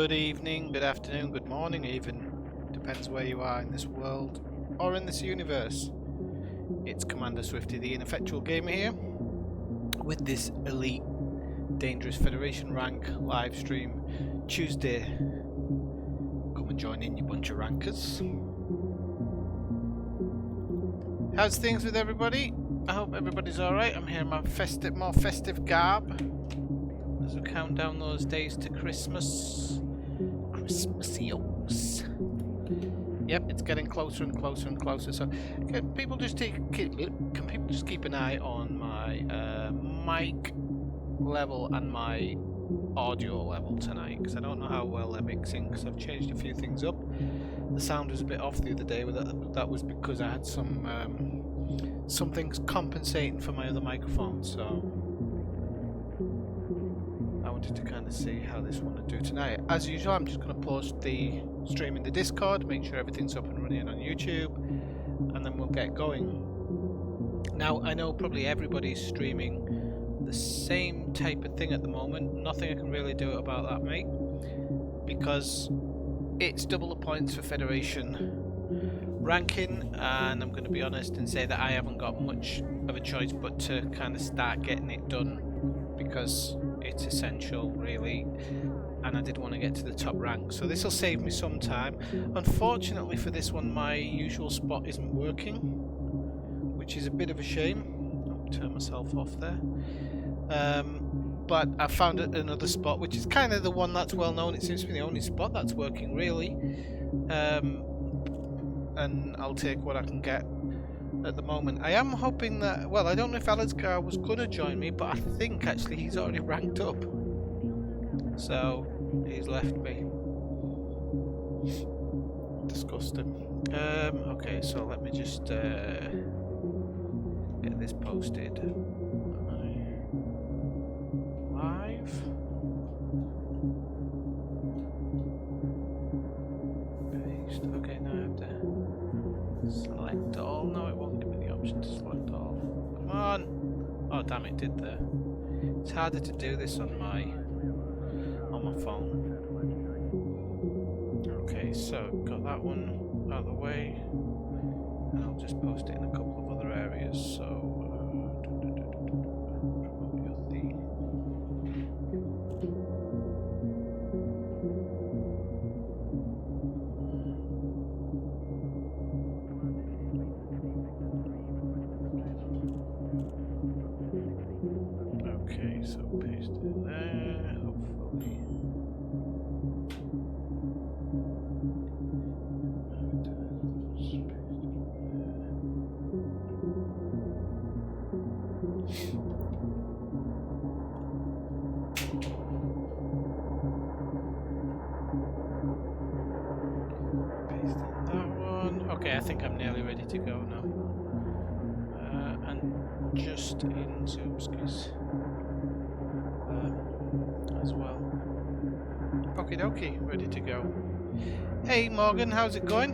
Good evening, good afternoon, good morning even. Depends where you are in this world or in this universe. It's Commander Swifty, the ineffectual gamer here, with this Elite Dangerous Federation rank live stream Tuesday. Come and join in, you bunch of rankers. How's things with everybody? I hope everybody's alright. I'm here in my more festive garb as we count down those days to Christmas. Christmasios. Yep, it's getting closer and closer and closer. So can people just keep an eye on my mic level and my audio level tonight, because I don't know how well they're mixing, because I've changed a few things up. The sound was a bit off the other day, but that was because I had some things compensating for my other microphone, so I wanted to kind of see how this one would do tonight. As usual, I'm just going to post the stream in the Discord, make sure everything's up and running on YouTube, and then we'll get going. Now, I know probably everybody's streaming the same type of thing at the moment. Nothing I can really do about that, mate, because it's double the points for Federation ranking, and I'm going to be honest and say that I haven't got much of a choice but to kind of start getting it done, because it's essential really, and I did want to get to the top rank, so this will save me some time. Unfortunately for this one, my usual spot isn't working, which is a bit of a shame. I'll turn myself off there. But I found another spot which is kind of the one that's well known. It seems to be the only spot that's working really, and I'll take what I can get at the moment. I am hoping that, well, I don't know if Alizgar was going to join me, but I think actually he's already ranked up, so he's left me. Disgusting. Okay, so let me just get this posted live. Paste. Okay, now I have to select all. No, it won't give me the option to select all. Come on! Oh damn, it did there. It's harder to do this on my phone. Okay, so got that one out of the way, and I'll just post it in a couple of other areas. So so paste it there, hopefully. Paste that one. Okay, I think I'm nearly ready to go now. And just in Zoomskis as well. Okie dokie, ready to go. Hey Morgan, how's it going?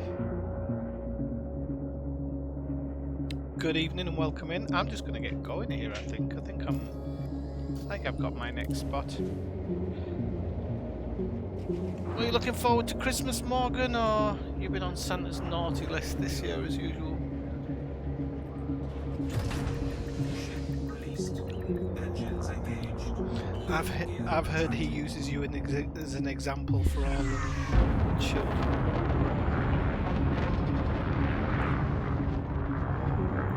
Good evening and welcome in. I'm just gonna get going here, I think I've got my next spot. Are you looking forward to Christmas, Morgan, or you've been on Santa's naughty list this year as usual? I've heard he uses you as an example for all the children.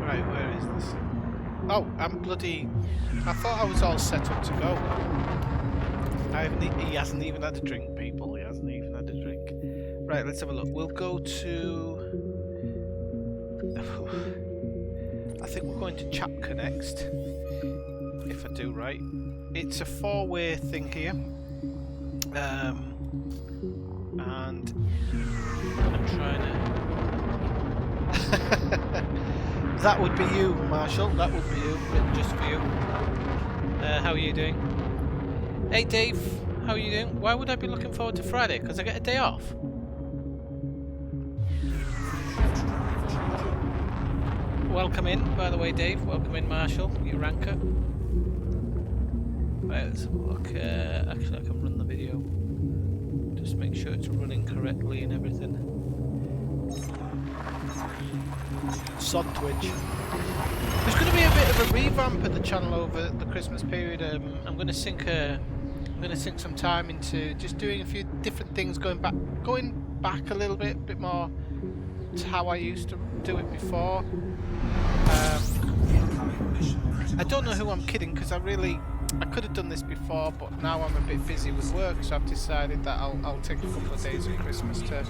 Right, where is this? Oh, I thought I was all set up to go. He hasn't even had a drink, people. He hasn't even had a drink. Right, let's have a look. We'll go to... I think we're going to Chapka next, if I do right. It's a four-way thing here, and I'm trying to... That would be you, Marshall, that would be you, written just for you. How are you doing? Hey Dave, how are you doing? Why would I be looking forward to Friday? Because I get a day off? Welcome in, by the way, Dave. Welcome in, Marshall, you ranker. Right, let's have a look. Actually, I can run the video. Just Just make sure it's running correctly and everything. Sod Twitch. There's going to be a bit of a revamp of the channel over the Christmas period. I'm going to sink some time into just doing a few different things, going back a little bit more to how I used to do it before. I don't know who I'm kidding, because I could have done this before, but now I'm a bit busy with work, so I've decided that I'll take a couple of days at Christmas to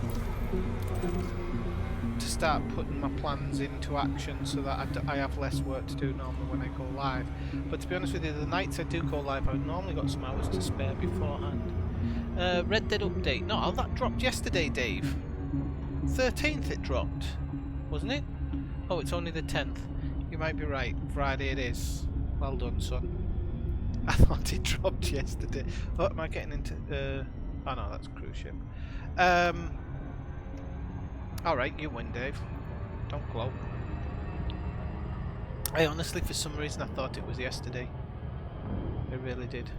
start putting my plans into action, so that I have less work to do normally when I go live. But to be honest with you, the nights I do go live, I've normally got some hours to spare beforehand. Red Dead update. No, that dropped yesterday, Dave. 13th it dropped, wasn't it? Oh, it's only the 10th. You might be right. Friday it is. Well done, son. I thought it dropped yesterday. What am I getting into? Oh no, that's a cruise ship. Alright, you win, Dave. Don't gloat. I honestly, for some reason, I thought it was yesterday. I really did.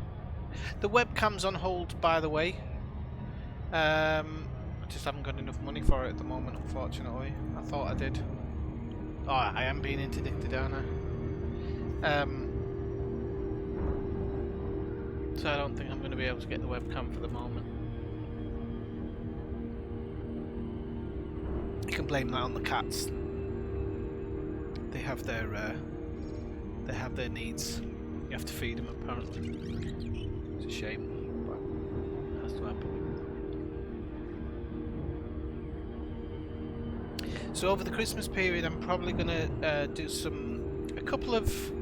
The webcam's on hold, by the way. I just haven't got enough money for it at the moment, unfortunately. I thought I did. Oh, I am being interdicted, aren't I? So I don't think I'm going to be able to get the webcam for the moment. You can blame that on the cats. They have their needs. You have to feed them, apparently. It's a shame, but it has to happen. So over the Christmas period, I'm probably gonna do a couple of.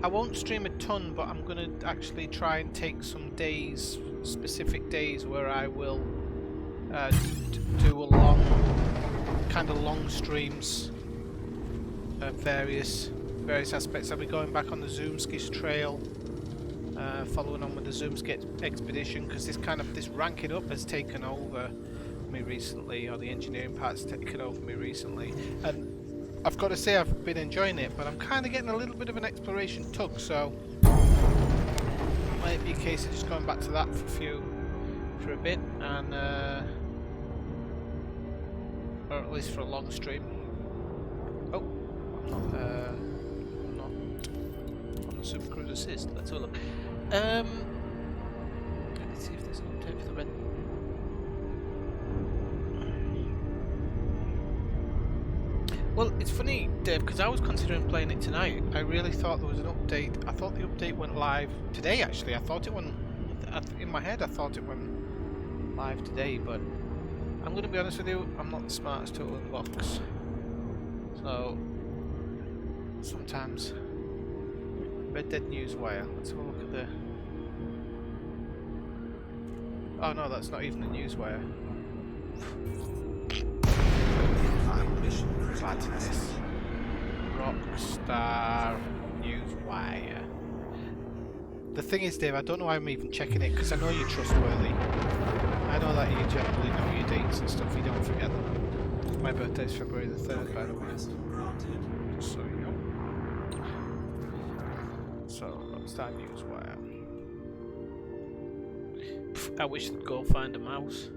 I won't stream a ton, but I'm gonna actually try and take some days, specific days, where I will do a long streams of various aspects. I'll be going back on the Zoomskis trail, following on with the Zoomskis expedition, because this ranking up has taken over me recently, or the engineering part's taken over me recently, and I've got to say I've been enjoying it, but I'm kind of getting a little bit of an exploration tug, so it might be a case of just going back to that for a bit, and or at least for a long stream. Oh, I'm not on the Super Cruise Assist. Let's have a look. Let's see if there's an update for the red. Well, it's funny, Dave, because I was considering playing it tonight. I really thought there was an update. I thought the update went live today, actually. I thought it went... In my head, I thought it went live today, but I'm going to be honest with you, I'm not the smartest tool in the box. So, sometimes... Red Dead Newswire. Let's have a look at the... Oh no, that's not even the Newswire. This Rockstar Newswire. The thing is, Dave, I don't know why I'm even checking it, because I know you're trustworthy. I know that you generally know your dates and stuff, you don't forget them. My birthday's February the 3rd, by the way. Just so you know. So, Rockstar Newswire. I wish I'd go find a mouse.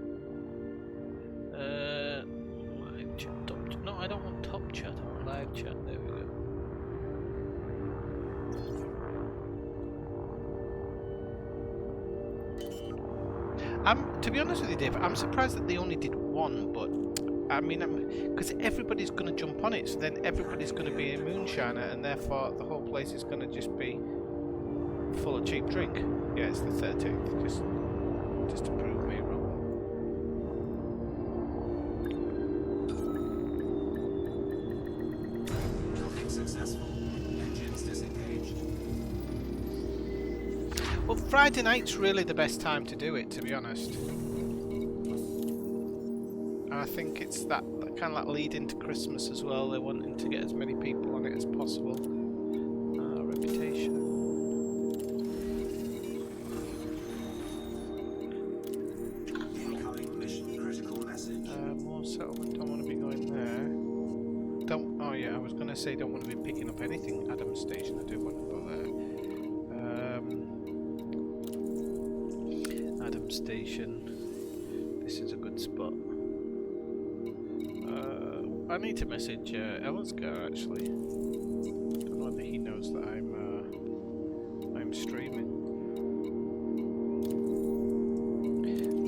No, I don't want top chat, I want live chat. There we go. To be honest with you, Dave, I'm surprised that they only did one, but I mean, because everybody's going to jump on it, so then everybody's going to be a moonshiner, and therefore the whole place is going to just be full of cheap drink. Yeah, it's the 13th, just to prove me wrong. Well, Friday night's really the best time to do it, to be honest. And I think it's that kind of like lead into Christmas as well. They're wanting to get as many people on it as possible. Reputation. More settlement. Don't want to be going there. Don't. Oh yeah, I was going to say don't want to be picking up anything. Adams Station. I do want to go there. Station. This is this, but I need to message Ellisgar actually. Don't know whether he knows that I'm streaming.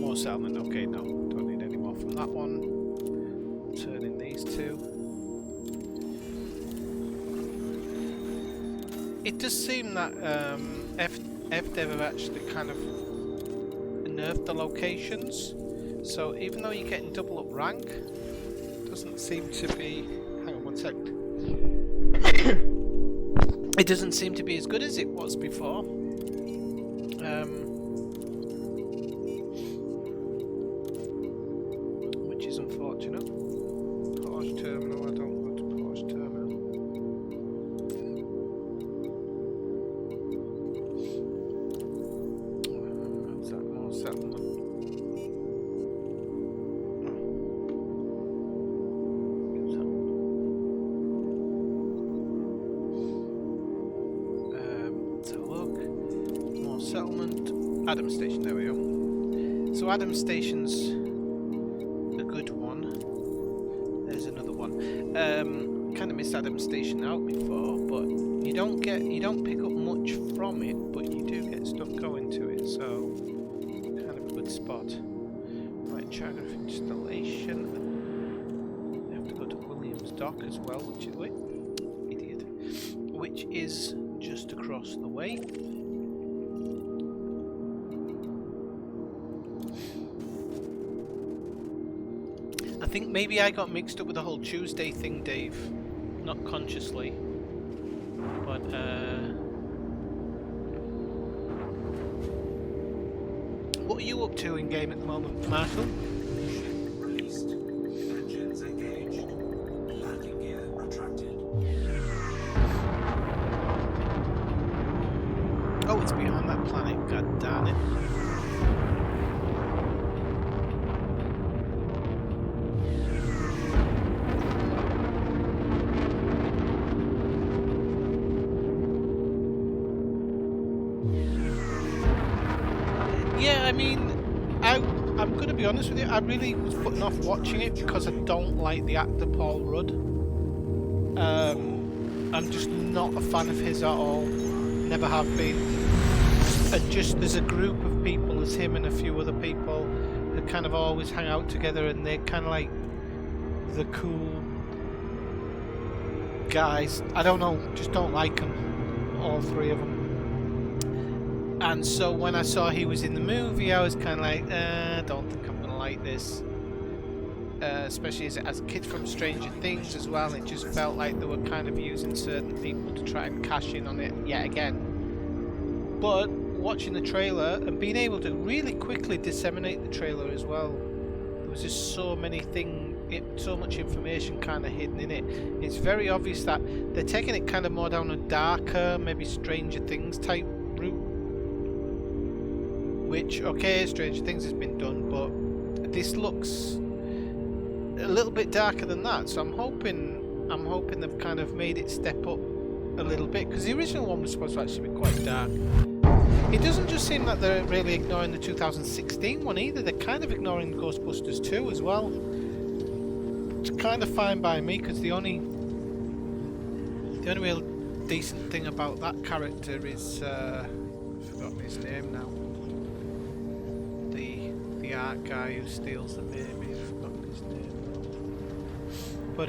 More settlement. Okay, no, don't need any more from that one. Turn in these two. It does seem that FDev have actually kind of nerfed the locations. So even though you're getting double up rank, it doesn't seem to be. Hang on one sec. It doesn't seem to be as good as it was before. Which is unfortunate. Porsche terminal. I don't go to Porsche terminal. How's that more settlement? Adam Station, there we go. So Adam Station's a good one. There's another one. Kind of missed Adam Station out before, but you don't pick up much from it, but you do get stuff going to it, so kind of a good spot. Right, China installation. You have to go to Williams Dock as well, which is just across the way. I think maybe I got mixed up with the whole Tuesday thing, Dave. Not consciously. But, what are you up to in game at the moment, Marshall? Released. Engines engaged. Landing gear retracted. Oh, it's behind that planet. God damn it. Yeah, I mean, I'm going to be honest with you, I really was putting off watching it because I don't like the actor Paul Rudd. I'm just not a fan of his at all, never have been. And just there's a group of people, there's him and a few other people that kind of always hang out together, and they're kind of like the cool guys. I don't know, just don't like them, all three of them. And so when I saw he was in the movie, I was kind of like, I don't think I'm going to like this. Especially as a kid from Stranger Things as well, it just felt like they were kind of using certain people to try and cash in on it yet again. But watching the trailer and being able to really quickly disseminate the trailer as well, there was just so many things, so much information kind of hidden in it. It's very obvious that they're taking it kind of more down a darker, maybe Stranger Things type route. Which, okay, Stranger Things has been done, but this looks a little bit darker than that. So I'm hoping they've kind of made it step up a little bit, because the original one was supposed to actually be quite dark. It doesn't just seem that they're really ignoring the 2016 one either. They're kind of ignoring Ghostbusters 2 as well. It's kind of fine by me, because the only real decent thing about that character is I've forgotten his name now. The art guy who steals the baby. I've forgotten his name. But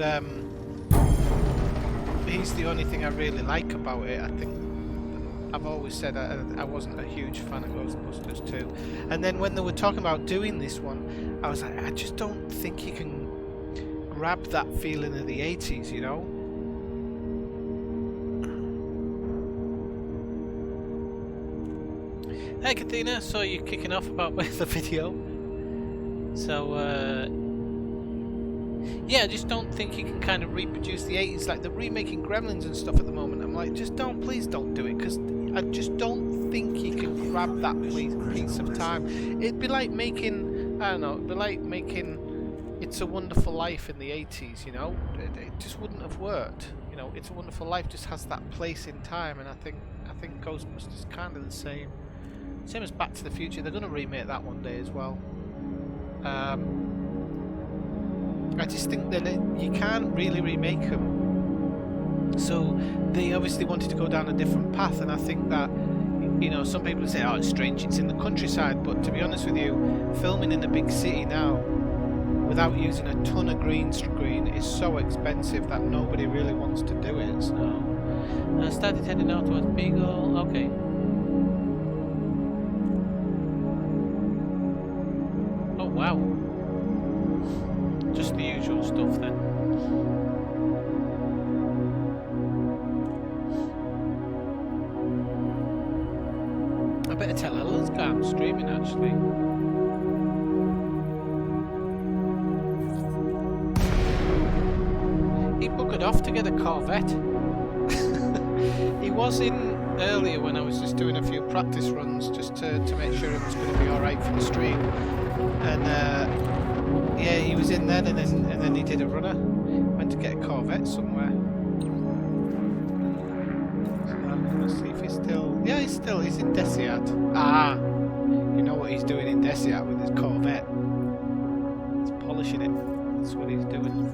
he's the only thing I really like about it. I think I've always said I wasn't a huge fan of Ghostbusters 2. And then when they were talking about doing this one, I was like, I just don't think you can grab that feeling of the 80s, you know? Hey Katina, saw you kicking off about the video. So, yeah, I just don't think you can kind of reproduce the 80s, like they're remaking Gremlins and stuff at the moment. I'm like, please don't do it, because I just don't think you can grab that piece of time. It'd be like making, I don't know, it'd be like making It's a Wonderful Life in the 80s, you know? It just wouldn't have worked. You know, It's a Wonderful Life just has that place in time, and I think Ghostbusters is kind of the same. Same as Back to the Future, they're going to remake that one day as well. I just think that you can't really remake them. So they obviously wanted to go down a different path, and I think that, you know, some people say, oh, it's strange, it's in the countryside, but to be honest with you, filming in a big city now without using a ton of green screen is so expensive that nobody really wants to do it. So I started heading out towards Beagle. Okay. Oh wow. Just the usual stuff then. I better tell Ellen's guy I'm streaming actually. He buggered off to get a Corvette. He was in earlier when I was just doing a few practice runs just to make sure it was going to be alright for the stream. And yeah, he was in then, and then he did a runner. Went to get a Corvette somewhere. So I'm gonna see if he's still. Yeah, he's in Desiat. Ah, you know what he's doing in Desiat with his Corvette? He's polishing it. That's what he's doing.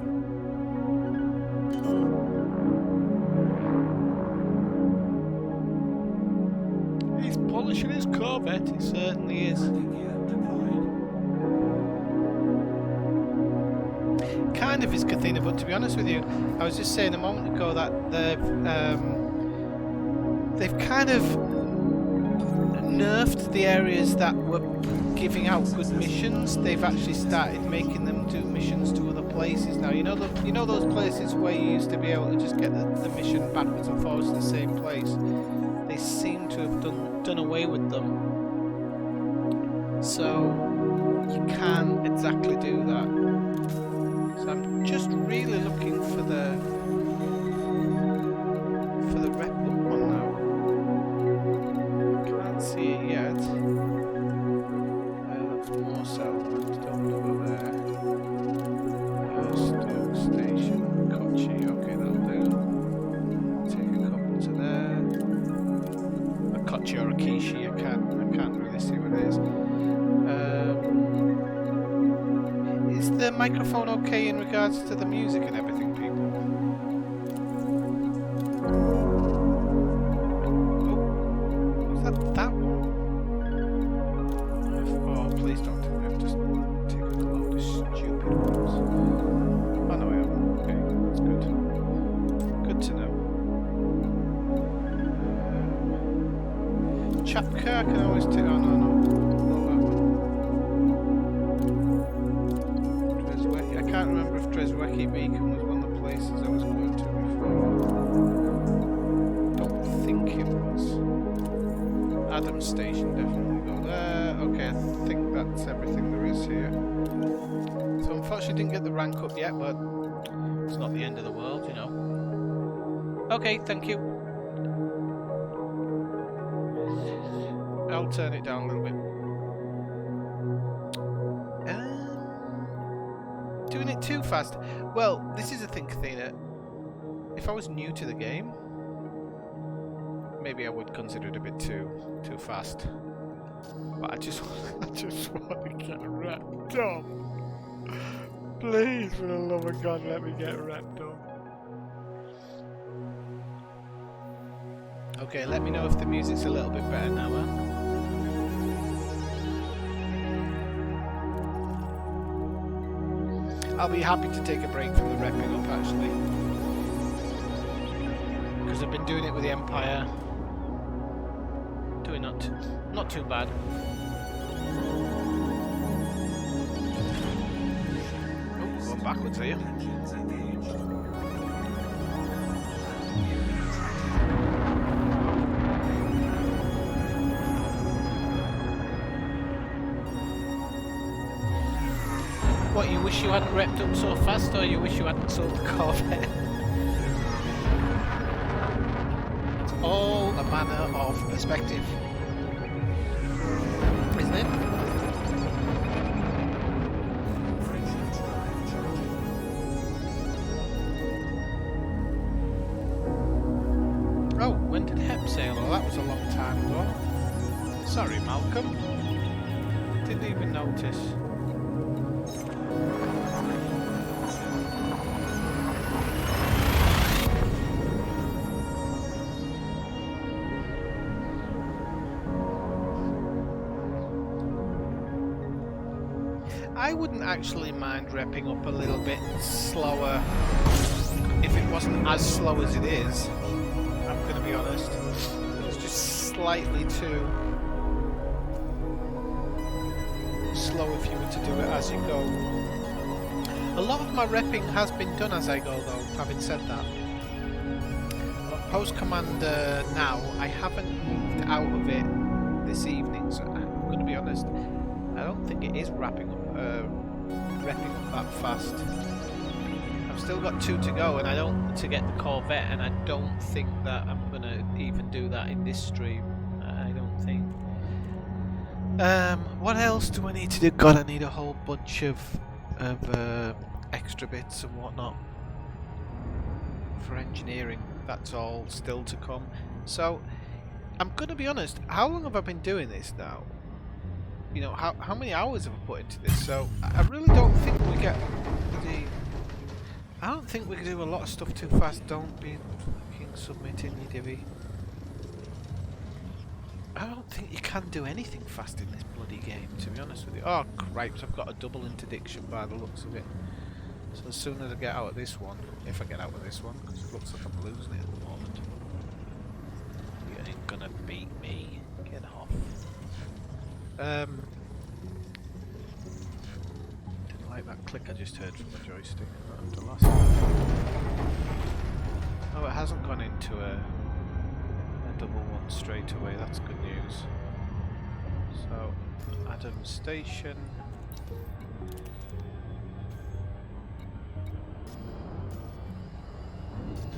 He's polishing his Corvette. He certainly is. Kind of his Cathena, but to be honest with you, I was just saying a moment ago that they've kind of nerfed the areas that were giving out good missions. They've actually started making them do missions to other places now. You know those places where you used to be able to just get the mission backwards and forwards to the same place. They seem to have done away with them. So you can't exactly do that. So I'm just really looking for the rep up one now. Can't see it yet. That's more settlement. Don't go there. Stoke station, Kochi. Okay, that'll do. Take a couple to there. A Kochi or a Kishi. I can't really see what it is. Is the microphone okay in regards to the music and everything, people? Oh, is that one? Oh, please don't tell me I've just taken a load of stupid ones. Oh no, I haven't. Okay, that's good. Good to know. Chapka, I can always take. Oh no. I can't remember if Dreswecki Beacon was one of the places I was going to before. Don't think it was. Adams Station, definitely go there. Okay, I think that's everything there is here. So unfortunately didn't get the rank up yet, but it's not the end of the world, you know. Okay, thank you. I'll turn it down a little bit. Doing it too fast. Well, this is the thing, Cathena. If I was new to the game, maybe I would consider it a bit too fast. But I just want to get wrapped up. Please, for the love of God, let me get wrapped up. Okay, let me know if the music's a little bit better now, huh? I'll be happy to take a break from the repping up actually, because I've been doing it with the Empire, doing not too bad. Oh, going backwards here. What, you wish you hadn't repped up so fast, or you wish you hadn't sold the Corvette? It's all a matter of perspective, isn't it? Oh, when did Hep sail? Oh, that was a long time ago. Sorry, Malcolm. Didn't even notice. I wouldn't actually mind repping up a little bit slower if it wasn't as slow as it is. I'm going to be honest. It's just slightly too slow if you were to do it as you go. A lot of my repping has been done as I go though, having said that. Post Commander now, I haven't moved out of it this evening, so I'm going to be honest, I don't think it is repping up that fast. I've still got 2 to go, and I don't to get the Corvette, and I don't think that I'm going to even do that in this stream. I don't think. What else do I need to do? God, I need a whole bunch of extra bits and whatnot for engineering. That's all still to come. So I'm gonna be honest, how long have I been doing this now? You know, how many hours have I put into this? So I really don't think we get I don't think we can do a lot of stuff too fast. Don't be fucking submitting, you divvy. I don't think you can do anything fast in this bloody game, to be honest with you. Oh cripes, I've got a double interdiction by the looks of it. So as soon as I get out of this one, if I get out of this one, because it looks like I'm losing it at the moment. You ain't gonna beat me. Get off. Didn't like that click I just heard from the joystick. The last one. Oh, it hasn't gone into a double one straight away. That's good news. So, Adams Station.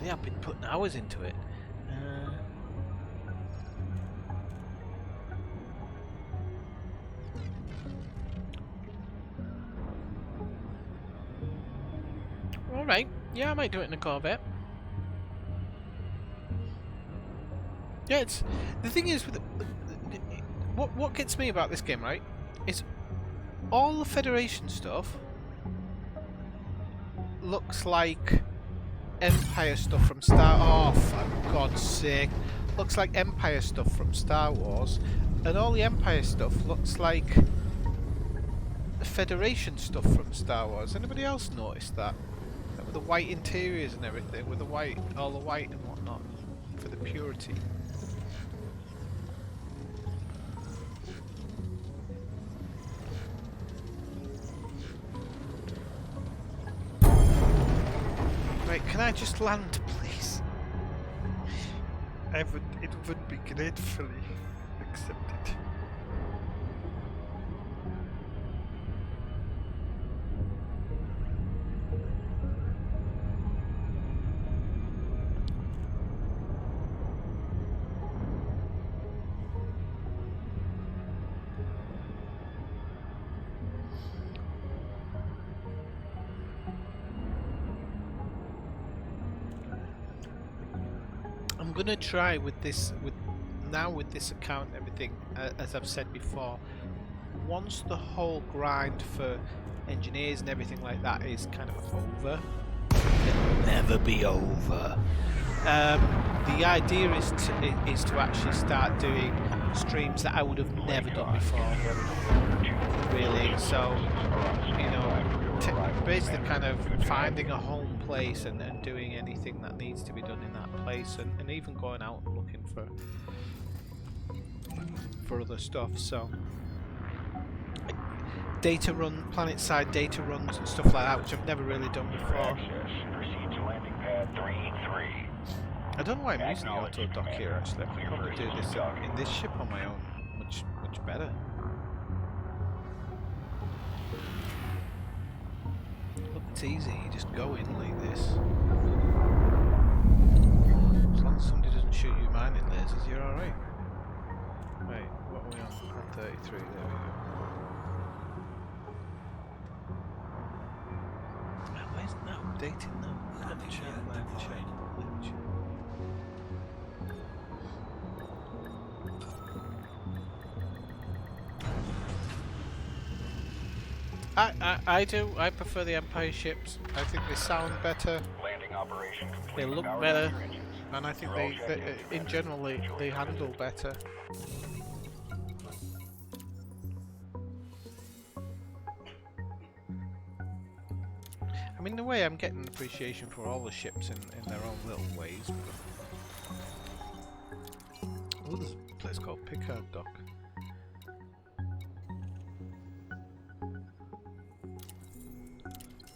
Yeah, I've been putting hours into it. Alright, yeah, I might do it in a Corvette. Yeah, it's... The thing is, with what gets me about this game, right, is all the Federation stuff looks like Empire stuff from Star... Oh, for God's sake. Looks like Empire stuff from Star Wars. And all the Empire stuff looks like Federation stuff from Star Wars. Anybody else noticed that? Like with the white interiors and everything. With the white... all the white and whatnot. For the purity. Right, can I just land, please? It would be gratefully accepted. I'm gonna try with this, with this account and everything, as I've said before, once the whole grind for engineers and everything like that is kind of over, it'll never be over. The idea is to actually start doing streams that I would have never done before, really. So, you know, basically kind of finding a home place and doing anything that needs to be done in that place, and even going out and looking for other stuff. So data run, planet side data runs and stuff like that, which I've never really done before. I don't know why I'm using the auto dock here actually. I could probably do this in this ship on my own much better. Look, it's easy, you just go in like this. As long as somebody doesn't shoot you mining lasers, you're alright. Right, what are we on? 133, there we go. Why isn't that updating now? Let me check. I prefer the Empire ships. I think they sound better, they look better, and I think they in general, they handle better. mean, in a way, I'm getting appreciation for all the ships in their own little ways. Oh, there's a place called Picard Dock.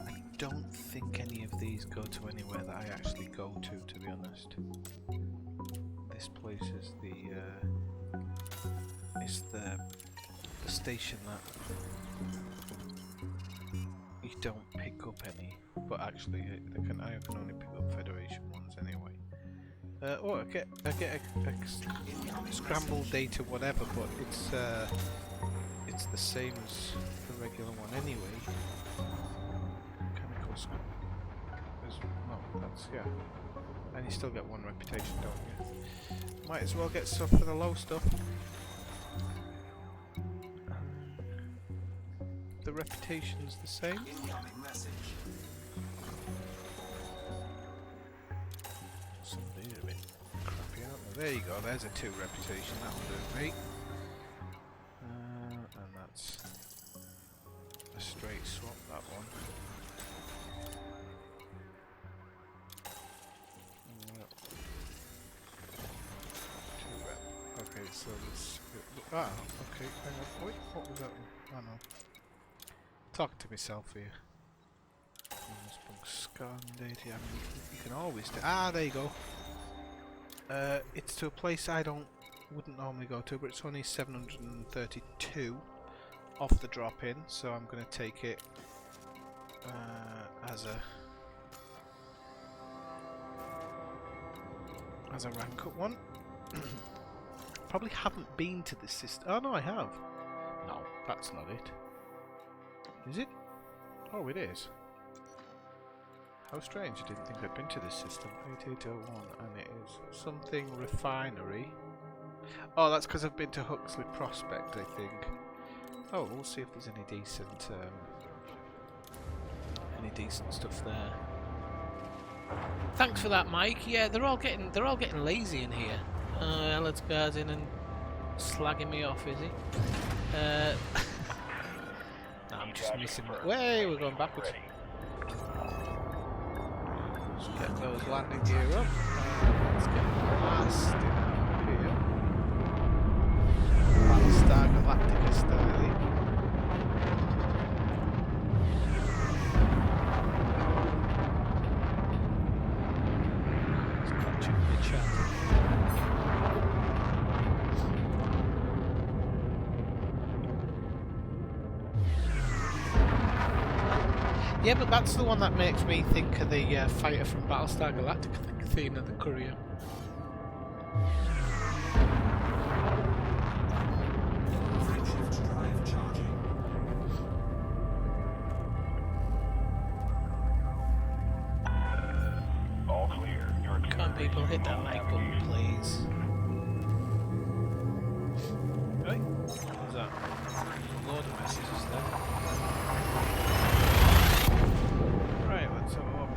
I don't think any of these go to anywhere that I actually go to be honest. This place is the station that you don't pick up any, but actually I can only pick up Federation ones anyway. Oh, I get a scrambled data whatever, but it's the same as the regular one anyway. Chemical no, that's yeah. And you still get one reputation, don't you? Might as well get stuff for the low stuff. The reputation's the same. Somebody's a bit crappy, aren't they? There you go, there's a 2 reputation, that'll do, mate. And that's a straight swap, that one. Okay, so this. Ah, okay, hang on. Wait, what was that one? Oh no. Talking to myself here. Scan data. I mean, you can always do. Ah, there you go. It's to a place I wouldn't normally go to, but it's only 732 off the drop in, so I'm going to take it as a rank up one. Probably haven't been to this system. Oh no, I have. No, that's not it. Is it? Oh, it is. How strange, I didn't think I'd been to this system. 8801, and it is something refinery. Oh, that's because I've been to Huxley Prospect, I think. Oh, we'll see if there's any decent stuff there. Thanks for that, Mike. Yeah, they're all getting lazy in here. Elliot's guys in and slagging me off, is he? No, I'm just missing the way. We're going backwards. Let's get those landing gear up. Let's get blasted out here. Battlestar Galactica style. Let's catch up the chat. Yeah, but that's the one that makes me think of the fighter from Battlestar Galactica, Athena the Courier. Shift drive charging. All clear. Come on, people, hit that like button, please. Right? What was that? A load of messages there. Right, let's have a look.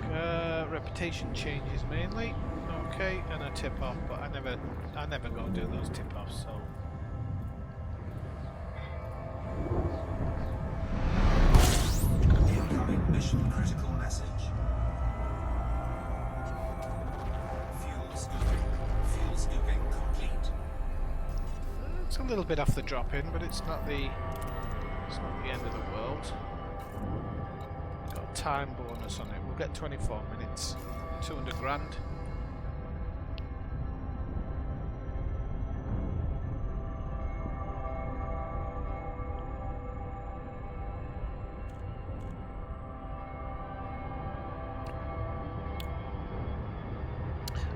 Reputation changes mainly. Okay, and a tip off, but I never go do those tip offs, so. Incoming mission critical message. Fuel scooping complete. It's a little bit off the drop in, but it's not the end of the world. Got a time bonus on it. We'll get 24 minutes, 200 grand.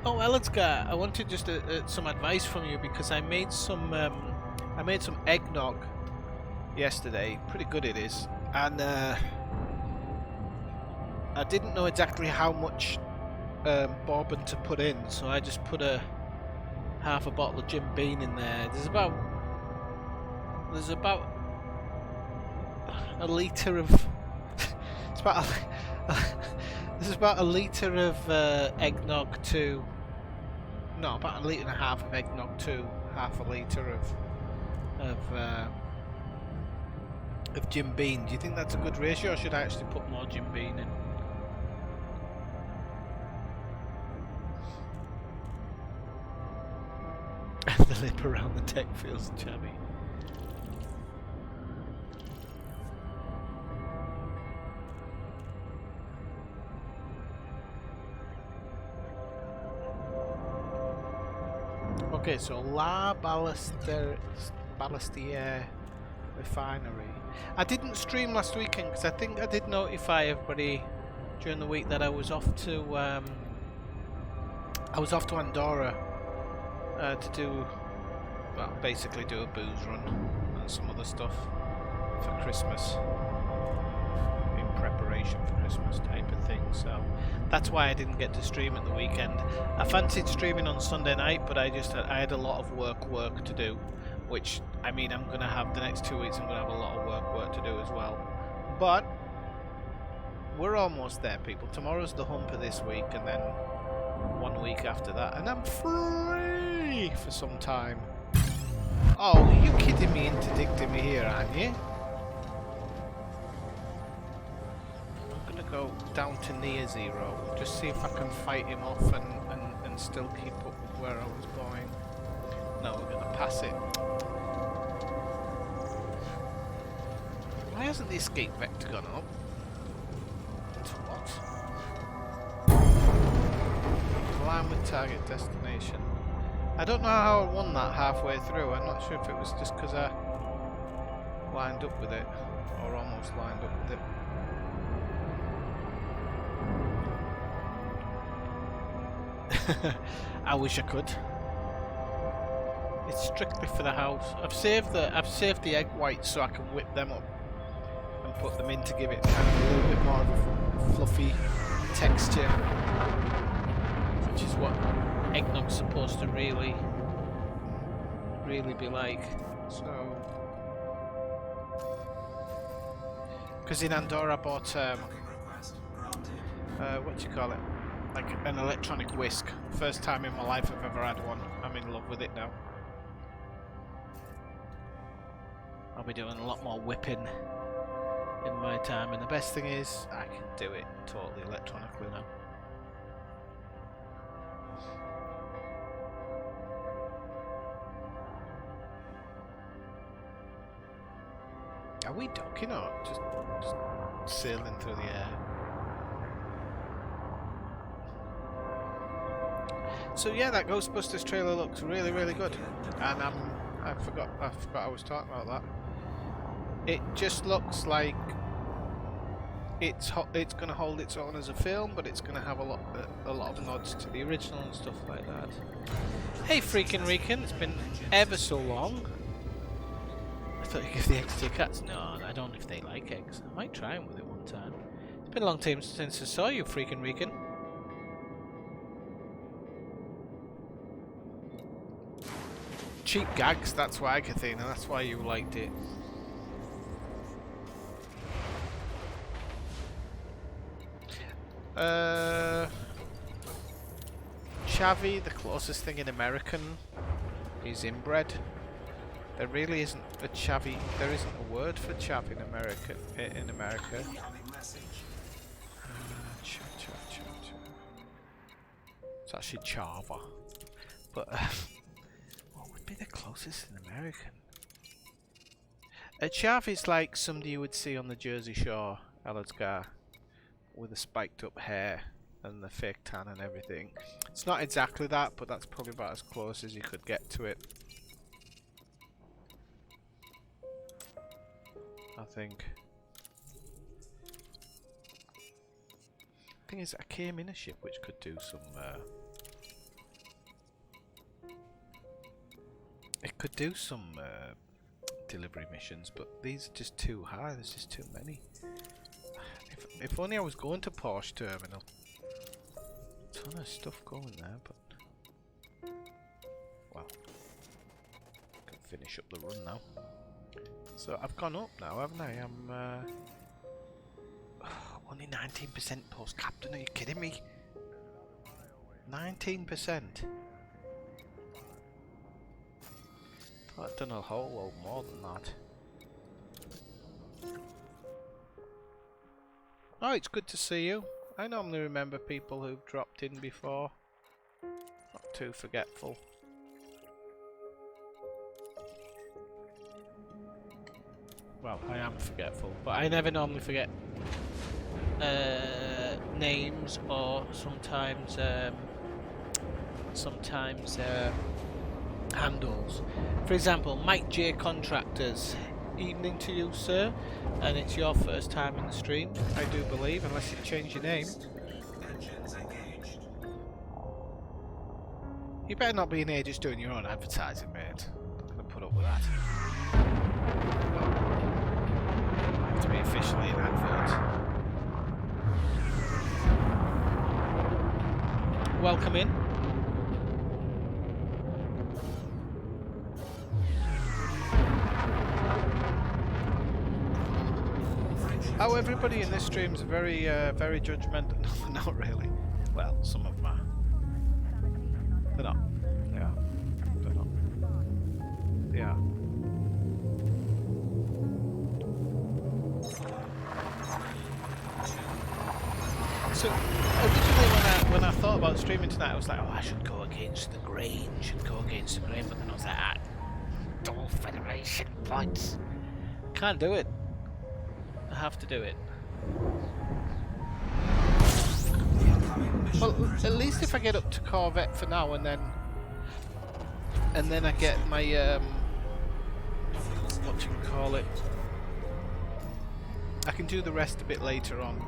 Oh, Elliotgar, I wanted just some advice from you because I made some eggnog yesterday. Pretty good it is, and I didn't know exactly how much bourbon to put in, so I just put half a bottle of Jim Beam in there. There's about a litre of there's about a litre of eggnog to about a litre and a half of eggnog to half a litre of Jim Beam. Do you think that's a good ratio, or should I actually put more Jim Beam in? The lip around the deck feels jammy. Okay, so Ballastier Refinery. I didn't stream last weekend because I think I did notify everybody during the week that I was off to Andorra to do, well, basically do a booze run and some other stuff for Christmas, in preparation for Christmas type of thing. So that's why I didn't get to stream at the weekend. I fancied streaming on Sunday night, but I had a lot of work to do, which, I mean, I'm gonna have the next 2 weeks. I'm gonna have a lot of work to do as well. But we're almost there, people. Tomorrow's the humper this week, and then 1 week after that, and I'm free for some time. Oh, you kidding me, interdicting me here, aren't you? I'm gonna go down to near zero, just see if I can fight him off and still keep up with where I was going. No, we're gonna pass it. Why hasn't the escape vector gone up? What? Align with target destination. I don't know how I won that halfway through. I'm not sure if it was just because I lined up with it, or almost lined up with it. I wish I could. It's strictly for the house. I've saved the egg whites so I can whip them up and put them in to give it kind of a little bit more of a fluffy texture, which is what eggnog's supposed to really be like. So, because in Andorra I bought what do you call it? Like an electronic whisk. First time in my life I've ever had one. I'm in love with it now. I'll be doing a lot more whipping in my time, and the best thing is I can do it totally electronically now. Are we docking or just sailing through the air? So yeah, that Ghostbusters trailer looks really, really good, and I forgot I was talking about that. It just looks like it's going to hold its own as a film, but it's going to have a lot of nods to the original and stuff like that. Hey, freaking Rican, it's been ever so long. I thought you give the eggs to your cats. No, I don't know if they like eggs. I might try them with it one time. It's been a long time since I saw you, freaking Rican. Cheap gags, that's why, Kathina, that's why you liked it. Chavvy, the closest thing in American is inbred. There really isn't a chavvy. There isn't a word for chav in America. It's actually chava. But what would be the closest in American? A chav is like somebody you would see on the Jersey Shore, Alaska, with the spiked up hair and the fake tan and everything. It's not exactly that, but that's probably about as close as you could get to it, I think. Thing is, I came in a ship which could do some it could do some delivery missions, but these are just too high. There's just too many. If only I was going to Porsche Terminal. Ton of stuff going there, but well, can finish up the run now. So I've gone up now, haven't I? I'm only 19% post captain. Are you kidding me? 19%. Thought I'd done a whole lot more than that. Oh, it's good to see you. I normally remember people who've dropped in before. Not too forgetful. well, I am forgetful, but I never normally forget names or sometimes handles. For example, Mike J Contractors. Evening to you, sir, and it's your first time in the stream, I do believe, unless you change your name. Engines engaged. You better not be in here just doing your own advertising, mate. I'm not going to put up with that. I have to be officially an advert. Welcome in. Oh, everybody in this stream's very, very judgmental. No, not really. Well, some of them are. They're not. They are. They're not. They are. So, originally when I thought about streaming tonight, I was like, oh, I should go against the grain, but then I was like, double Federation points. Can't do it. I have to do it. Well, at least if I get up to Corvette for now, and then I get my what you can call it. I can do the rest a bit later on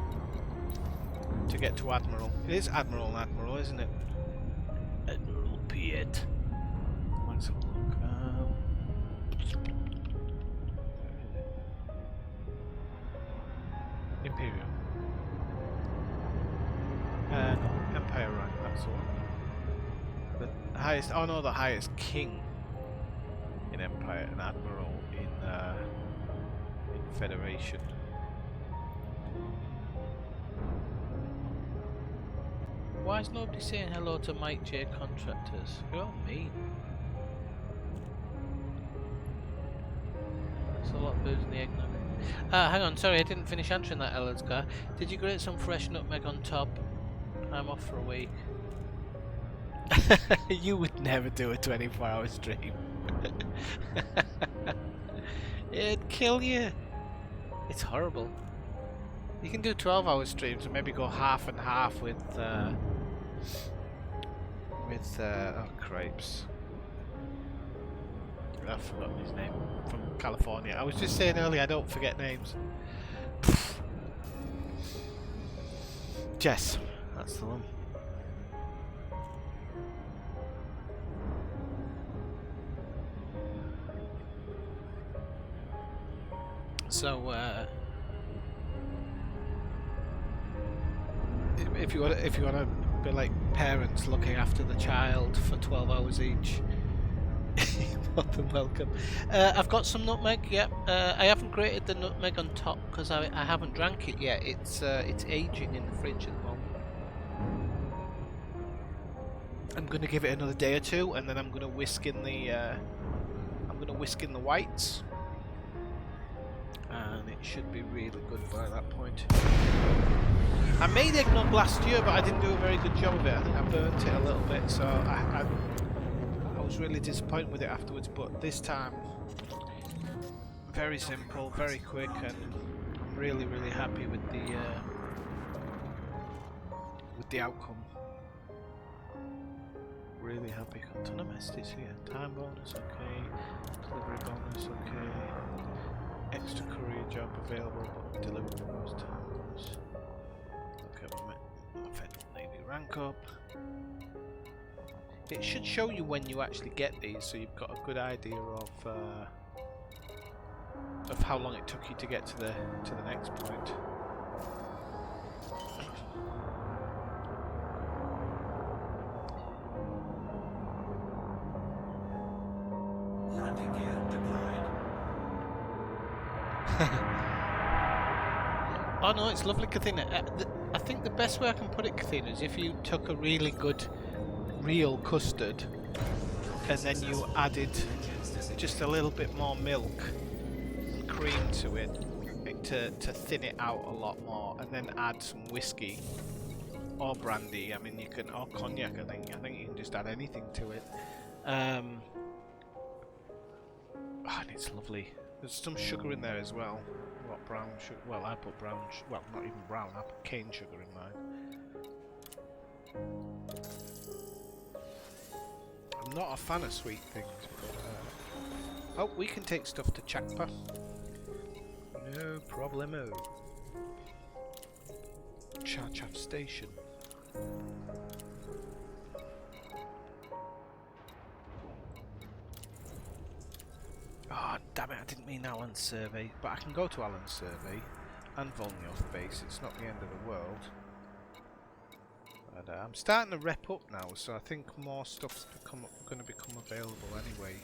to get to Admiral. It is Admiral, isn't it? Admiral Piet. Let's have a look. Imperial. No, Empire rank, that's the one. The highest, oh no, the highest king in Empire and Admiral in Federation. Why is nobody saying hello to Mike J Contractors? You're all mean. That's a lot of booze in the eggnog. Hang on, sorry, I didn't finish answering that, Elazgar. Did you grate some fresh nutmeg on top? I'm off for a week. You would never do a 24-hour stream. It'd kill you. It's horrible. You can do 12-hour streams and maybe go half and half with oh, crepes. I've forgotten his name. From California. I was just saying earlier, I don't forget names. Jess, that's the one. So, if you want to be like parents looking after the child for 12 hours each, you're more than welcome. I've got some nutmeg. Yep. I haven't grated the nutmeg on top because I haven't drank it yet. It's aging in the fridge at the moment. I'm gonna give it another day or two, and then I'm gonna whisk in the whites. And it should be really good by that point. I made eggnog last year, but I didn't do a very good job of it. I think I burnt it a little bit, so I was really disappointed with it afterwards. But this time, very simple, very quick, and I'm really, really happy with the outcome. Really happy. Got a ton of messages here. Time bonus, okay. Delivery bonus, okay. Extra courier job available, but delivery bonus, time bonus. Okay, my Federal Navy rank up. It should show you when you actually get these, so you've got a good idea of how long it took you to get to the next point. Landing gear deployed. Oh no, it's lovely, Kathina. I think the best way I can put it, Kathina, is if you took a really good real custard and then you added just a little bit more milk and cream to it to thin it out a lot more, and then add some whiskey or brandy. I mean, you can, or cognac. I think you can just add anything to it. Oh, and it's lovely. There's some sugar in there as well. What, brown sugar? Well, I put brown. Well, not even brown. I put cane sugar in mine. I'm not a fan of sweet things. But, oh, we can take stuff to Chakpa. No problemo. Charchaff Station. Oh, damn it, I didn't mean Alan's survey. But I can go to Alan's survey and Volnyov base. It's not the end of the world. But, I'm starting to rep up now, so I think more stuff's going to become available anyway.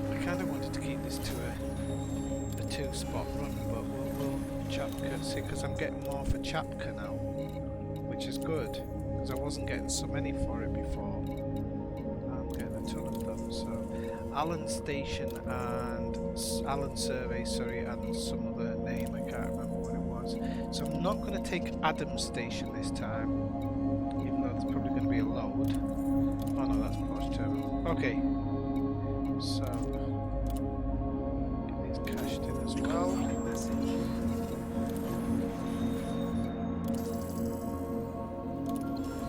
I kind of wanted to keep this to a 2-spot run, but we'll Chapka, see, because I'm getting more for Chapka now, which is good, because I wasn't getting so many for it before. I'm getting a ton of them, so Allen Station and Allen Survey, sorry, and some other name, I can't remember what it was. So I'm not going to take Adam Station this time, even though there's probably going to be a load. Oh no, that's Porsche Terminal. Okay, so get these cashed in as well.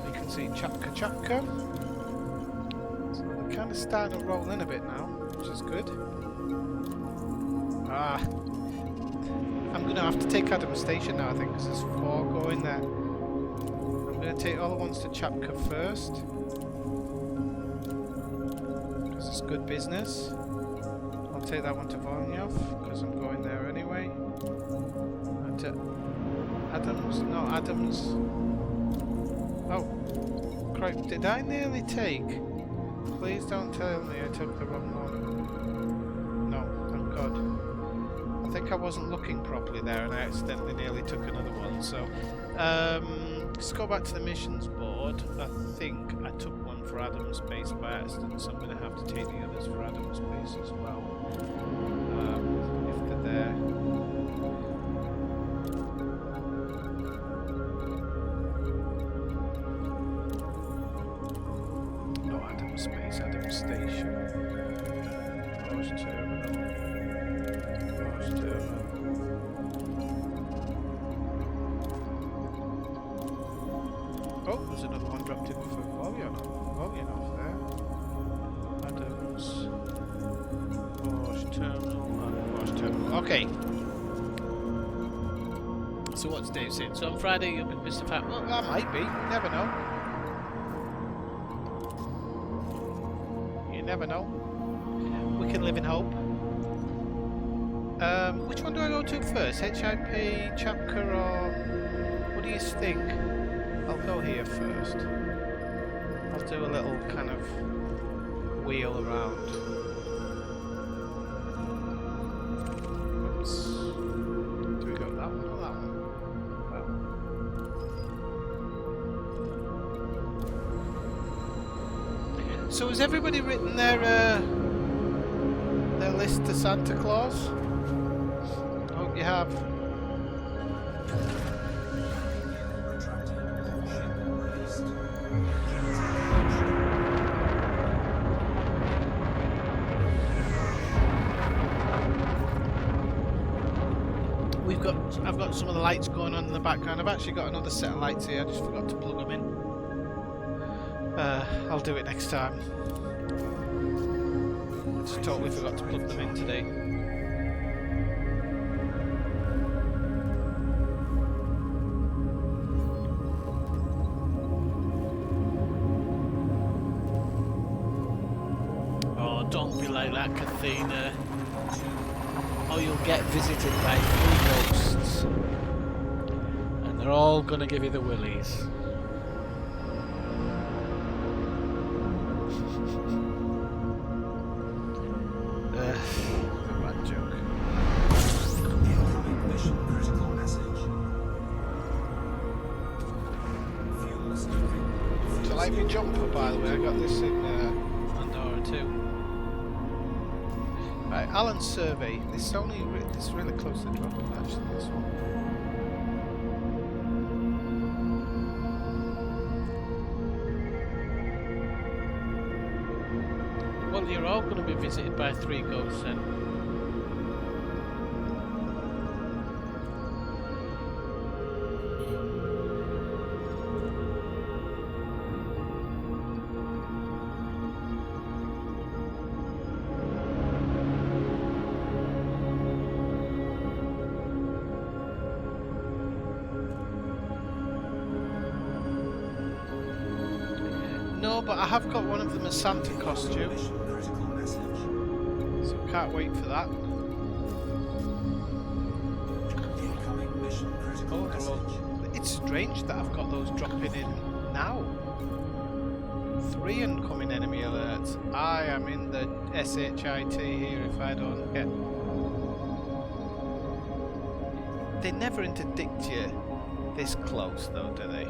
You can see Chapka Chapka. So they're kind of starting to roll in a bit now, which is good. Ah, I'm going to have to take Adam Station now, I think, because there's 4 going there. I'm going to take all the ones to Chapka first. It's good business. I'll take that one to Volnyov because I'm going there anyway. And to Adams, no Adams. Oh, crap! Did I nearly take? Please don't tell me I took the wrong one. No, thank God. I think I wasn't looking properly there, and I accidentally nearly took another one. So, let's go back to the missions board. I think I took one for Adam's base by accident, so I'm going to have to take the others for Adam's base as well. If they're there. No, Adam's base, Adam's station. Porsche Terminal. Porsche Terminal. Oh, there's another one dropped in for Volyanov there. Adams, Porsche Terminal, and Porsche Terminal. Okay. So what's Dave saying? So on Friday you'll be Mr. Fat. Well, that might be. You never know. You never know. We can live in hope. Which one do I go to first? HIP, Chapka, or what do you think? I'll go here first. I'll do a little kind of wheel around. Oops. Do we go that one or that one? Well. So has everybody written their list to Santa Claus? Hope you have. I've got some of the lights going on in the background. I've actually got another set of lights here. I just forgot to plug them in. I'll do it next time. I just totally forgot to plug them in today. Oh, don't be like that, Kathina. Or you'll get visited by 3 ghosts. And they're all gonna give you the willies. The rat joke. Mission critical message. Do you like my jumper, by the way? I got this in Andorra too. Right, Alan's survey. This is really close to dropping, actually, this one. going to be visited by 3 ghosts then. No, but I have got one of them as Santa costume, Mission critical message. so can't wait for that. Incoming mission critical Oh, they're message. all... It's strange that I've got those dropping in now. 3 incoming enemy alerts. I am in the SHIT here if I don't get... They never interdict you this close though, do they?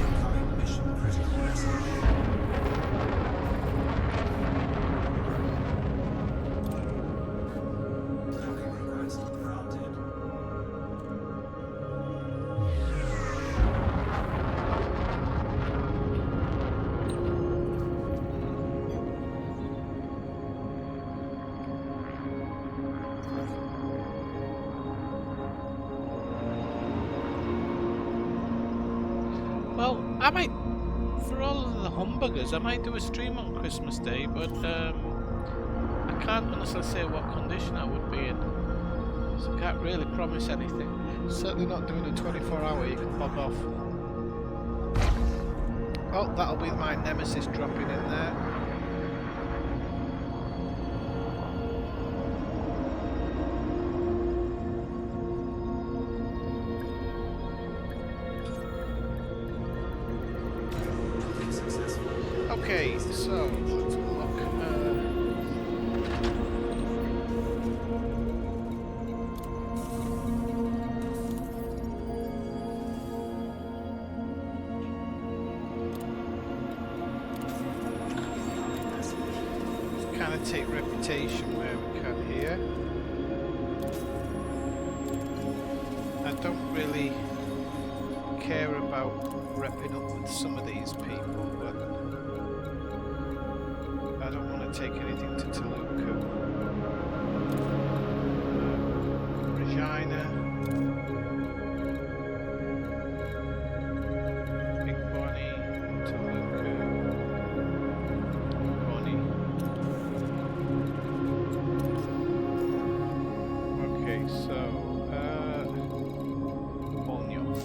Incoming mission critical message. Docking request granted. Well, I might, for all of the humbuggers, I might do a stream on Christmas Day, but I can't honestly say what condition I would be in. So I can't really promise anything. Certainly not doing a 24-hour, you can bog off. Oh, that'll be my Nemesis dropping in there. Docking successful. Okay, so let's look. Incoming message. Just kind of take reputation where we can here. I don't really care about repping up with some of these people, but I don't want to take anything to Toluca. Regina. Big Bonnie. Toluca. Bonnie. Okay, so Volnyov.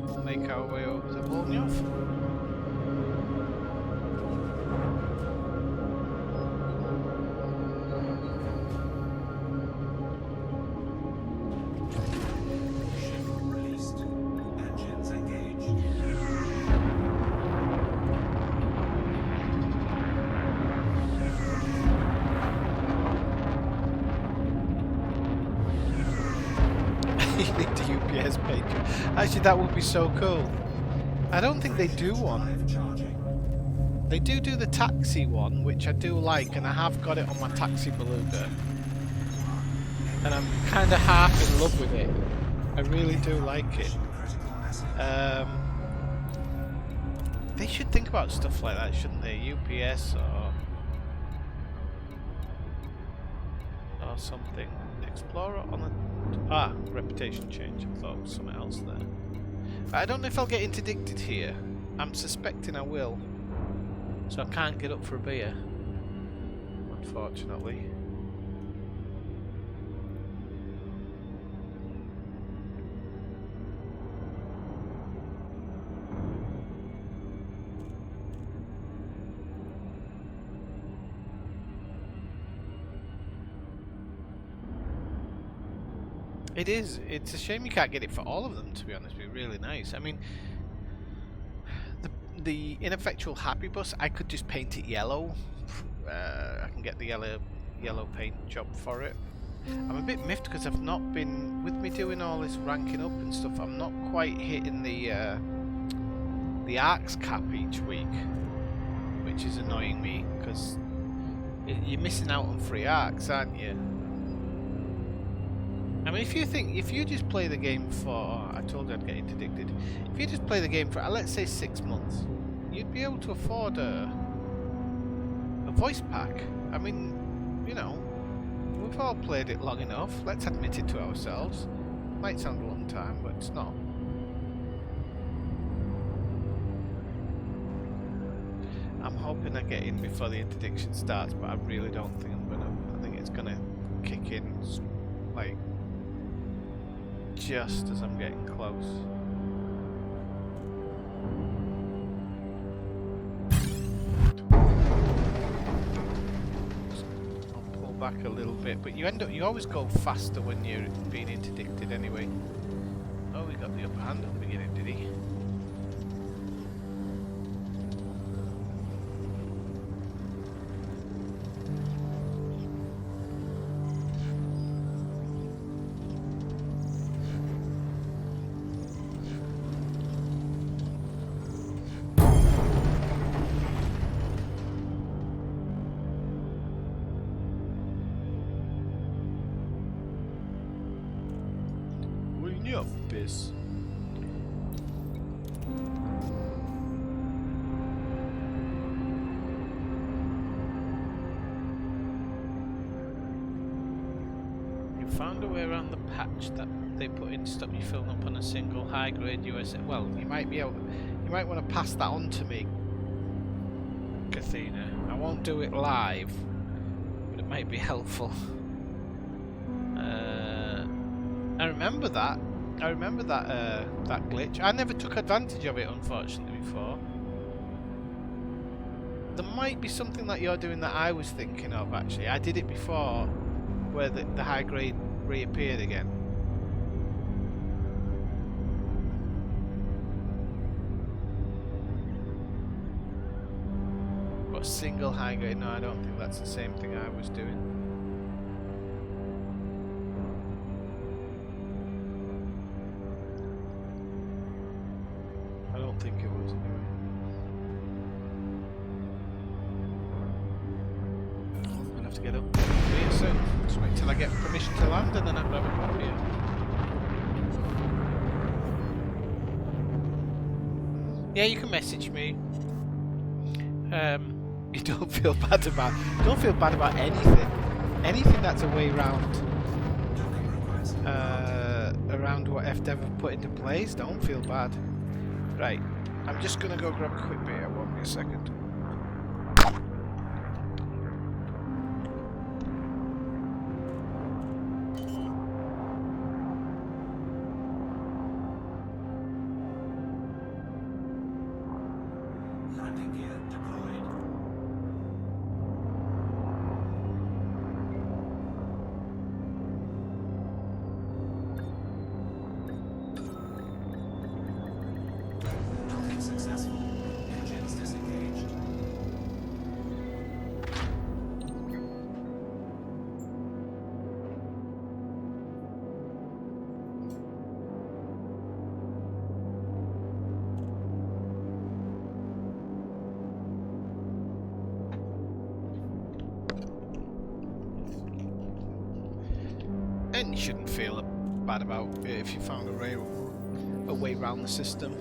We'll make our way over to Volnyov. Ship released. Engines engaged. You need a UPS page. Actually, that would be so cool. I don't think they do one. Live charging. They do the taxi one, which I do like, and I have got it on my taxi beluga. And I'm kind of half in love with it. I really do like it. Mission critical message. They should think about stuff like that, shouldn't they? UPS or something. Explorer on the reputation change. I thought it was something else there. I don't know if I'll get interdicted here. I'm suspecting I will. So I can't get up for a beer, unfortunately. It is. It's a shame you can't get it for all of them, to be honest. It'd be really nice. I mean, the ineffectual Happy Bus, I could just paint it yellow. I can get the yellow paint job for it. I'm a bit miffed because I've not been, with me doing all this ranking up and stuff, I'm not quite hitting the arcs cap each week, which is annoying me because you're missing out on free arcs, aren't you? I mean, if you just play the game for, I told you I'd get interdicted. If you just play the game for, let's say 6 months, you'd be able to afford a voice pack. I mean, you know, we've all played it long enough. Let's admit it to ourselves. Might sound a long time, but it's not. I'm hoping I get in before the interdiction starts, but I really don't think I'm gonna. I think it's gonna kick in, like, just as I'm getting close. I'll pull back a little bit, but you always go faster when you're being interdicted anyway. Oh, we got the upper hand at the beginning, did he? This. You found a way around the patch that they put in to stop you filling up on a single high-grade US. Well, you might want to pass that on to me, Kathina. I won't do it live, but it might be helpful. I remember that. That glitch. I never took advantage of it, unfortunately, before. There might be something that you're doing that I was thinking of, actually. I did it before, where the high grade reappeared again. But single high grade, no, I don't think that's the same thing I was doing. I don't think it was anyway. I'm gonna have to get up here soon. Just wait till I get permission to land and then I'll grab a coffee. Yeah, you can message me. You don't feel bad about anything. Anything that's a way around what FDev have put into place. Don't feel bad. Right, I'm just gonna go grab a quick beer. Won't be a second. Landing gear deployed. Docking successful. Engines disengaged. And you shouldn't feel bad about it if you found a way around the system.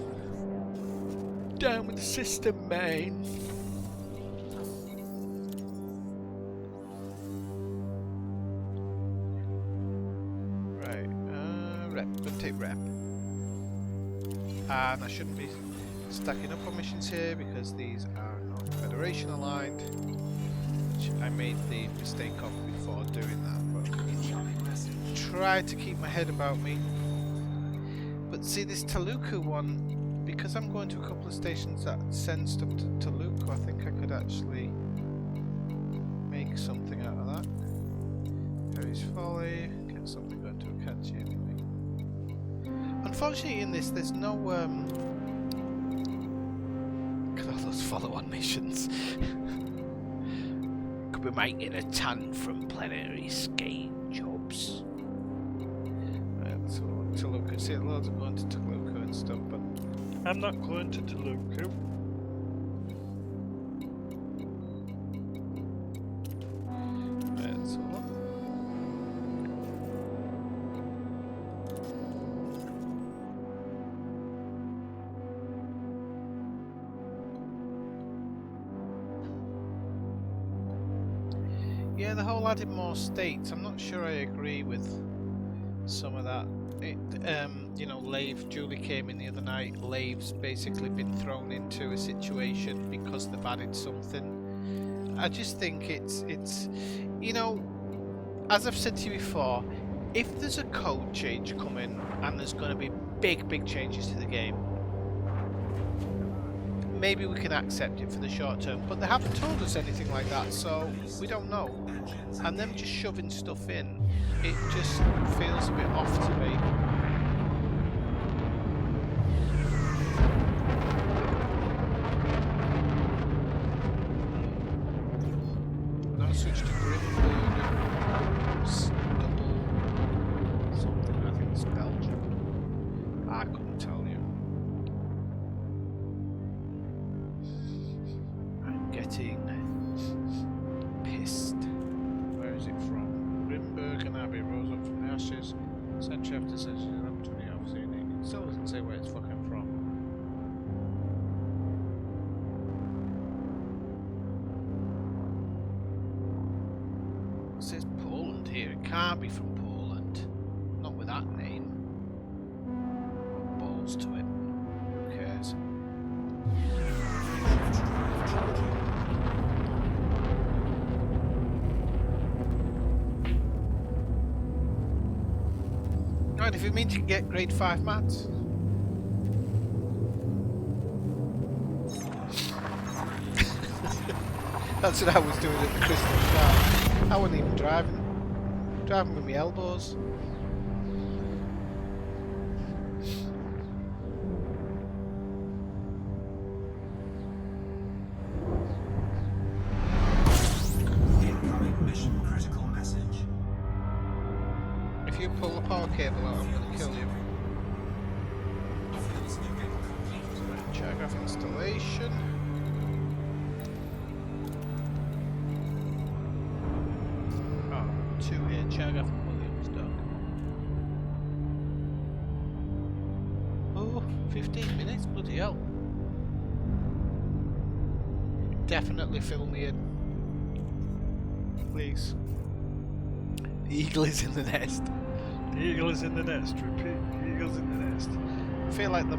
Down with the system, man. Right, rep. Gonna take rep. And I shouldn't be stacking up on missions here because these are not Federation aligned. Which I made the mistake of before doing that, but Incoming message. try to keep my head about me. But see, this Taluku one, because I'm going to a couple of stations that send stuff to Taluku, I think I could actually make something out of that. Harry's Folly, get something going to a catchy anyway. Unfortunately in this, there's no, look at all those follow-on missions. Could be making a ton from plenary scheme jobs. Right, so Taluku, see, loads of going to Taluku and stuff, but I'm not going to Taluku. Right, so Yeah, the whole adding more states, I'm not sure I agree with some of that. You know, Lave, Julie came in the other night, Lave's basically been thrown into a situation because they've added something. I just think it's you know, as I've said to you before, if there's a code change coming and there's going to be big changes to the game, maybe we can accept it for the short term, but they haven't told us anything like that, so we don't know. And them just shoving stuff in, it just feels a bit off to me. I'm going to switch to Grimberg and something, I think it's Belgium. I couldn't tell you. I'm getting pissed. Where is it from? Grimberg and Abbey rose up from the ashes. Century after century, I'm 20 off soon. It still doesn't say where it's fucking from. It says Poland here. It can't be from Poland. Not with that name. Balls to it. Who cares? Right, if you mean to get grade 5 maths. That's what I was doing at the Crystal Star. I wasn't even driving. Driving with my elbows. Incoming mission critical message. If you pull the power cable out, I'm going to kill you. Fields new gate complete. Telegraph installation. Oh, 2 here, Telegraph and Williams done. Oh, 15 minutes, bloody hell. Definitely fill me in. Please. The eagle is in the nest. The eagle is in the nest. Repeat. The eagle's in the nest. I feel like the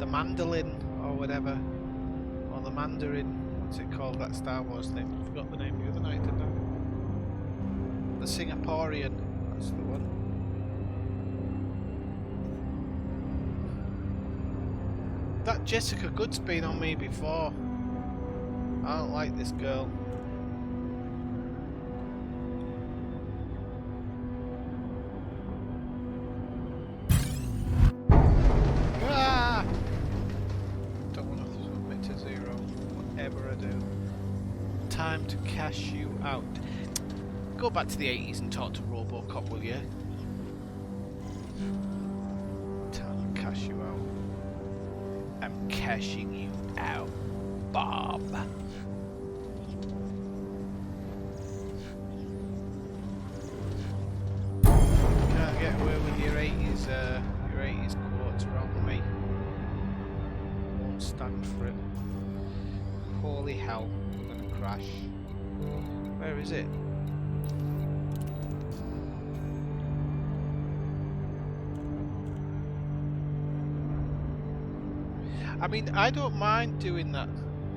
mandolin or whatever, or the mandarin. What's it called? That Star Wars thing. I forgot the name the other night, didn't I? The Singaporean. That's the one. That Jessica Good's been on me before. I don't like this girl. Time to cash you out. Go back to the 80s and talk to Robocop, will you? Time to cash you out. I'm cashing you out, Bob. Can't get away with your 80s quotes around me. Won't stand for it. Holy hell. Crash. Where is it? I mean, I don't mind doing that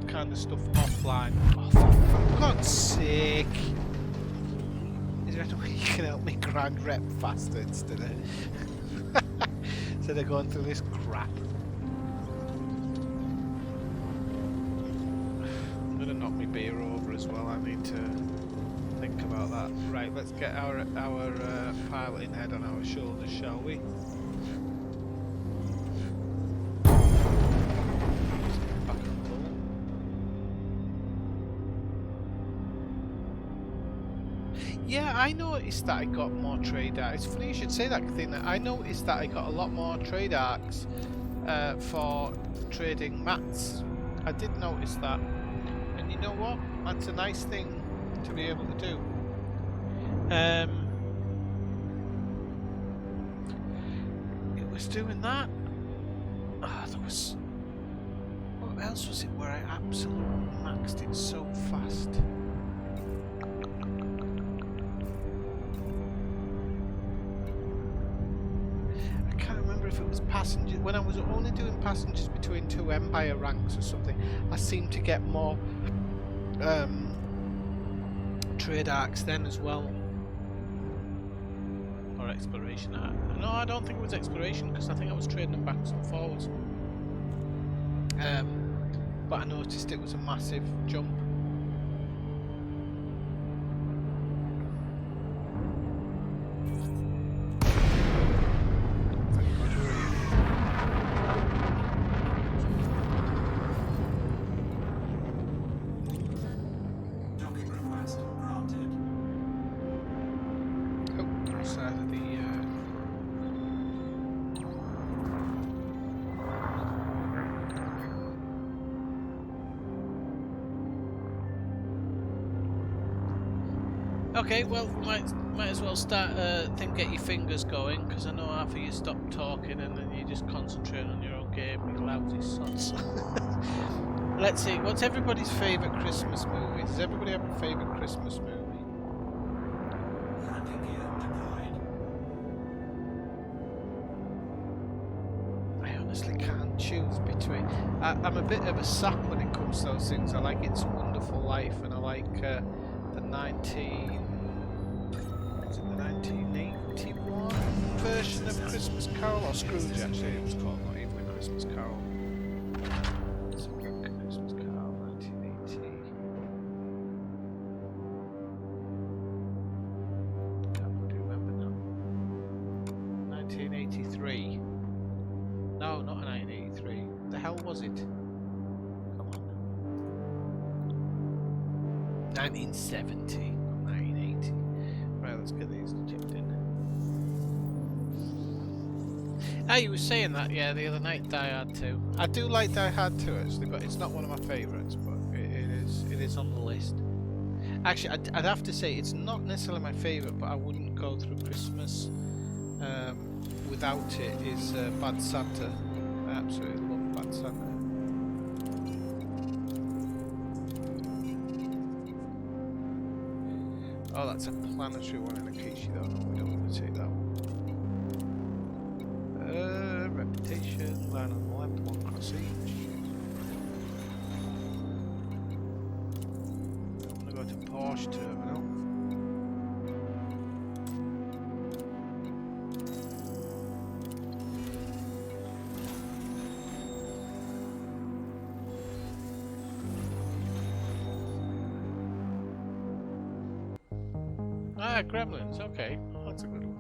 kind of stuff offline. Oh, for God's sake! Is there any way you can help me grind rep faster instead of going through this crap? Knock my beer over as well. I need to think about that. Right, let's get our piloting head on our shoulders, shall we? Back on full. Yeah, I noticed that I got more trade arcs. It's funny you should say that, Kathina. I noticed that I got a lot more trade arcs for trading mats. I did notice that. And you know what? That's a nice thing to be able to do. It was doing that. There was... What else was it where I absolutely maxed it so fast? passengers, when I was only doing passengers between 2 Empire ranks or something, I seemed to get more trade arcs then as well. Or exploration arc. No, I don't think it was exploration because I think I was trading them backwards and forwards. But I noticed it was a massive jump. Docking request granted. Oh, side of the Okay, well, might as well start get your fingers going, because I know after you stop talking and then you just concentrate on your own game, you lousy sods. Let's see, what's everybody's favourite Christmas movie? Does everybody have a favourite Christmas movie? Landing gear deployed. I honestly can't choose between. I'm a bit of a sap when it comes to those things. I like It's a Wonderful Life, and I like the 1981 version of Christmas Carol, or Scrooge actually it was called, not even a Christmas Carol. Let's have a look at Christmas Carol 1980. Can't really remember now. 1983. No, not 1983. What the hell was it? Come on. 1970. Let's get these checked in. You were saying that, yeah, the other night, Die Hard 2. I do like Die Hard 2 actually, but it's not one of my favourites, but it is on the list. Actually, I'd have to say it's not necessarily my favourite, but I wouldn't go through Christmas without it, is Bad Santa. I absolutely love Bad Santa. Oh, that's a planetary one, in case you don't know, we don't want to take that one. Reputation, line on the left, one cross each. I'm going to go to Porsche Terminal. Gremlins, okay. Oh, that's a good one.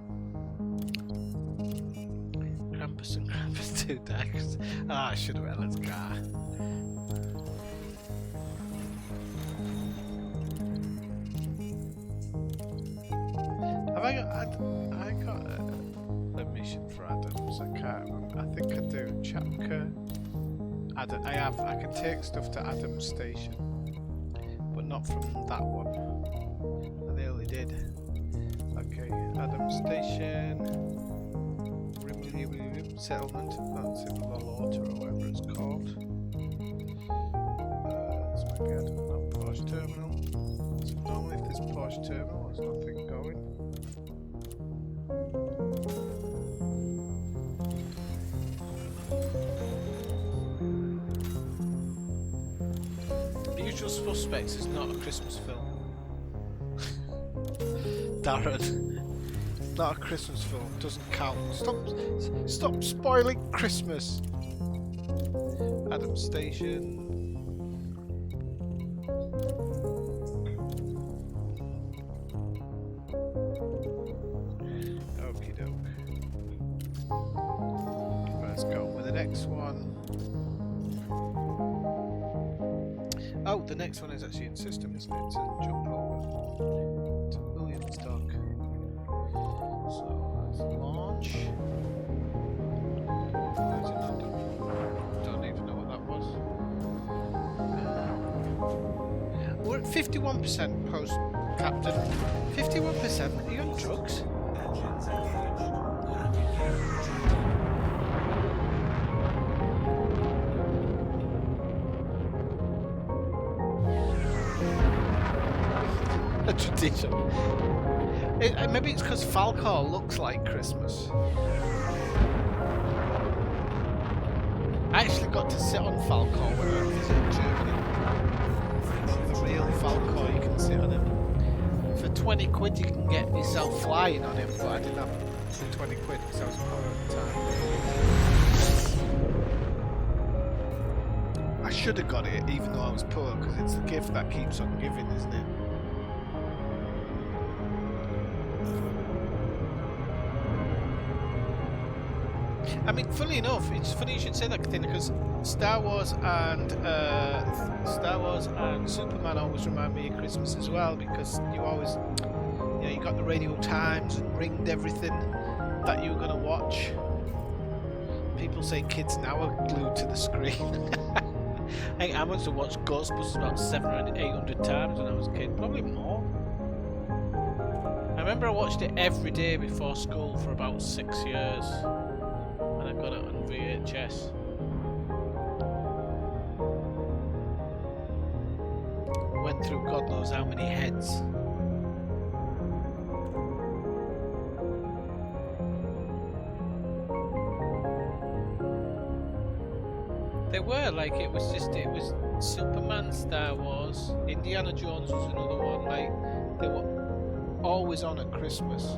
Krampus and Krampus 2 decks. I should have read Let's Go. Have I got a mission for Adams? I can't remember. I think I do. Chapter. I can take stuff to Adams Station, but not from that one. I nearly did. Okay, Adams Station, Settlement, that's in Lolota or whatever it's called. This might be, I don't know, Porsche Terminal. So normally if there's Porsche Terminal, there's nothing going. The Usual Suspects is not a Christmas film. Darren, it's not a Christmas film, doesn't count. Stop spoiling Christmas. Adams Station. Okie doke. Let's go with the next one. Oh, the next one is actually in system, isn't it? To jump over to Williamstown. So let's launch. Don't even know what that was. We're at 51% post captain. 51%? Are you on drugs? Engines engaged. Landing gear A tradition. Maybe it's because Falcor looks like Christmas. I actually got to sit on Falcor when I visited Germany. The real Falcor, you can sit on him. For 20 quid you can get yourself flying on him, but I didn't have the 20 quid because I was poor at the time. I should have got it even though I was poor, because it's the gift that keeps on giving, isn't it? I mean, funny enough, it's funny you should say that, Katina, because Star Wars and Superman always remind me of Christmas as well, because you always, you know, you got the Radio Times and ringed everything that you were going to watch. People say kids now are glued to the screen. I think I must have watched Ghostbusters about 700 or 800 times when I was a kid, probably more. I remember I watched it every day before school for about 6 years. I got it on VHS. Went through God knows how many heads. They were like, it was Superman, Star Wars, Indiana Jones was another one. Like, they were always on at Christmas.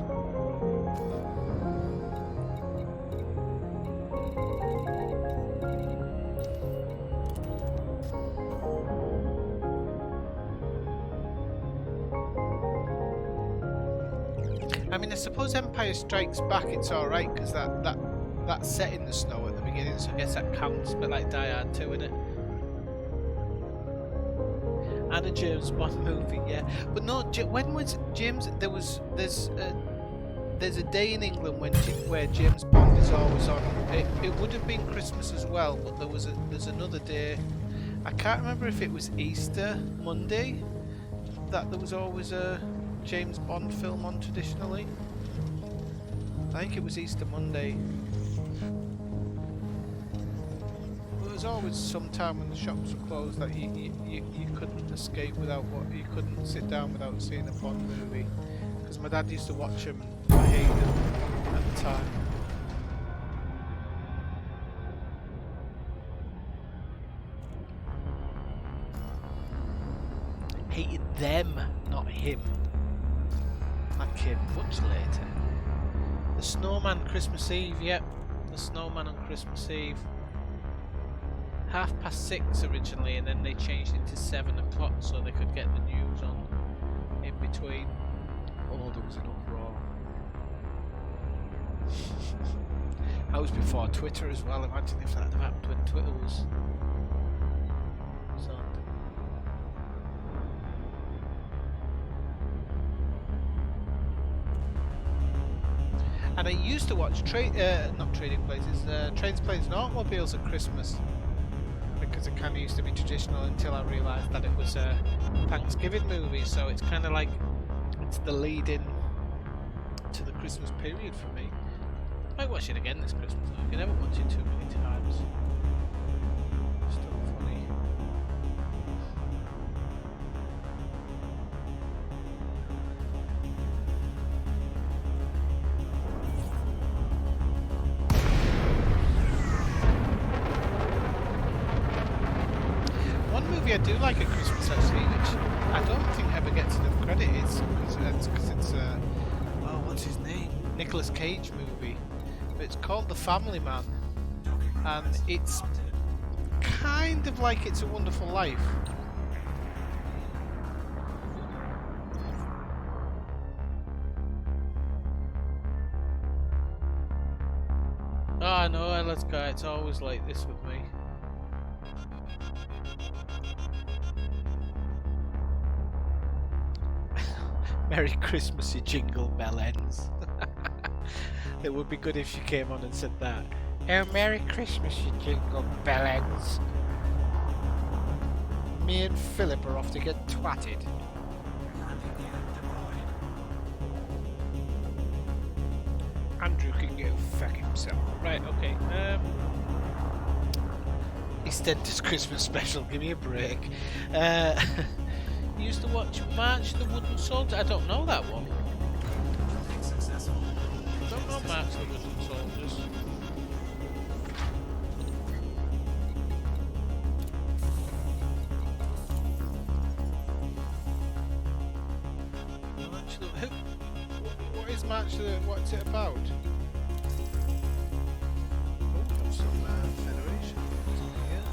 I mean, I suppose Empire Strikes Back, it's alright, because that's set in the snow at the beginning, so I guess that counts, but like Die Hard 2, innit? And a James Bond movie, yeah. But no, when was James, there's a day in England where James Bond is always on. It would have been Christmas as well, but there's another day. I can't remember if it was Easter Monday that there was always a James Bond film on traditionally. I think it was Easter Monday. There was always some time when the shops were closed that you couldn't escape without you couldn't sit down without seeing a Bond movie. Because my dad used to watch them and I hated them at the time. Hated them, not him. That came much later. The Snowman Christmas Eve, yep. The Snowman on Christmas Eve. 6:30 originally, and then they changed it to 7 o'clock so they could get the news on in between. Oh, there was an uproar. That was before Twitter as well. Imagine if that had happened when Twitter was on. And I used to watch not Trading Places, Trains, Planes and Automobiles at Christmas, because it kind of used to be traditional until I realised that it was a Thanksgiving movie, so it's kind of like, it's the lead-in to the Christmas period for me. I might watch it again this Christmas, I can never watch it too many times. Still funny. I do like at Christmas actually, which I don't think ever gets enough credit. It's because it's oh, what's his name? Nicolas Cage movie. But it's called The Family Man, and it's kind of like It's a Wonderful Life. Oh no, let's go. It's always like this with me. Merry Christmas, you jingle bell ends. It would be good if she came on and said that. Oh, Merry Christmas, you jingle bell ends. Me and Philip are off to get twatted. Andrew can go fuck himself. Right, okay. EastEnders Christmas special, give me a break. You used to watch March the Wooden Soldier. I don't know that one. I don't know March the Wooden Soldiers. them actually? What's it about? Oh, got some Federation here.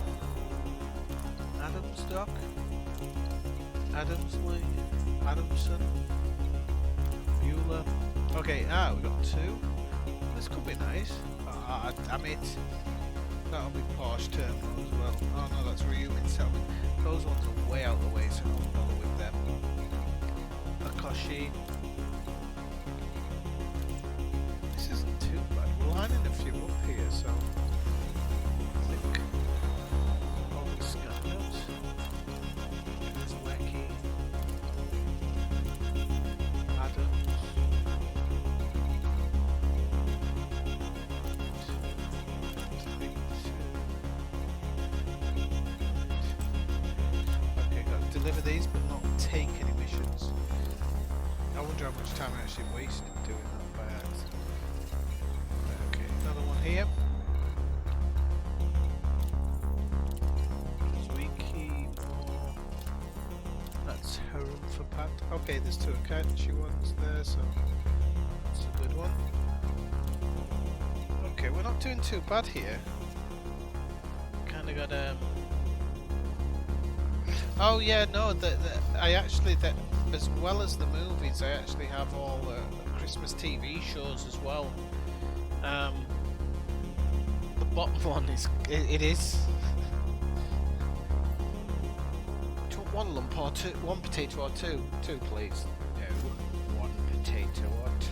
Adams Dock. Adamsley. Adamson. Bueller. Okay, we got 2. This could be nice. Damn it. That'll be Porsche terminal as well. Oh no, that's Rehuman settlement. Those ones are way out the way, so I won't bother with them. Akoshi. This isn't too bad. We're lining a few up here, so I think all the Scarlet. There's Wacky. Adams. Okay, got to deliver these but not take any missions. I wonder how much time I actually wasted doing that by accident. Okay, another one here. Zwiki, more. That's Harum for Pat. Okay, there's 2 Akanchi ones there, so that's a good one. Okay, we're not doing too bad here. Kinda got oh yeah, no, I actually, as well as the movies, I actually have all the Christmas TV shows as well. The bottom one is, it is. Do you want 1 lump or 2? 1 potato or 2? 2 please. No, 1 potato or 2.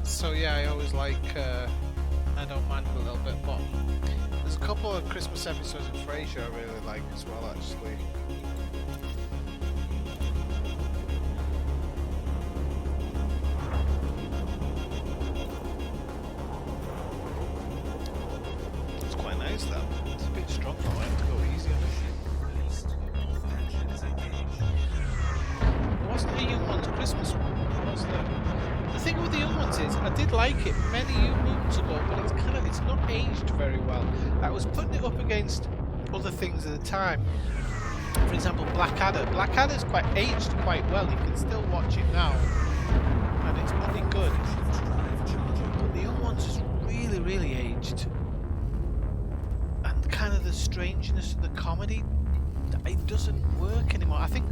So yeah, I always like, I don't mind it a little bit, but there's a couple of Christmas episodes in Frasier I really like as well, actually. It's quite nice though. It's a bit strong though, I have to go easy on it. There wasn't a Young Ones Christmas one, was there? The thing with the Young Ones is, I did like it many moons ago, but it's not aged very well. I was putting it up against other things at the time. For example, Blackadder. Blackadder's aged quite well. You can still watch it now, and it's pretty good. But the Young Ones is really, really aged, and kind of the strangeness of the comedy, it doesn't work anymore. I think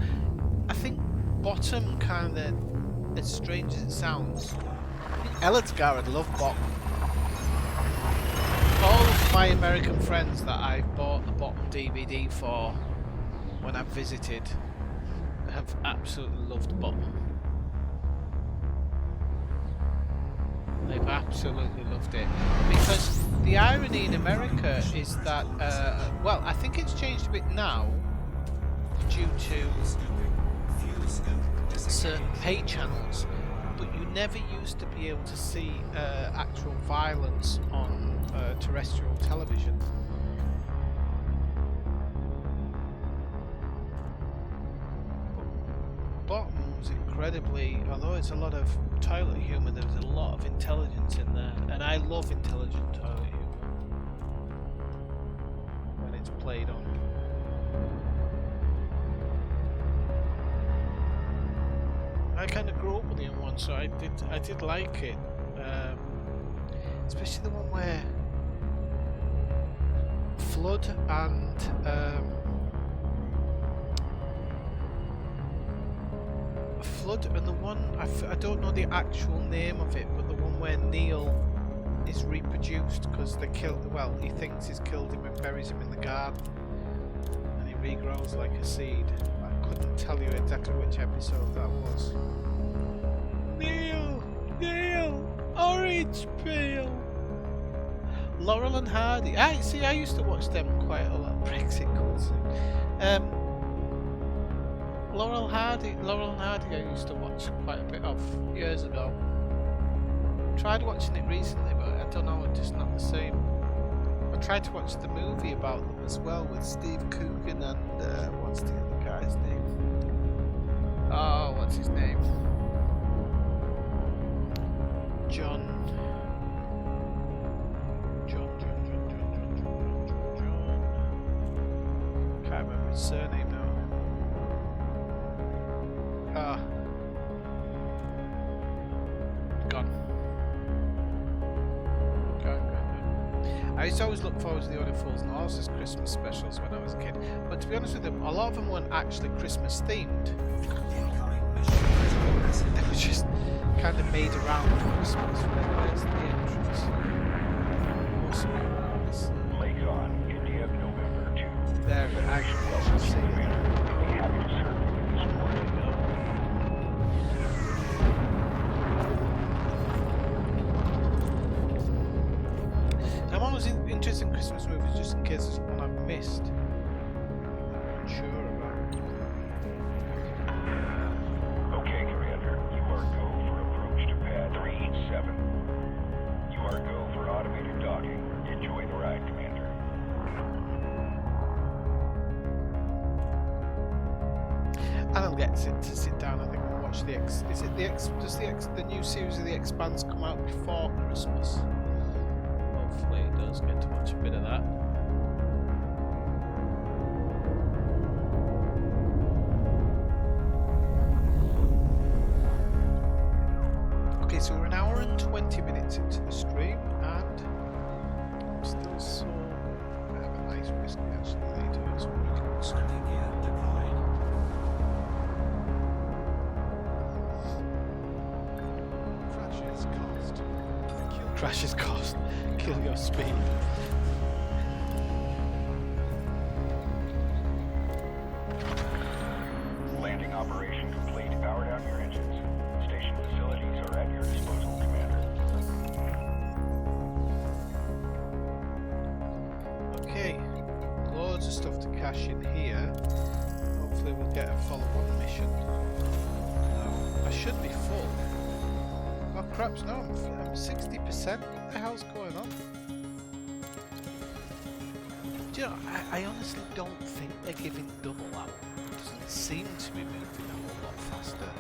Bottom kind of, as strange as it sounds, Elliotgar would love Bottom. All of my American friends that I bought the Bottom DVD for when I visited have absolutely loved Bottom. They've absolutely loved it. Because the irony in America is that, well, I think it's changed a bit now due to certain pay channels, but you never used to be able to see actual violence on terrestrial television. Bottom was incredibly, although it's a lot of toilet humour, there's a lot of intelligence in there, and I love intelligent toilet humour when it's played on. I kind of grew up with the Young Ones, so I did like it, especially the one where Flood and the one I don't know the actual name of it, but the one where Neil is reproduced because they killed. Well, he thinks he's killed him and buries him in the garden, and he regrows like a seed. I couldn't tell you exactly which episode that was. Neil, orange peel. Laurel and Hardy. I used to watch them quite a lot. Brexit calls. Laurel and Hardy I used to watch quite a bit of years ago. Tried watching it recently, but I don't know, it's just not the same. I tried to watch the movie about them as well with Steve Coogan and what's the other guy's name? Oh, what's his name? John. surname now. Ah. Gone. I used to always look forward to the Only Fools and Horses Christmas specials when I was a kid, but to be honest with you, a lot of them weren't actually Christmas themed. Incoming mission critical message. They were just kind of made around Christmas. Where's the entrance? Lake on, India, November 2. There, I can see it. Be happy to serve you with this morning. I'm always interested in Christmas movies just in case there's one I've missed. I'm not sure about. Okay, Commander. You are go for approach to pad 37. You are go for automated docking. Enjoy the ride, Commander. And I'll get to sit down, I think, and watch the X. Is it the X? Does the new series of The Expanse come out before Christmas? Hopefully it does. Get to watch a bit of that. Okay, so we're an hour and 20 minutes into the stream, and I'm still so. I have a nice whiskey actually later. It's really good stuff. Landing gear deployed. Crashes cost. Crashes cost. Kill your speed. Landing operation complete. Power down your engines. Station facilities are at your disposal, Commander. Okay, loads of stuff to cash in here. Hopefully we'll get a follow-on mission. I should be full. Oh craps, no, I'm 60%. What the hell's going on? Do you know, I honestly don't think they're giving double out. It doesn't seem to be moving a whole lot faster.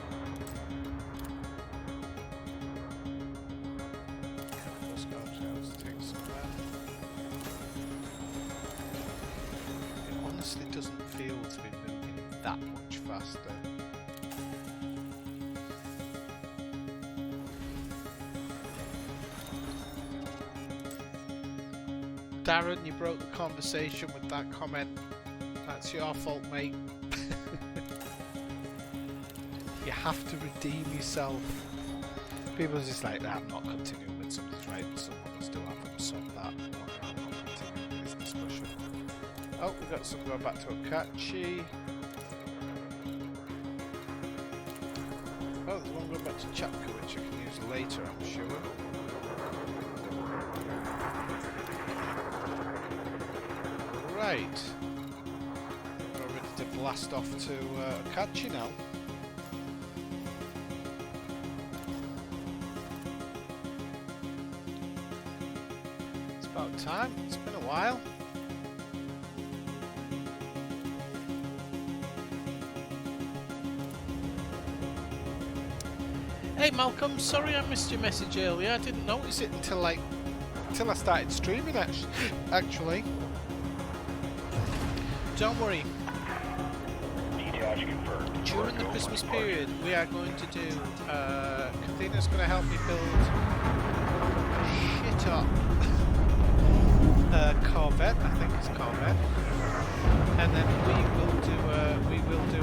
It honestly doesn't feel to be moving that much faster. Darren, you broke the conversation with that comment. That's your fault, mate. You have to redeem yourself. People are just like, I'm not continuing with something's right, someone will still have them sort that. I'm not continuing this discussion. Oh, we've got some going back to Okachi. Oh, there's one going back to Chapka, which I can use later, I'm sure. Right. We're ready to blast off to Okachi now. It's about time. It's been a while. Hey Malcolm, sorry I missed your message earlier. I didn't notice it until I started streaming actually. Don't worry. Detach confirmed. During the Christmas period, we are going to do. Kathina's going to help me build shit up Corvette. I think it's Corvette, and then we will do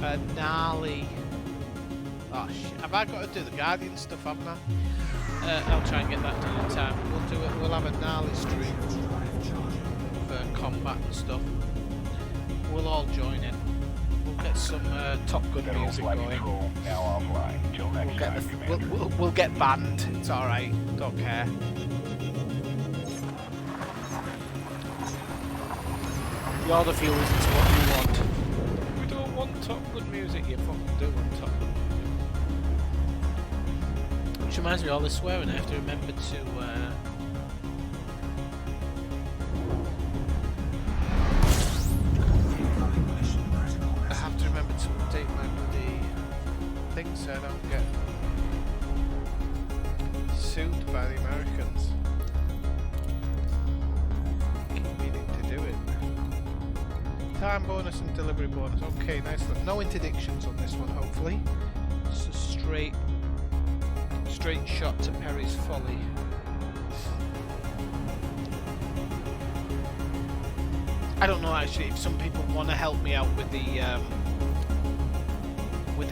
a gnarly. Oh shit! Have I got to do the Guardian stuff? Haven't I? I'll try and get that done in time. We'll do it. We'll have a gnarly stream. Combat and stuff. We'll all join in. We'll get some Top Gun Federal music flight going. control now offline. Till next time, Commander. We'll get banned. It's all right. Don't care. You're the viewers. It's what you want. We don't want Top Gun music. You fucking do want Top Gun music. Which reminds me of all this swearing. I have to remember to. I have to remember to update my bloody thing so I don't get sued by the Americans. Keep meaning to do it. Time bonus and delivery bonus. Okay, nice one. No interdictions on this one, hopefully. Just a straight shot to Perry's Folly. I don't know actually if some people want to help me out with the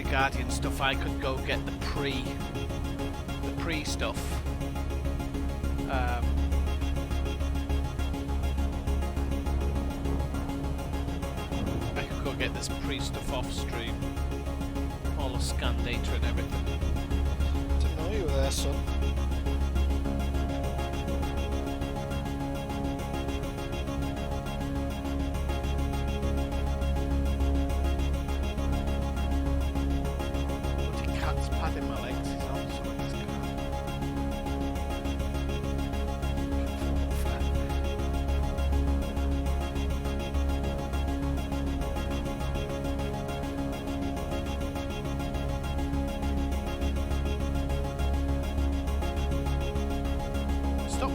Guardian stuff. I could go get the pre stuff. I could go get this pre stuff off stream. All the scan data and everything. Didn't know you were there, son.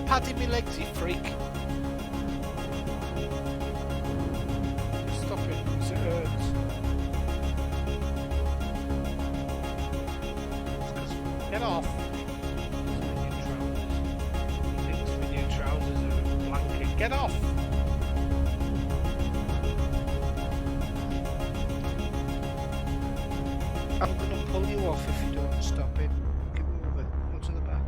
Patting me legs, you freak. Stop it, because it hurts. Get off. Thinks my new trousers are a blanket. Get off! I'm gonna pull you off if you don't stop it. Give me over. Go to the back.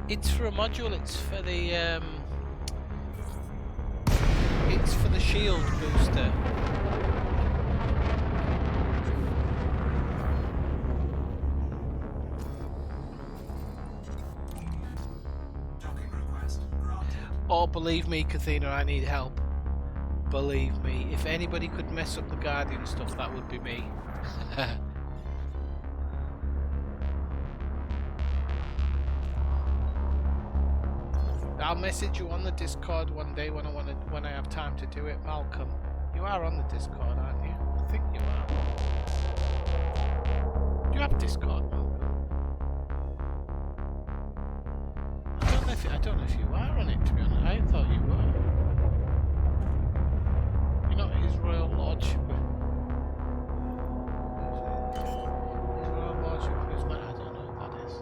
It's for a module. It's for the shield booster. Docking request granted. Oh, believe me, Kathina, I need help. Believe me, if anybody could mess up the Guardian stuff, that would be me. I'll message you on the Discord one day when I have time to do it, Malcolm. You are on the Discord, aren't you? I think you are. Do you have Discord, Malcolm? I don't know if you are on it, to be honest. I thought you were. You're not His Royal Lordship. His Royal Lordship, who's man? I don't know what that is.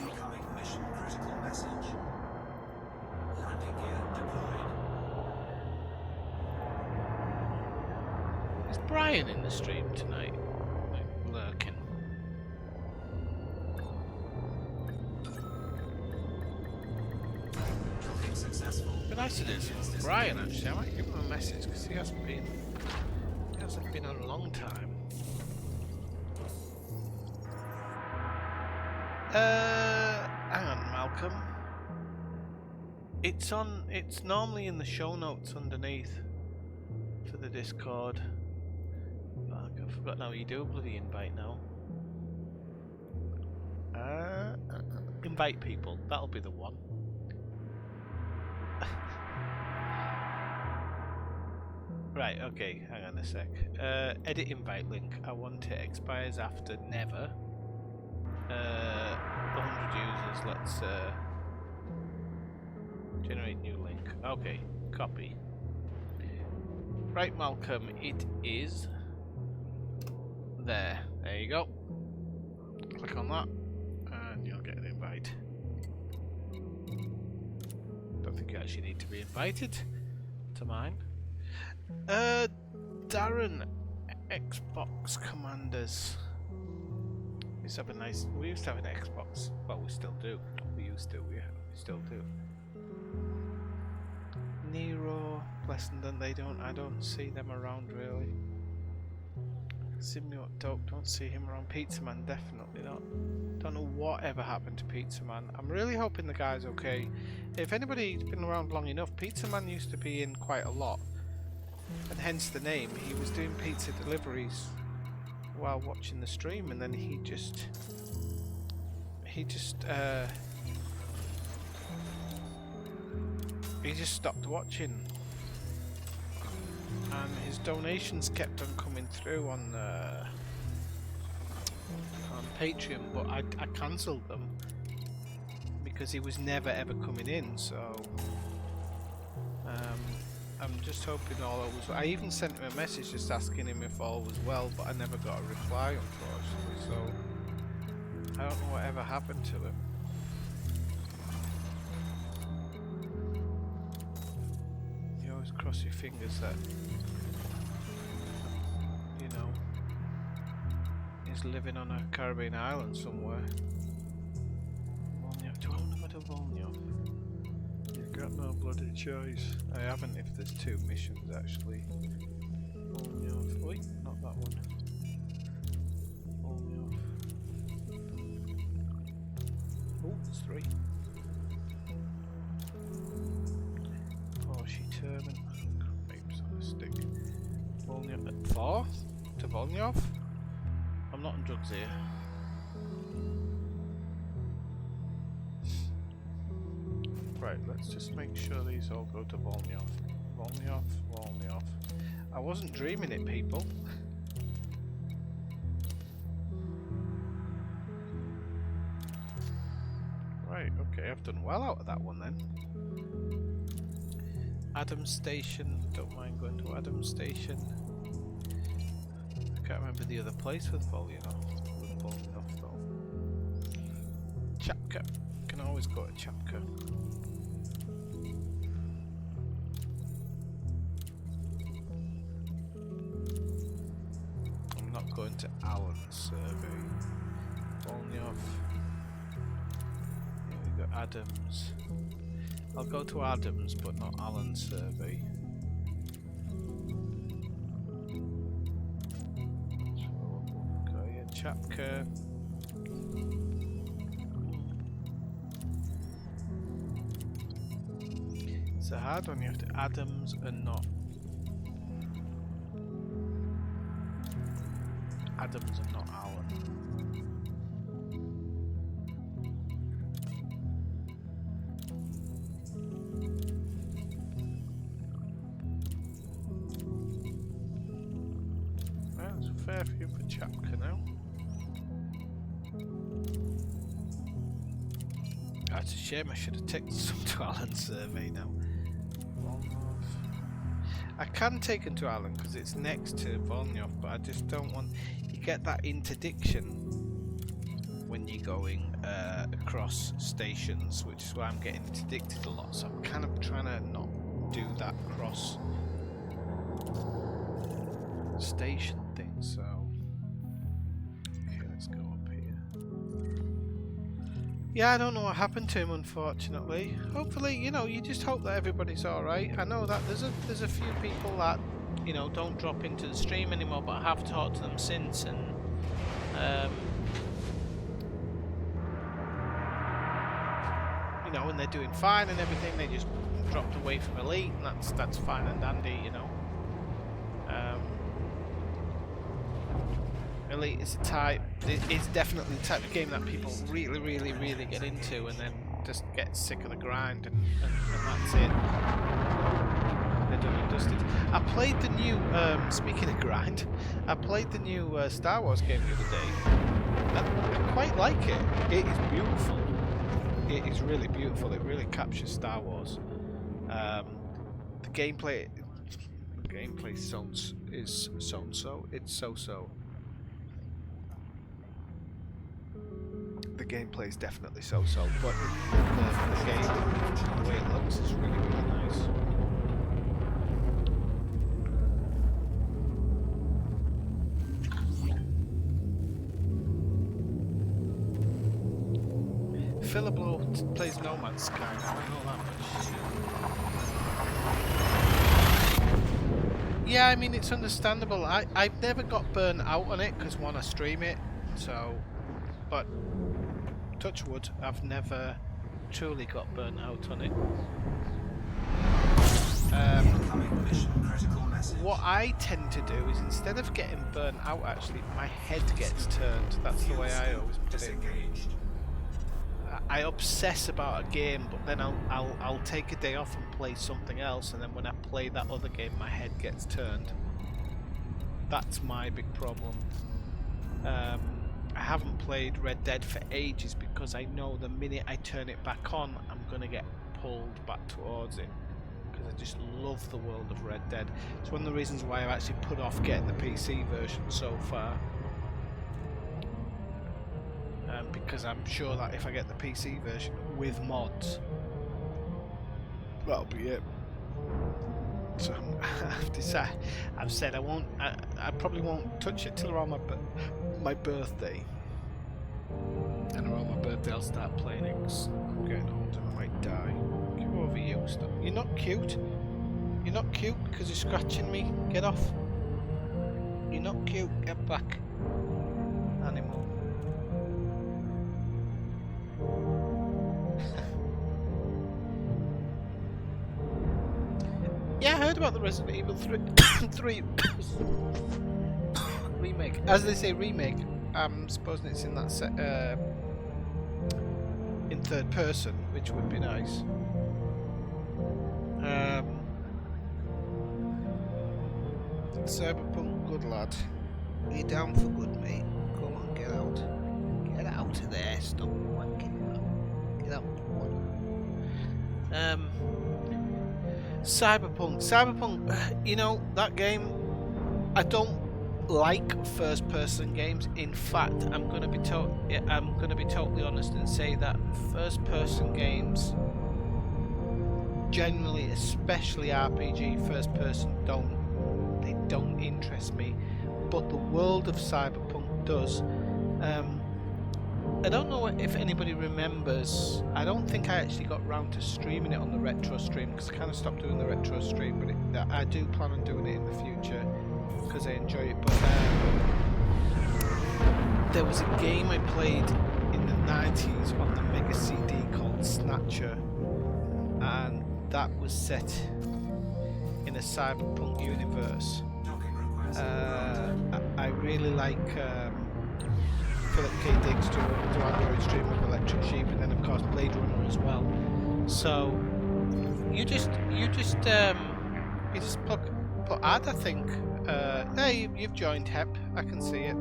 Incoming mission critical message. Landing gear deployed. Is Brian in the stream tonight? Like, lurking. Docking successful. It'd be nice to do some with Brian actually. I might give him a message because he hasn't been on a long time. Hang on, Malcolm. It's normally in the show notes underneath for the Discord. Fuck, I've forgotten how you do a bloody invite now. Invite people, that'll be the one. Right, okay, hang on a sec. Edit invite link. I want it expires after never. 100 users, let's generate new link. Okay, copy. Right, Malcolm, it is there. There you go. Click on that and you'll get an invite. Don't think you actually need to be invited to mine. Darren, Xbox Commanders. We used to have an Xbox. Well, we still do. We still do. Nero, Blessenden, I don't see them around really. Simnio Dope, don't see him around. Pizza Man, definitely not. Don't know whatever happened to Pizza Man. I'm really hoping the guy's okay. If anybody's been around long enough, Pizza Man used to be in quite a lot. And hence the name. He was doing pizza deliveries while watching the stream, and then he just stopped watching, and his donations kept on coming through on Patreon, but I cancelled them because he was never ever coming in. So I'm just hoping all was. I even sent him a message just asking him if all was well, but I never got a reply, unfortunately. So I don't know whatever happened to him. You always cross your fingers that, you know, he's living on a Caribbean island somewhere. Do I want to go to Volnyov? You've got no bloody choice. I haven't if there's 2 missions actually. Volnyov. Wait, not that one. Volnyov. Oh, there's 3. Porsche Turbine. Grapes on a stick. Volnyov at 4? To Volnyov? I'm not on drugs here. Right, let's just make sure these all go to Volnyov. Volnyov, Volnyov. I wasn't dreaming it, people. Right, okay, I've done well out of that one then. Adams Station, don't mind going to Adams Station. I can't remember the other place with Volnyov though. Chapka, can always go to Chapka. Going to Allen Survey. Volnyov. Here we go, Adams. I'll go to Adams, but not Allen Survey. So we'll go here, Chapka. It's a hard one, you have to Adams and not Adams and not Allen. Well, there's a fair few for Chapka now. That's a shame, I should have taken some to Allen Survey now. I can take him to Allen because it's next to Volnyov, but I just don't want. You get that interdiction when you're going across stations, which is why I'm getting interdicted a lot. So I'm kind of trying to not do that cross station thing. So okay, let's go up here. Yeah, I don't know what happened to him, unfortunately. Hopefully, you know, you just hope that everybody's alright. I know that there's a few people that, you know, don't drop into the stream anymore, but I have talked to them since, and you know, and they're doing fine and everything. They just dropped away from Elite, and that's fine and dandy, you know. Elite is a type. It's definitely the type of game that people really get into, and then just get sick of the grind, and that's it. They're done and dusted. I played the new. Speaking of grind, I played the new Star Wars game the other day. I quite like it. It is beautiful. It is really beautiful. It really captures Star Wars. The gameplay is so. It's so. The gameplay is definitely so, but the game, the way it looks, is really nice. Philiblo plays No Man's Sky now, I know that much. Yeah, I mean, it's understandable. I've never got burnt out on it, because one, I stream it, so, but touch wood, I've never truly got burnt out on it. What I tend to do is, instead of getting burnt out, actually, my head gets turned. That's the way I always put it. I obsess about a game, but then I'll take a day off and play something else, and then when I play that other game, my head gets turned. That's my big problem. I haven't played Red Dead for ages because I know the minute I turn it back on, I'm gonna get pulled back towards it because I just love the world of Red Dead. It's one of the reasons why I've actually put off getting the PC version so far. Because I'm sure that if I get the PC version with mods, that'll be it. So I've decided, I've said I probably won't touch it till around my birthday. And around my birthday I'll start playing it 'cause I'm getting old and I might die. Get over you, stuff. You're not cute. You're not cute because you're scratching me. Get off. You're not cute. Get back. Animal. Yeah, I heard about the Resident Evil 3 remake. As they say remake, I'm supposing it's in that in third person, which would be nice. Cyberpunk, good lad. Are you down for good, mate? Come on, get out. Get out of there. Stop wanking. Get out. Cyberpunk, you know, that game, I don't like first-person games. In fact, I'm gonna be totally honest and say that first-person games, generally, especially RPG first-person, don't interest me. But the world of Cyberpunk does. I don't know if anybody remembers. I don't think I actually got round to streaming it on the retro stream because I kind of stopped doing the retro stream. But I do plan on doing it in the future because I enjoy it. But there was a game I played in the 90s on the Mega CD called Snatcher, and that was set in a Cyberpunk universe. I really like. Philip K. Dick's do Android stream of Electric Sheep, and then of course Blade Runner as well. So you just put add, I think. Hey, you've joined Hep. I can see it.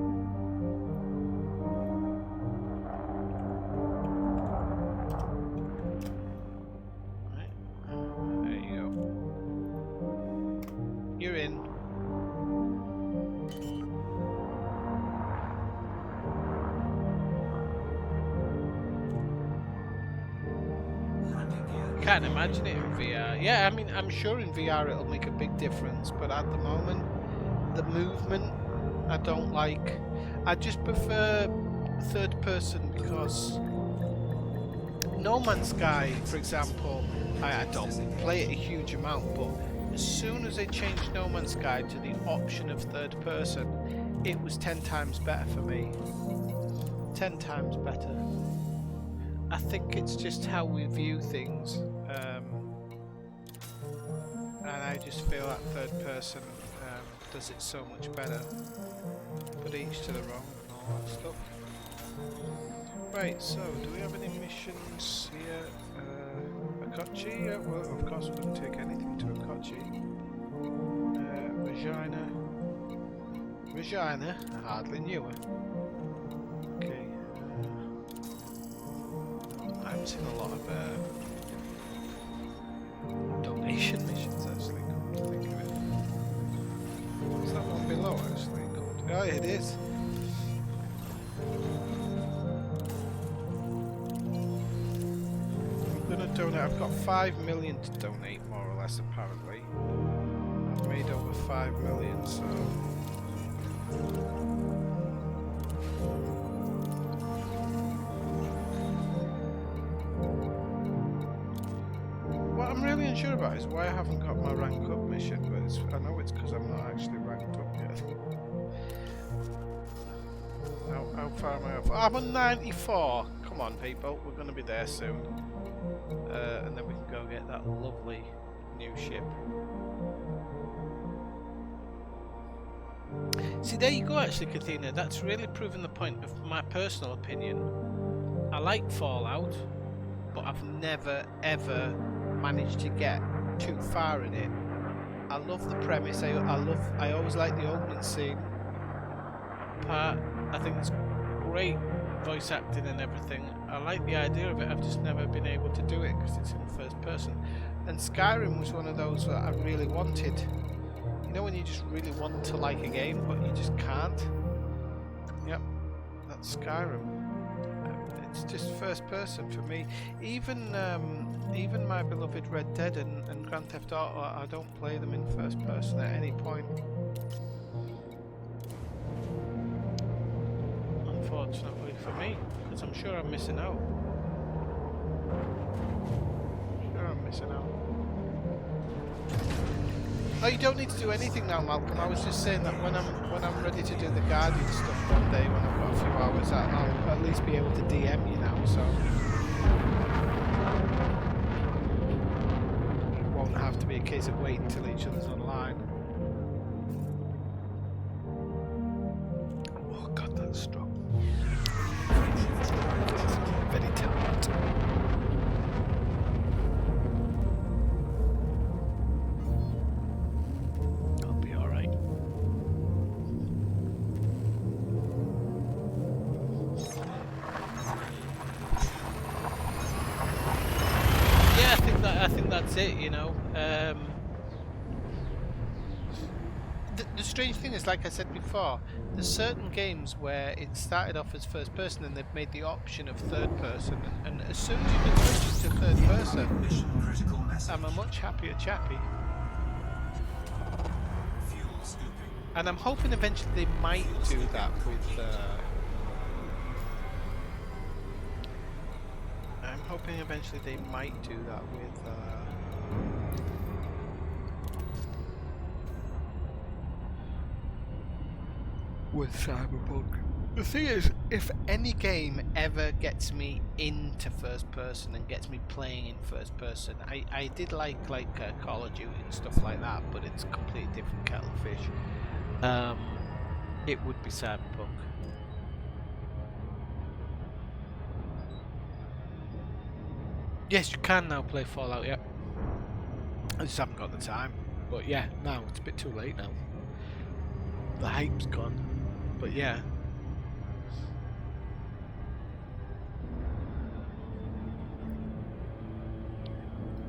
Right. There you go. You're in. Can't imagine it in VR. Yeah, I mean, I'm sure in VR it'll make a big difference, but at the moment, the movement I don't like. I just prefer third person because No Man's Sky, for example, I don't play it a huge amount, but as soon as they changed No Man's Sky to the option of third person, it was 10 times better for me. 10 times better. I think it's just how we view things, and I just feel that third person does it so much better. But each to their own and all that stuff. Right, so do we have any missions here? Akochi? Yeah, well, of course we don't take anything to Akochi. Regina? I hardly knew her. Okay. I'm seeing a lot of donation missions actually, come to think of it. Is that one below actually? Oh, it is. I'm gonna donate. I've got 5 million to donate, more or less, apparently. I've made over 5 million, so. What I'm really unsure about is why I haven't got my rank up mission, but I know it's because I'm not actually ranked up yet. How far am I off? I'm on 94! Come on people, we're going to be there soon. And then we can go get that lovely new ship. See, there you go actually, Kathina, that's really proving the point of my personal opinion. I like Fallout, but I've never ever managed to get too far in it. I love the premise. I always like the opening scene part. I think it's great voice acting and everything. I like the idea of it. I've just never been able to do it because it's in first person. And Skyrim was one of those that I really wanted. You know when you just really want to like a game, but you just can't? Yep, that's Skyrim. It's just first person for me. Even my beloved Red Dead and Grand Theft Auto, I don't play them in first person at any point. Unfortunately for me, because I'm sure I'm missing out. Sure I'm missing out. No, you don't need to do anything now, Malcolm. I was just saying that when I'm ready to do the Guardian stuff one day, when I've got a few hours, I'll at least be able to DM you now, so it won't have to be a case of waiting until each other's online. Oh God, that's strong. Very tight. I think that's it, you know. The strange thing is, like I said before, there's certain games where it started off as first person and they've made the option of third person, and as soon as you can switch to third person, Mission critical message. I'm a much happier chappy. Fuel scooping. And I'm hoping eventually they might do that with I'm hoping eventually they might do that with Cyberpunk. The thing is, if any game ever gets me into first person and gets me playing in first person, I did like Call of Duty and stuff like that, but it's a completely different kettle of fish. It would be Cyberpunk. Yes, you can now play Fallout, yep. I just haven't got the time. But yeah, no, it's a bit too late now. The hype's gone. But yeah.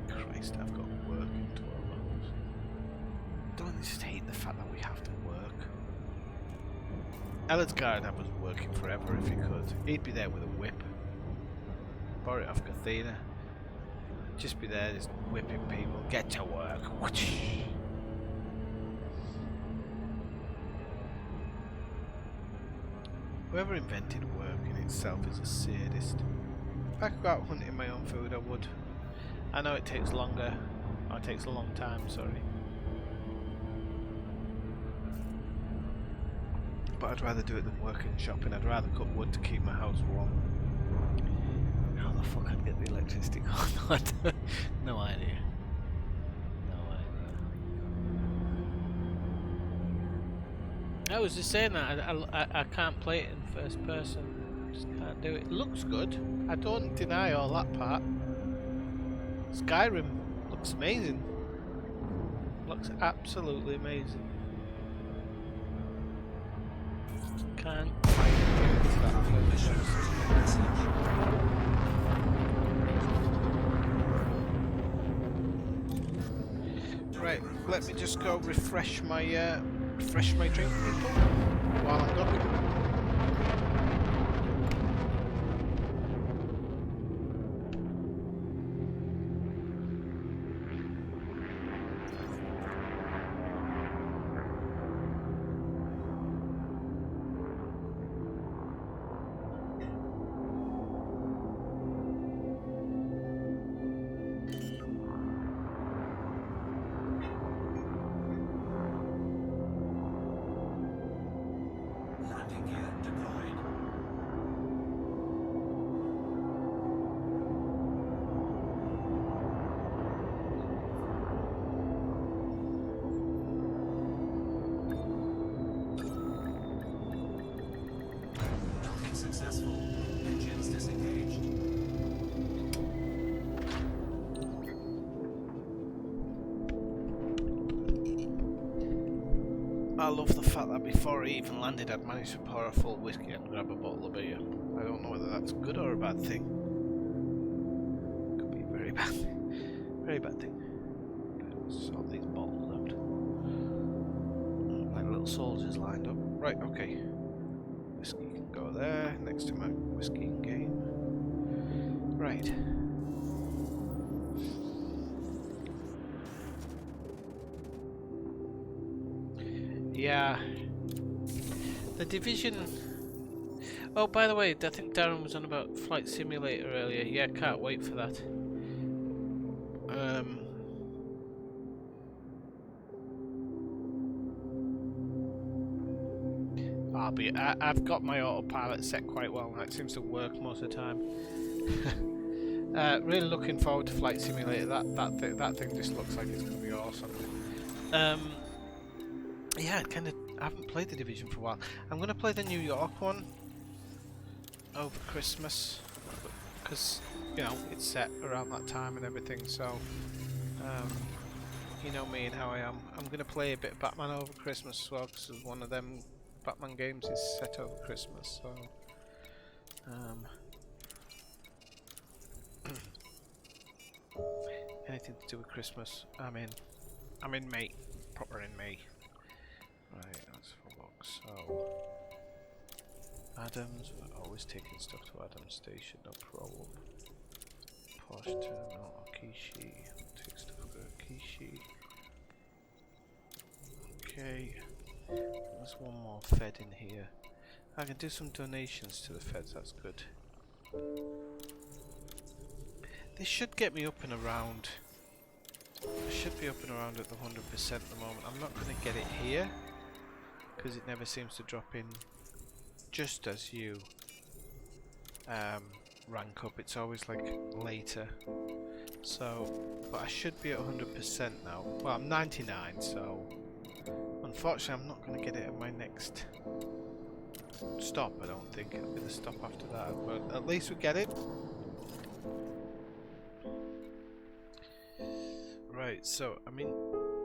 Christ, I've got work in 12 hours. Don't I just hate the fact that we have to work? Ellisgard was working forever if he could. He'd be there with a whip. Borrow it off Cathena. Just be there, just whipping people. Get to work. Whoosh. Whoever invented work in itself is a sadist. If I could go out hunting my own food, I would. I know it takes longer. Or it takes a long time, sorry. But I'd rather do it than working shopping. I'd rather cut wood to keep my house warm. How the fuck I'd get the electricity on? No idea. No idea. I was just saying that I can't play it in first person. Just can't do it. It looks good. I don't deny all that part. Skyrim looks amazing. Looks absolutely amazing. Can't quite get into that first person. Right, let me just go refresh my drink, people, while I'm looking. Landing I love the fact that before he even landed, I'd managed to pour a full whiskey and grab a bottle of beer. I don't know whether that's a good or a bad thing. Could be a very bad thing. Very bad thing. Sort these bottles out. Like little soldiers lined up. Right, okay. Whiskey can go there, next to my whiskey game. Right. Yeah. The Division... Oh, by the way, I think Darren was on about Flight Simulator earlier. Yeah, can't wait for that. I've got my autopilot set quite well, and it seems to work most of the time. Really looking forward to Flight Simulator. That thing just looks like it's going to be awesome. Yeah, I haven't played the Division for a while. I'm going to play the New York one over Christmas, because you know it's set around that time and everything. So you know me and how I am. I'm going to play a bit of Batman over Christmas as well, because one of them Batman games is set over Christmas. So anything to do with Christmas, I'm in. I'm in May, proper in May. Right, that's for box. So Adams, we're always taking stuff to Adams Station, no problem. Posh Terminal, Kishi, take stuff to Kishi. Okay, there's one more Fed in here. I can do some donations to the Feds, that's good. This should get me up and around. I should be up and around at the 100% at the moment. I'm not going to get it here, because it never seems to drop in just as you rank up. It's always like later. So, but I should be at 100% now. Well, I'm 99, so unfortunately I'm not going to get it at my next stop, I don't think. I'm going to stop after that, but at least we get it. Right, so I mean,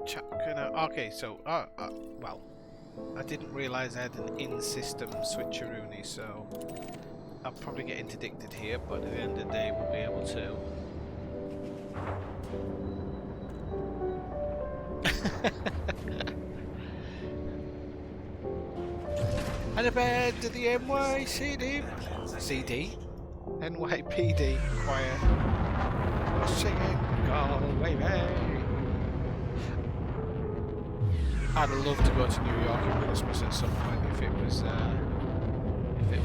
okay, so well, I didn't realise I had an in-system switcheroony, so I'll probably get interdicted here, but at the end of the day we'll be able to. And a bed to the NYPD choir singing Galway Bay. I'd love to go to New York at Christmas at some point if it was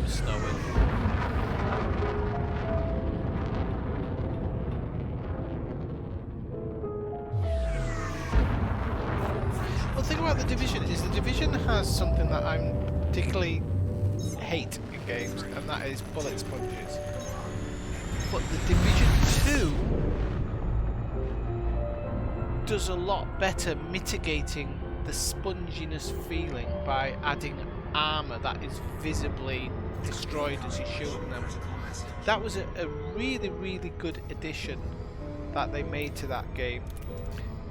snowing. Well, the thing about the Division is the Division has something that I particularly hate in games, and that is bullet sponges. But the Division 2 does a lot better mitigating the sponginess feeling by adding armour that is visibly destroyed as you're shooting them. That was a really, really good addition that they made to that game,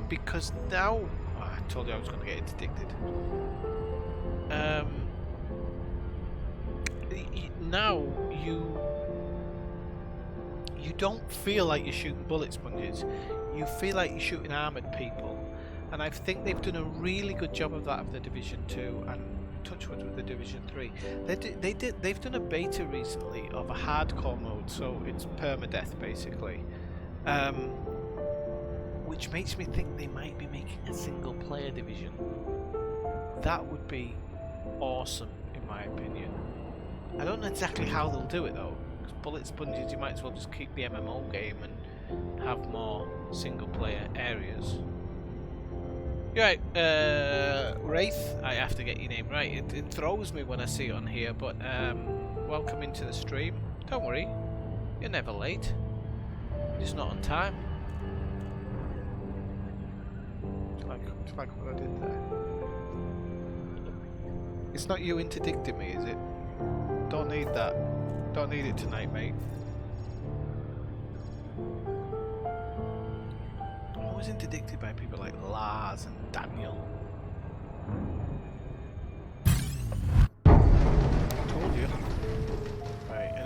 because now I told you I was going to get interdicted. Now you don't feel like you're shooting bullet sponges. You feel like you're shooting armoured people, and I think they've done a really good job of that of the Division 2, and touchwood with the Division 3. They've done a beta recently of a hardcore mode, so it's permadeath basically, which makes me think they might be making a single player Division. That would be awesome in my opinion. I don't know exactly how they'll do it though, because bullet sponges you might as well just keep the MMO game and have more single player areas. Right, Wraith, I have to get your name right. It throws me when I see it on here, but welcome into the stream. Don't worry, you're never late. You're just not on time. Like what I did there. It's not you interdicting me, is it? Don't need that. Don't need it tonight, mate. I'm always interdicted by people like Lars and Daniel.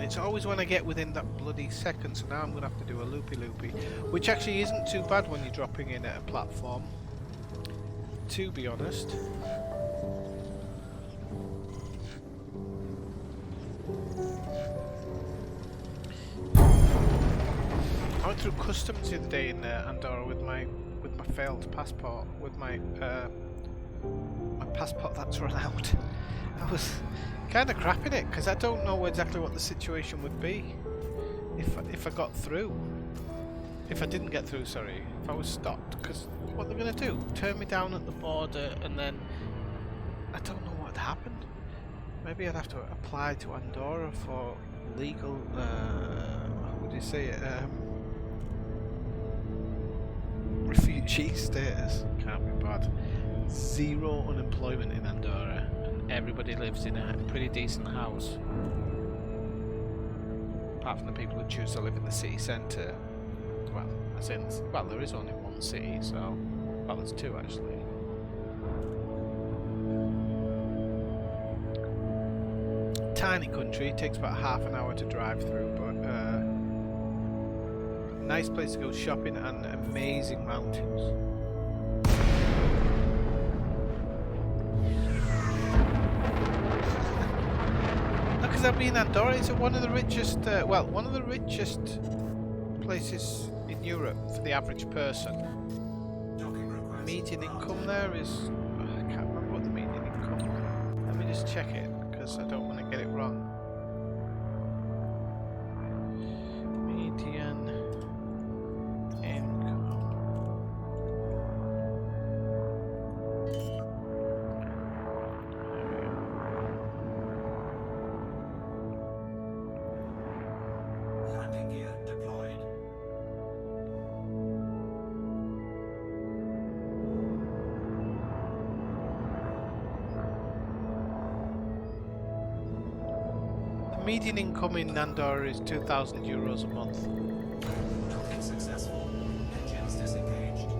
it's always when I get within that bloody second, so now I'm going to have to do a loopy-loopy, which actually isn't too bad when you're dropping in at a platform, to be honest. I went through customs the other day in Andorra with my failed passport, with my passport that's run out. I was kind of crapping it because I don't know exactly what the situation would be if I got through. If I didn't get through, sorry, if I was stopped, because what they're going to do? Turn me down at the border, and then I don't know what would happen. Maybe I'd have to apply to Andorra for legal, how would you say it, refugee status. Can't be bad. 0 unemployment in Andorra, and everybody lives in a pretty decent house. Apart from the people who choose to live in the city centre. Well, there is only one city, so... Well, there's two, actually. Tiny country, takes about half an hour to drive through, but... nice place to go shopping and amazing mountains. Look, because I've been in Andorra, it's one of the richest, one of the richest places in Europe for the average person. Median income there is, I can't remember what the median income. Let me just check it because I don't want to get it wrong. Median income. Landing gear deployed. The median income in Andorra is €2,000 a month. Docking successful. Engines disengaged.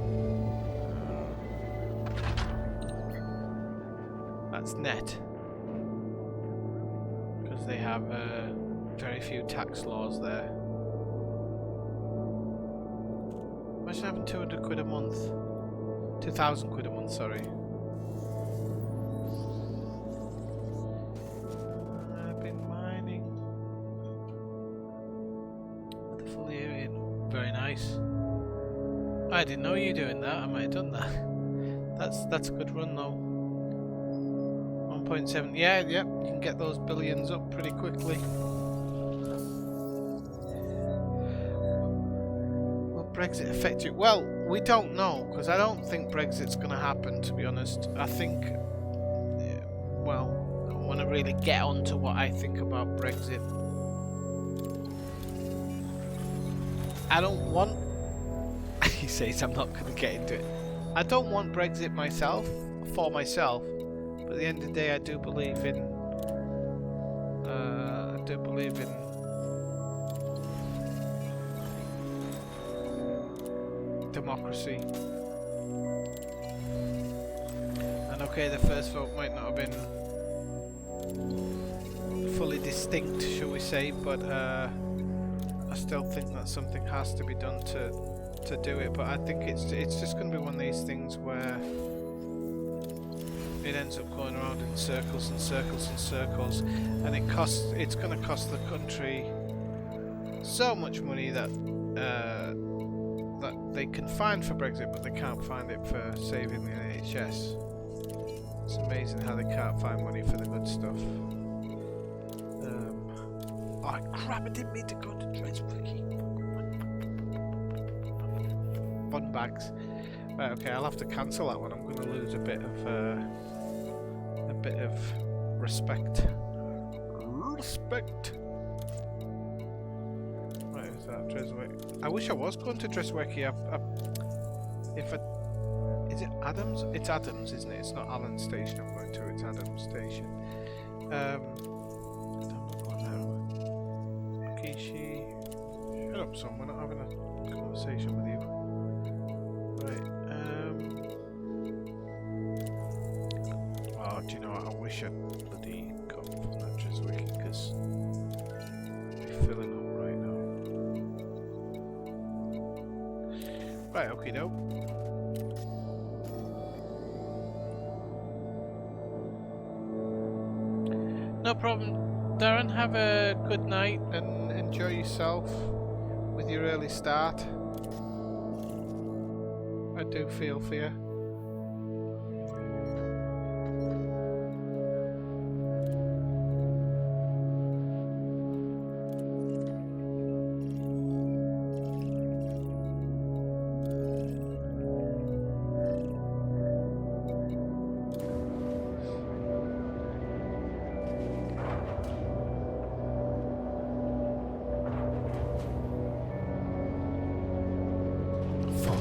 That's net. Because they have very few tax laws there. Imagine having 200 quid a month. 2,000 quid a month, sorry. I've been mining. With the full area. Very nice. I didn't know you were doing that. I might have done that. That's a good run though. 1.7. Yeah, you can get those billions up pretty quickly. Will Brexit affect you? Well, we don't know, because I don't think Brexit's going to happen, to be honest. I think, well, I want to really get on to what I think about Brexit. I don't want... he says I'm not going to get into it. I don't want Brexit for myself. But at the end of the day, I do believe in democracy. And okay, the first vote might not have been fully distinct, shall we say, but I still think that something has to be done to do it. But I think it's just going to be one of these things where it ends up going around in circles and circles and circles, and it's going to cost the country so much money that that they can find for Brexit, but they can't find it for saving the NHS. It's amazing how they can't find money for the good stuff. Oh crap! I didn't mean to go to Dreswicki. Fun bags. Right, okay, I'll have to cancel that one. I'm going to lose a bit of respect. Respect. Right, is that Dreswick? I wish I was going to Dreswicki. Is it Adams? It's Adams, isn't it? It's not Allen Station I'm going to. It's Adams Station. I don't know now. Kishi, shut up, son. We're not having a conversation with you. Right. Oh, do you know what? I wish I'd bloody come from that Dreswicki, because Right, okay, doke. No problem, Darren. Have a good night and enjoy yourself with your early start. I do feel for you.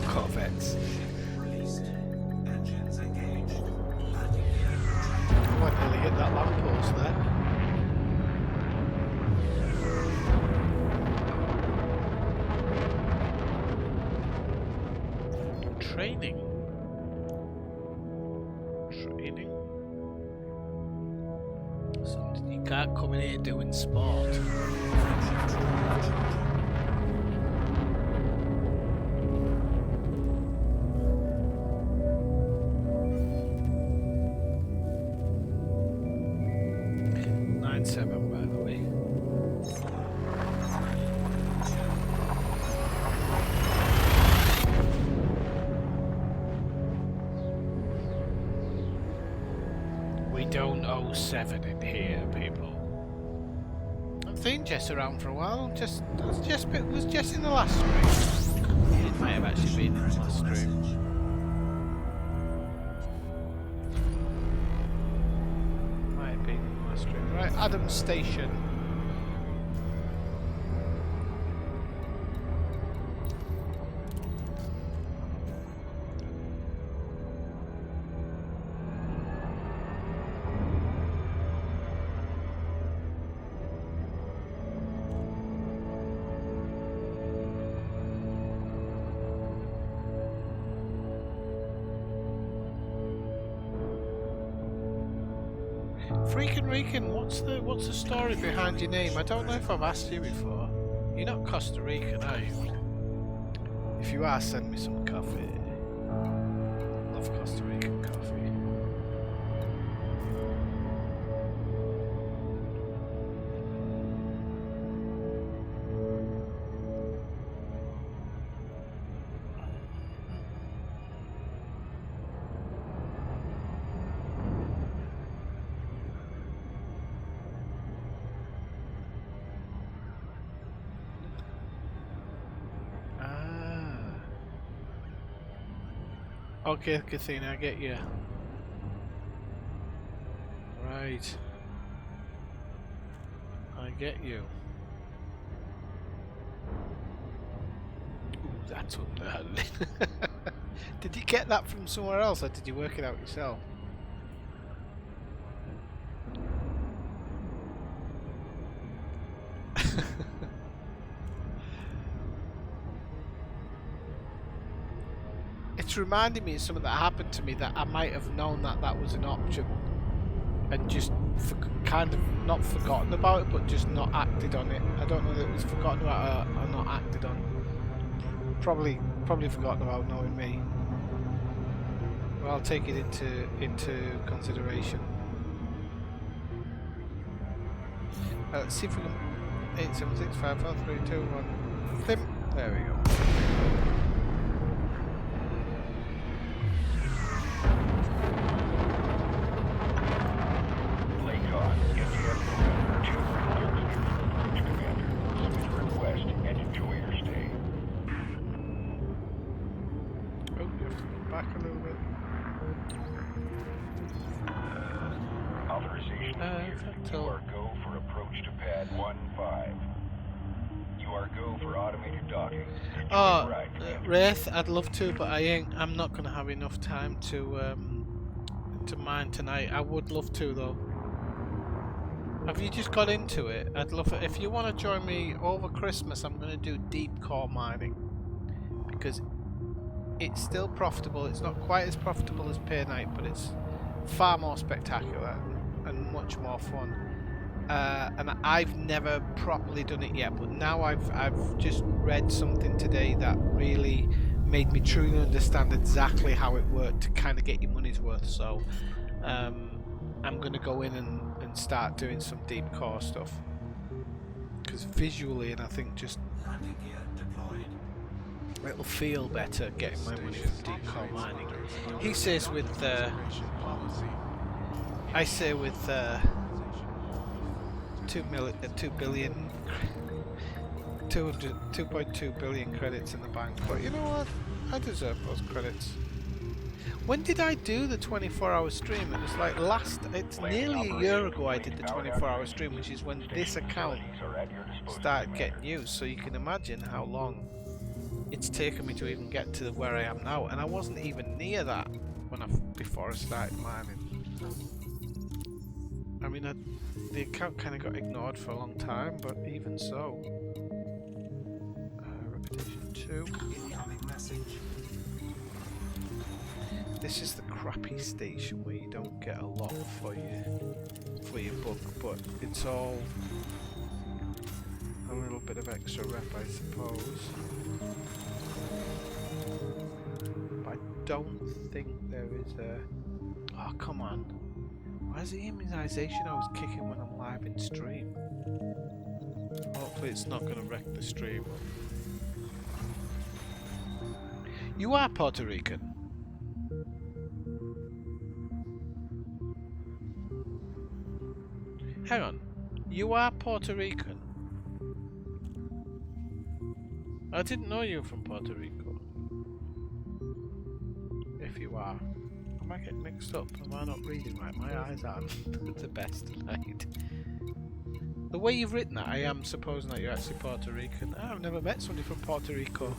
Corvettes. Released. Engines engaged. Landing gear I went nearly hit that lamppost there. Training. Something you can't come in here doing sport. By the way. We don't owe 7 in here, people. I've seen Jess around for a while. Was Jess in the last stream? It might have actually been in the last stream. Right, Adams Station. Freakin' Rican, what's the story behind your name? I don't know if I've asked you before. You're not Costa Rican, are you? If you are, send me some coffee. Love Costa Rican coffee. Okay, Kathina, I get you. Right. I get you. Ooh, that's unnerving. Did you get that from somewhere else, or did you work it out yourself? It's reminding me of something that happened to me that I might have known that was an option and just kind of not forgotten about it, but just not acted on it. I don't know that it was forgotten about or not acted on. Probably forgotten about, knowing me. Well, I'll take it into consideration. Let's see if we can. 876 543 21. Clip. There we go. You are go for approach to pad 15. You are go for automated docking. Oh, Wraith, I'd love to, but I'm not gonna have enough time to mine tonight. I would love to though. Have you just got into it? I'd love it. If you want to join me over Christmas, I'm gonna do deep core mining because it's still profitable. It's not quite as profitable as Pay Night, but it's far more spectacular and much more fun. And I've never properly done it yet, but now I've just read something today that really made me truly understand exactly how it worked to kind of get your money's worth. So I'm going to go in and start doing some deep core stuff, because visually, and I think just Landing gear deployed. it'll feel better getting my money from deep core mining. He says with I say with 2.2 billion credits in the bank, but you know what? I deserve those credits. When did I do the 24-hour stream? It was like it's nearly a year ago I did the 24-hour stream, which is when this account started getting used, so you can imagine how long it's taken me to even get to where I am now, and I wasn't even near that before I started mining. I mean, the account kind of got ignored for a long time, but even so. Reputation 2. Incoming message. This is the crappy station where you don't get a lot for your book, but it's all a little bit of extra rep, I suppose. But I don't think there is a... Oh, come on. Why is the immunization always kicking when I'm live in stream? Hopefully it's not going to wreck the stream. You are Puerto Rican. Hang on. You are Puerto Rican? I didn't know you were from Puerto Rico. If you are. I might get mixed up. Am I not reading right? My eyes aren't the best tonight. The way you've written that, I am supposing that you're actually Puerto Rican. Oh, I've never met somebody from Puerto Rico.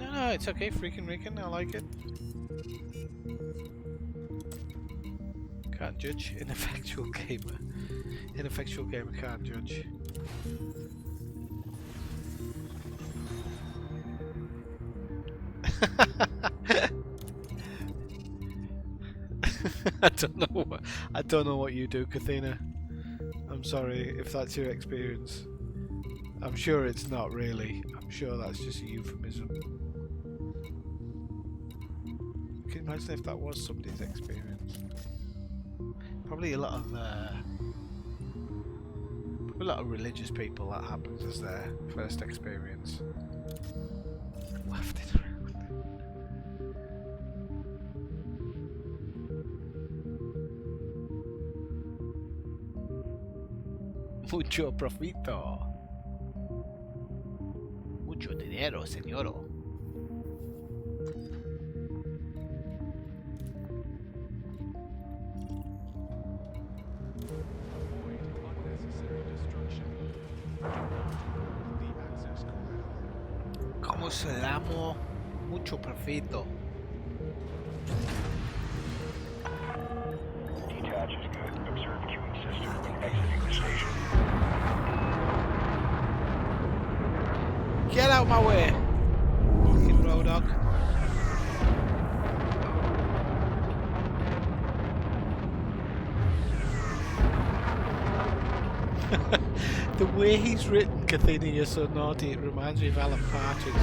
No, it's okay, freaking Rican, I like it. Can't judge. Ineffectual gamer. Ineffectual gamer can't judge. I don't know what you do, Kathina. I'm sorry if that's your experience. I'm sure it's not really. I'm sure that's just a euphemism. Can you imagine if that was somebody's experience? Probably a lot of religious people that happens as their first experience. Wafting around. Mucho profito. Mucho dinero, señoro. Como se llama? Mucho profito. Detach is good. Observe queuing system when exiting the station. Get out my way, fucking road dog. The way he's written Cathina, you're so naughty, it reminds me of Alan Partridge.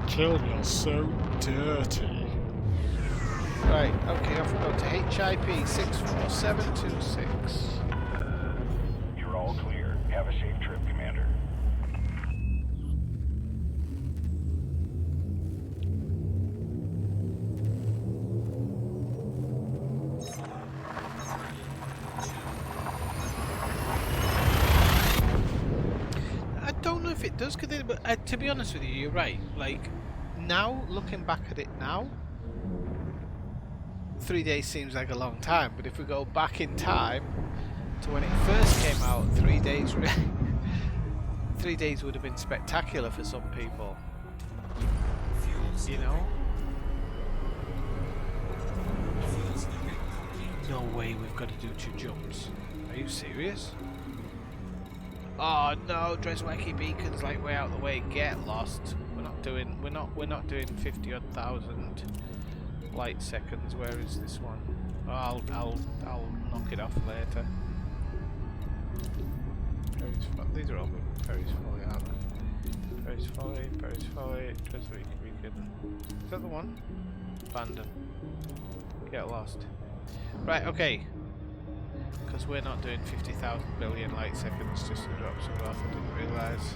Jill, you're so dirty. Right, okay, off we go to HIP 64726. You're all clear. Have a safe trip, Commander. I don't know if it does, but to be honest with you, you're right. Like, now, looking back at it now, 3 days seems like a long time, but if we go back in time to when it first came out, 3 days 3 days would have been spectacular for some people. You know? No way we've got to do 2 jumps. Are you serious? Oh no, Dreswacky Beacon's like way out the way. Get lost. We're not doing 50 odd thousand light seconds. Where is this one? I'll knock it off later. These are all good. Perry's Folly, aren't they? Perry's Folly, Treswick, Beacon. Is that the one? Abandon. Get lost. Right, okay. Because we're not doing 50,000 billion light seconds just to drop some off. I didn't realise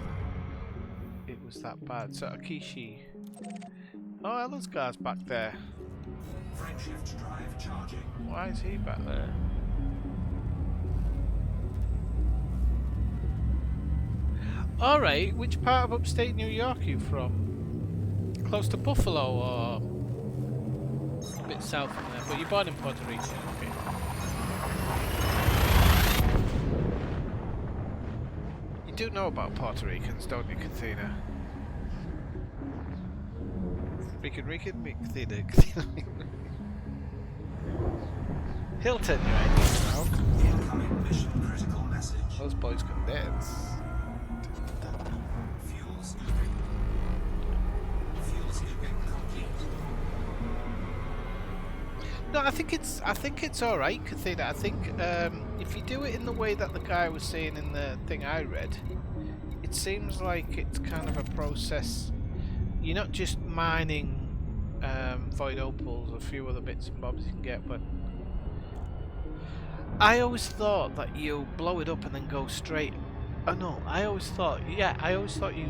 it was that bad. So Akishi. Oh, Ella's car's back there. Frameshift drive charging. Why is he back there? Alright, which part of upstate New York are you from? Close to Buffalo or a bit south from there? But you're born in Puerto Rico, okay. You do know about Puerto Ricans, don't you, Kathina? Rican, Hilton, you ain't Incoming mission critical message. Those boys can dance. Fuel scooping. Fuel scooping complete. No, I think it's all right, Kathina. I think if you do it in the way that the guy was saying in the thing I read, it seems like it's kind of a process. You're not just mining void opals, a few other bits and bobs you can get, but I always thought that you blow it up and then go straight. Oh no, I always thought you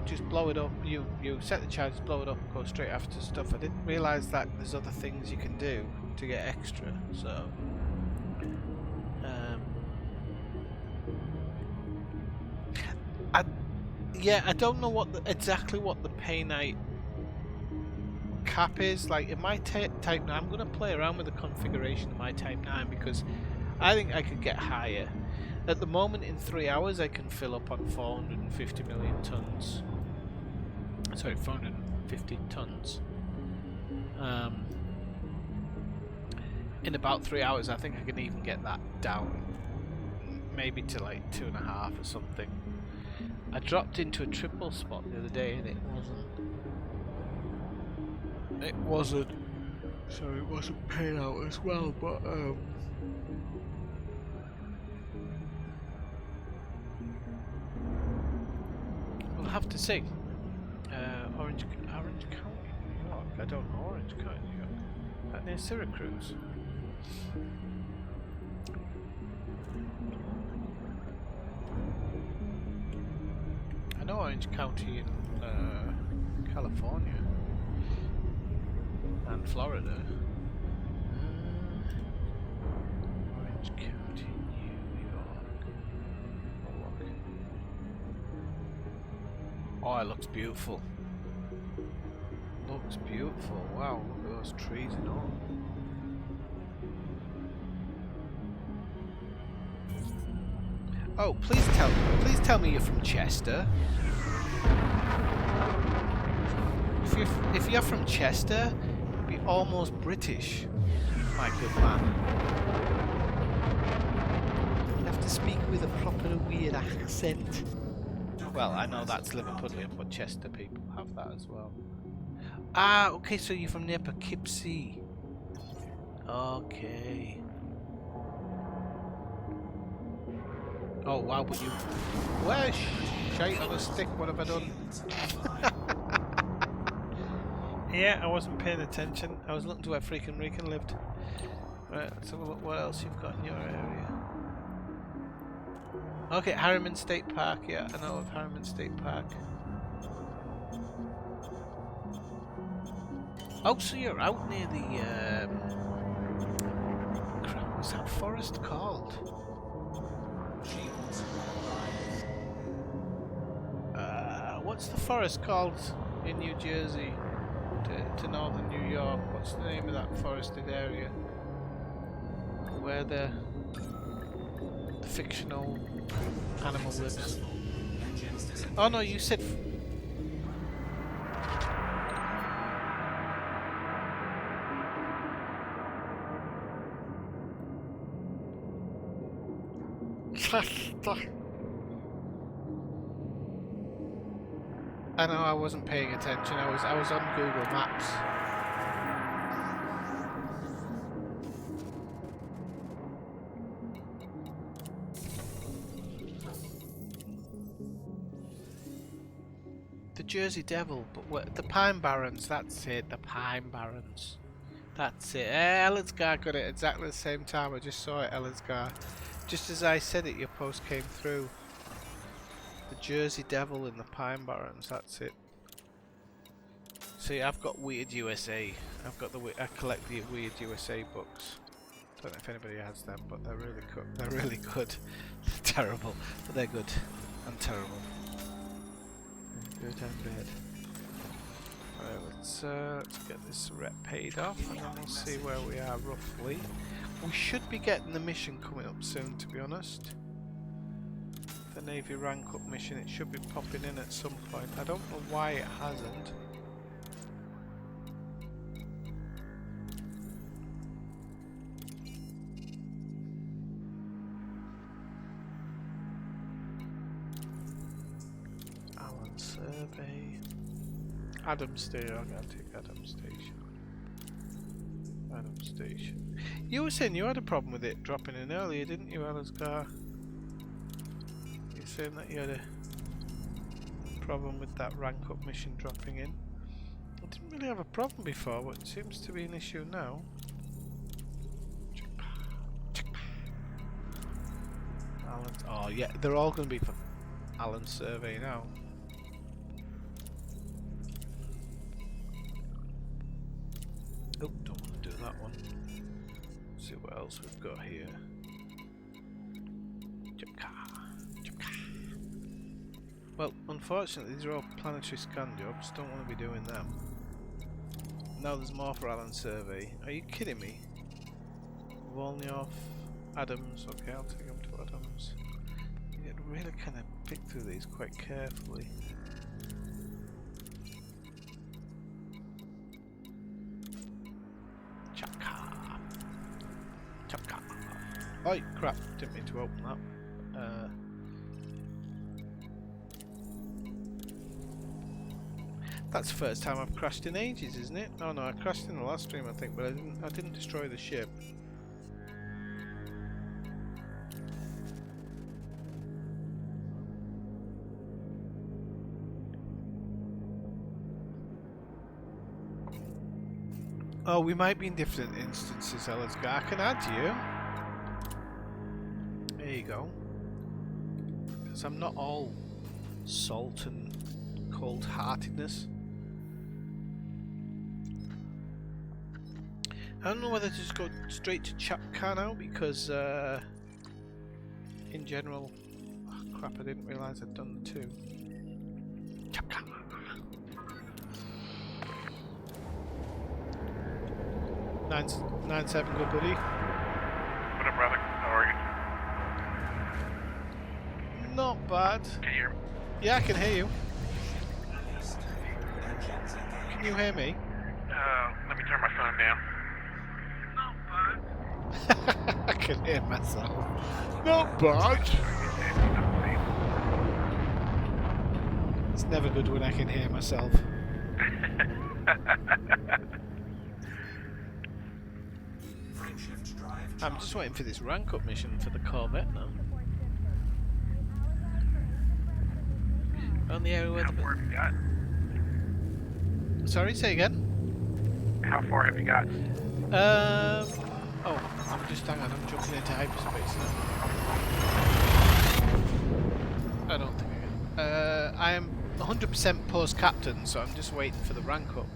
just blow it up, you set the charges, blow it up and go straight after stuff. I didn't realise that there's other things you can do to get extra, so I don't know what exactly what the pay night cap is. Like in my Type 9, I'm going to play around with the configuration of my Type 9 because I think I could get higher. At the moment in 3 hours I can fill up on 450 million tons. Sorry, 450 tons. In about 3 hours I think I can even get that down. Maybe to like 2.5 or something. I dropped into a triple spot the other day and it wasn't paying out as well, but we'll have to see. Orange County, New York. I don't know Orange County, New York. That near Syracuse. I know Orange County in California and Florida. Orange County, New York. Oh, it looks beautiful. Looks beautiful. Wow, look at those trees and all. Oh, please tell me you're from Chester. If you're from Chester, you'd be almost British, my good man. You have to speak with a proper weird accent. Well, I know that's Liverpudlian, but Chester people have that as well. Ah, okay, so you're from near Poughkeepsie. Okay. Oh wow, but you... Well, shite on a stick, what have I done? Yeah, I wasn't paying attention. I was looking to where freaking Rican lived. Right, let's have a look what else you've got in your area. Okay, Harriman State Park, yeah, I know of Harriman State Park. Oh, so you're out near the... crap, what's that forest called? What's the forest called in New Jersey to northern New York? What's the name of that forested area where the fictional animal lives? Oh no, you said... I know I wasn't paying attention. I was on Google Maps. Jersey Devil, but what, the Pine Barrens, that's it, the Pine Barrens. That's it. Ellersgar got it exactly the same time. I just saw it, Ellersgar. Just as I said it, your post came through. The Jersey Devil in the Pine Barrens, that's it. See, I've got Weird USA. I collect the Weird USA books. Don't know if anybody has them, but they're really good. They're really good. Terrible, but they're good and terrible. Good and bad. Alright, let's get this rep paid off, and then we'll see where we are roughly. We should be getting the mission coming up soon, to be honest. The Navy rank up mission, it should be popping in at some point. I don't know why it hasn't. Allen Survey. Adam Station. I'm gonna take Adam Station. Adam Station. You were saying you had a problem with it dropping in earlier, didn't you, Ellersgar? You're saying that you had a problem with that rank up mission dropping in. I didn't really have a problem before, but it seems to be an issue now. Alan, oh yeah, they're all going to be for Alan Survey now. Oh, don't want to do that one. Let's see what else we've got here. Well, unfortunately, these are all planetary scan jobs. Don't want to be doing them. Now there's more for Alan Survey. Are you kidding me? Volnyov, Adams. Okay, I'll take them to Adams. You get really kind of pick through these quite carefully. Oh crap, didn't mean to open that. That's the first time I've crashed in ages, isn't it? Oh no, I crashed in the last stream I think, but I didn't destroy the ship. Oh, we might be in different instances, Ellersgar. I can add you. There you go. Because I'm not all salt and cold-heartedness. I don't know whether to just go straight to Chapka now, because in general... Oh crap, I didn't realise I'd done the two. Chapka! 9-7, good buddy. What up, brother? How are you? Not bad. Can you hear me? Yeah, I can hear you. Can you hear me? Let me turn my phone down. Not bad. I can hear myself. Not bad. It's never good when I can hear myself. I'm just waiting for this rank up mission for the Corvette now. On the area where How far have you got? Sorry, say again? How far have you got? Oh, I'm just, hang on, I'm jumping into hyperspace now. I don't think I can. I am 100% post captain, so I'm just waiting for the rank up.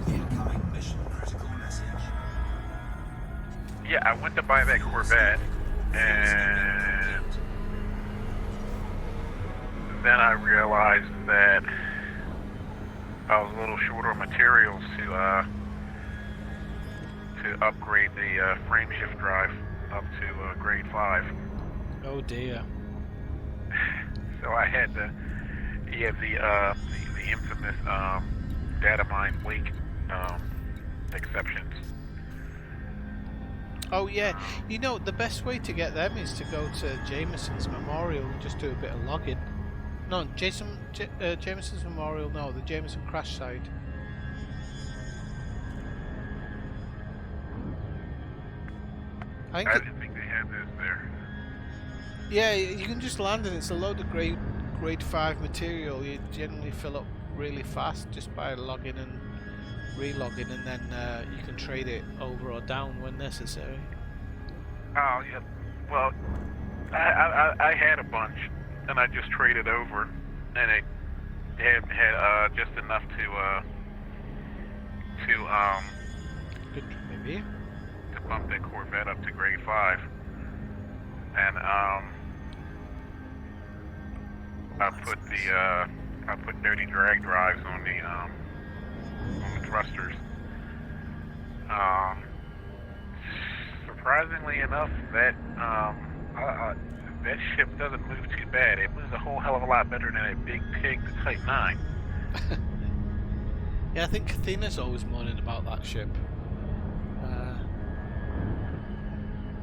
Incoming mission critical message. Yeah, I went to buy that Corvette, and then I realized that I was a little short on materials to upgrade the frame shift drive up to grade 5. Oh dear. So I had to the infamous data mine wake exceptions. Oh yeah, you know, the best way to get them is to go to Jameson's Memorial and just do a bit of logging. No, Jameson's Memorial, no, the Jameson crash site. I I think didn't think they had this there. yeah, you can just land and it's a load of grade 5 material. You generally fill up really fast just by logging and relogging, and then you can trade it over or down when necessary. Oh yeah. Well, I had a bunch, and I just traded over, and it had just enough Good, maybe. to bump that Corvette up to grade 5, and I put dirty drag drives on the thrusters. Surprisingly enough, that that ship doesn't move too bad. It moves a whole hell of a lot better than a big pig, the Type 9. Yeah, I think Athena's always moaning about that ship.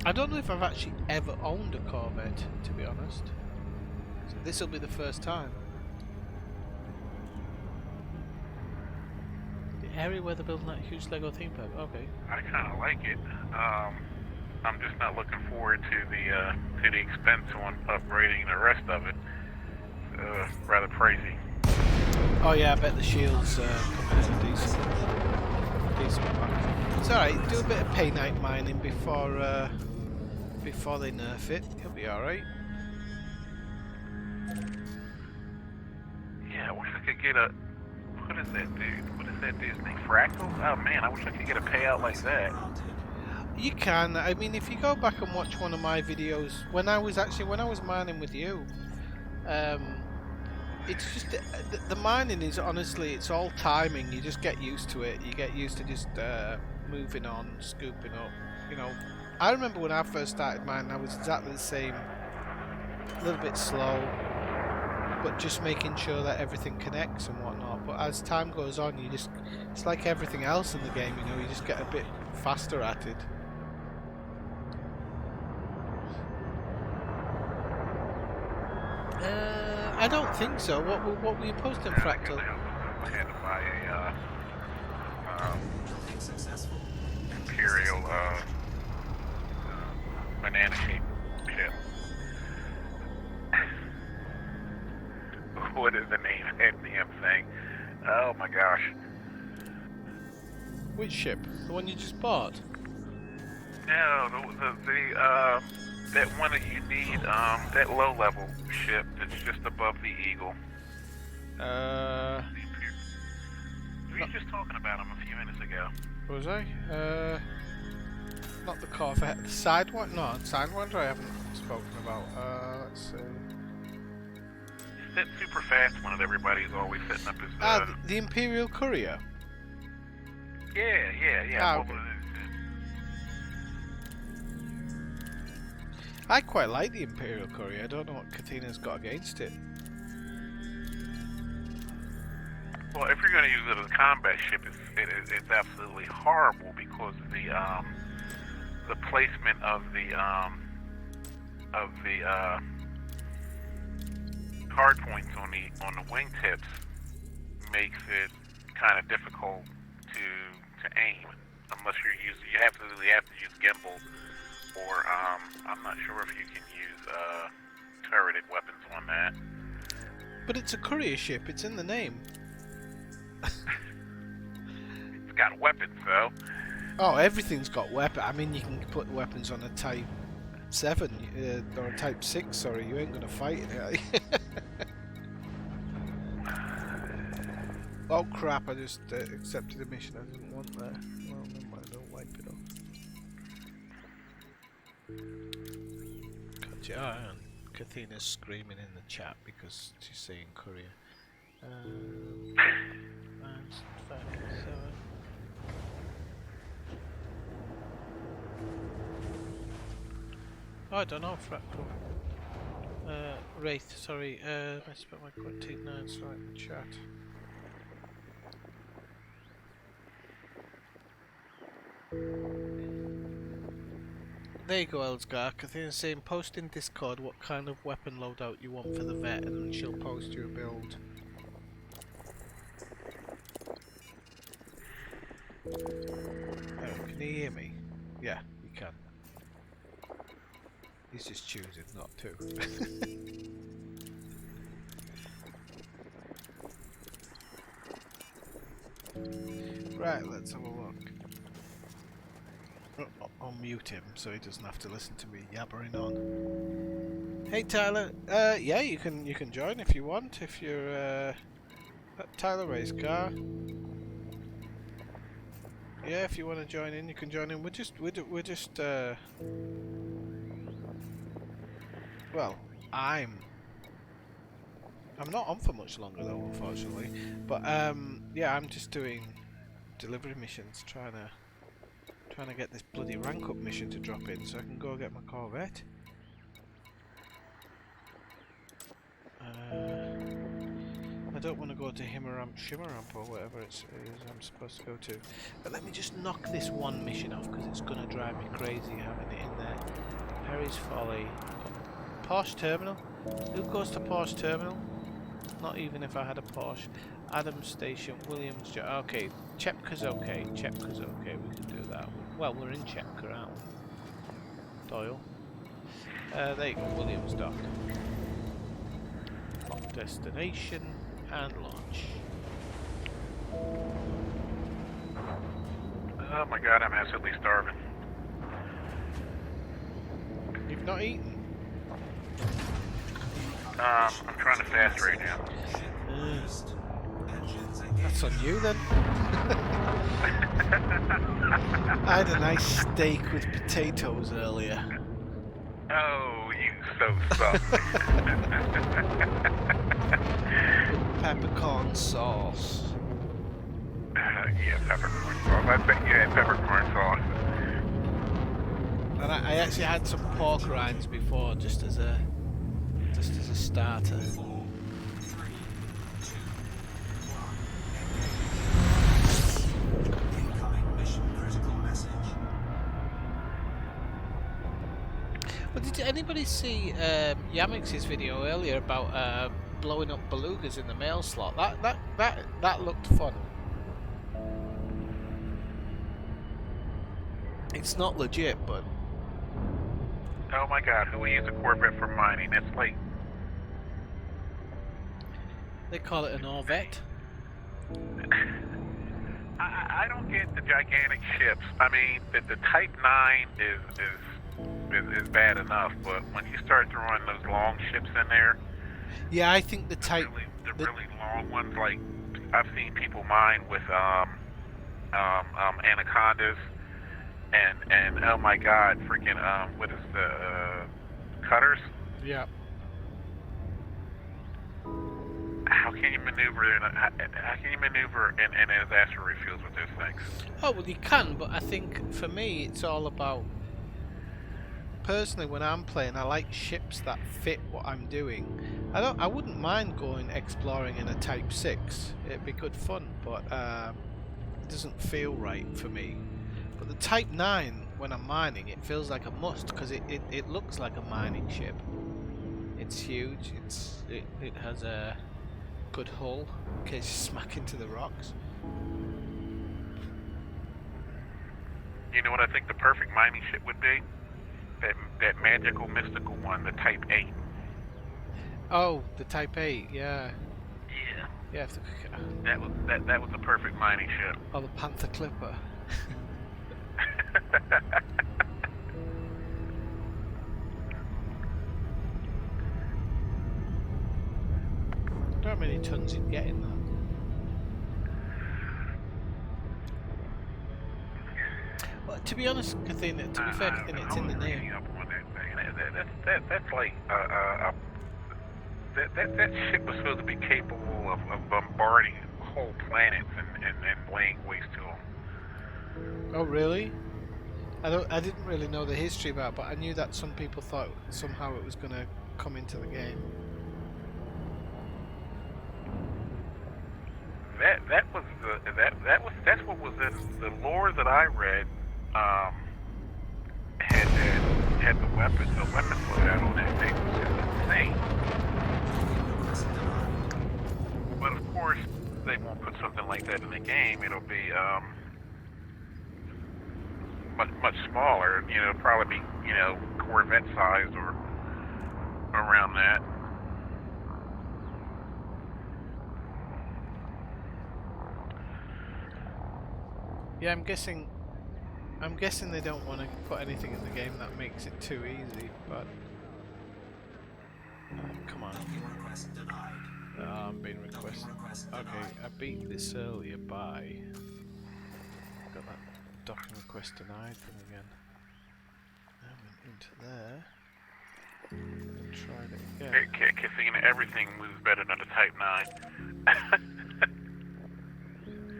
I don't know if I've actually ever owned a Corvette, to be honest. So this will be the first time. The area where they're building that huge Lego theme park. Okay. I kind of like it. I'm just not looking forward to the expense on upgrading the rest of it. Rather pricey. Oh yeah, I bet the shields come in decent pack. It's alright, do a bit of paynite mining before they nerf it. You'll be alright. Yeah, I wish I could get a... What is that dude? What is that dude's name? Fractal? Oh man, I wish I could get a payout like that. You can. I mean, if you go back and watch one of my videos, when I was mining with you, it's just the mining is honestly, it's all timing. You just get used to it. You get used to just moving on, scooping up. You know, I remember when I first started mining, I was exactly the same. A little bit slow, but just making sure that everything connects and whatnot. But as time goes on, it's like everything else in the game. You know, you just get a bit faster at it. I don't think so. What were you posting, Fractal? I had to buy a Imperial banana-shaped ship. What is the name of that damn thing? Oh my gosh. Which ship? The one you just bought? No, the that one that you need, that low-level ship that's just above the Eagle. We were just talking about him a few minutes ago. Was I? Not the Corvette. The side one? No, the side ones I haven't spoken about. Let's see. It's that super fast one that everybody's always setting up as... the Imperial Courier? Yeah. Okay. I quite like the Imperial Courier. I don't know what Kathina's got against it. Well, if you're going to use it as a combat ship, it's absolutely horrible because the placement of the hard points on the wingtips makes it kind of difficult to aim unless you have to use gimbal, or I'm not sure if you can use turreted weapons on that. But it's a courier ship. It's in the name. It's got weapons though. Oh, everything's got weapon. I mean, you can put weapons on a Type 7 or a Type 6. Sorry, you ain't gonna fight it, are you? Oh crap! I just accepted a mission I didn't want there. Well, never mind. I'll wipe it off. Gotcha. And Kathina's screaming in the chat because she's saying courier. 557. Oh, I don't know, Fractal. Wraith, sorry, I spelled my code T9, sorry, in the chat. There you go, Elsgar. Kathina's saying, post in Discord what kind of weapon loadout you want for the vet, and then she'll post you a build. Oh, can you hear me? Yeah, you can. He's just choosing not to. Right, let's have a look. I'll mute him so he doesn't have to listen to me yabbering on. Hey Tyler, yeah, you can join if you want. If you're Tyler Ray's car. Yeah, if you want to join in, you can join in. We're just well, I'm not on for much longer though, unfortunately. But yeah, I'm just doing delivery missions, trying to get this bloody rank up mission to drop in so I can go get my Corvette. I don't want to go to Shimmeramp or whatever it is I'm supposed to go to. But let me just knock this one mission off because it's going to drive me crazy having it in there. Perry's Folly. Porsche Terminal? Who goes to Porsche Terminal? Not even if I had a Porsche. Adams Station, Williams... Okay, Chepka's okay. Chepka's okay, we can do that. Well, we're in Chepka, aren't we? Doyle. There you go, Williams Dock. Lock destination and launch. Oh my god, I'm absolutely starving. You've not eaten? I'm trying to fast right now. That's on you then. I had a nice steak with potatoes earlier. Oh, you so soft. Peppercorn sauce. Yeah, peppercorn sauce. I bet you had peppercorn sauce. And I actually had some pork rinds before, just as a starter. Well, did anybody see Yamix's video earlier about blowing up belugas in the mail slot? That looked fun. It's not legit, but Oh my god, who would use a Corvette for mining? It's like... they call it an Orvette. I don't get the gigantic ships. I mean, the Type 9 is bad enough, but when you start throwing those long ships in there... Yeah, I think the Type... The really long ones, like, I've seen people mine with Anacondas, and oh my god, freaking, what is the, cutters? Yeah. How can you maneuver in disaster refuels with those things? Oh, well, you can, but I think for me it's all about... Personally, when I'm playing, I like ships that fit what I'm doing. I wouldn't mind going exploring in a Type 6. It'd be good fun, but it doesn't feel right for me. But the Type 9, when I'm mining, it feels like a must because it looks like a mining ship. It's huge. It has a good hull in case you smack into the rocks. You know what I think the perfect mining ship would be? That magical, mystical one, the Type 8. Oh, the Type 8, yeah. Yeah. Yeah. That was the perfect mining ship. Oh, the Panther Clipper. I don't know how many tons you'd get in that. Well, to be honest, Kathina, to be fair, Kathina, it's in the name. That's like that ship was supposed to be capable of bombarding whole planets and laying waste to them. Oh, really? I didn't really know the history about it, but I knew that some people thought somehow it was going to come into the game. That's what was in the lore that I read. Had the weapon loadout on that thing was just insane. But of course, they won't put something like that in the game. It'll be much smaller. You know, probably be Corvette size or around that. Yeah, I'm guessing they don't want to put anything in the game that makes it too easy, but come on. I'm being requested. Okay, I beat this earlier by got that docking request denied thing again. I went into there and tried it again. Casino, everything moves better than the Type 9.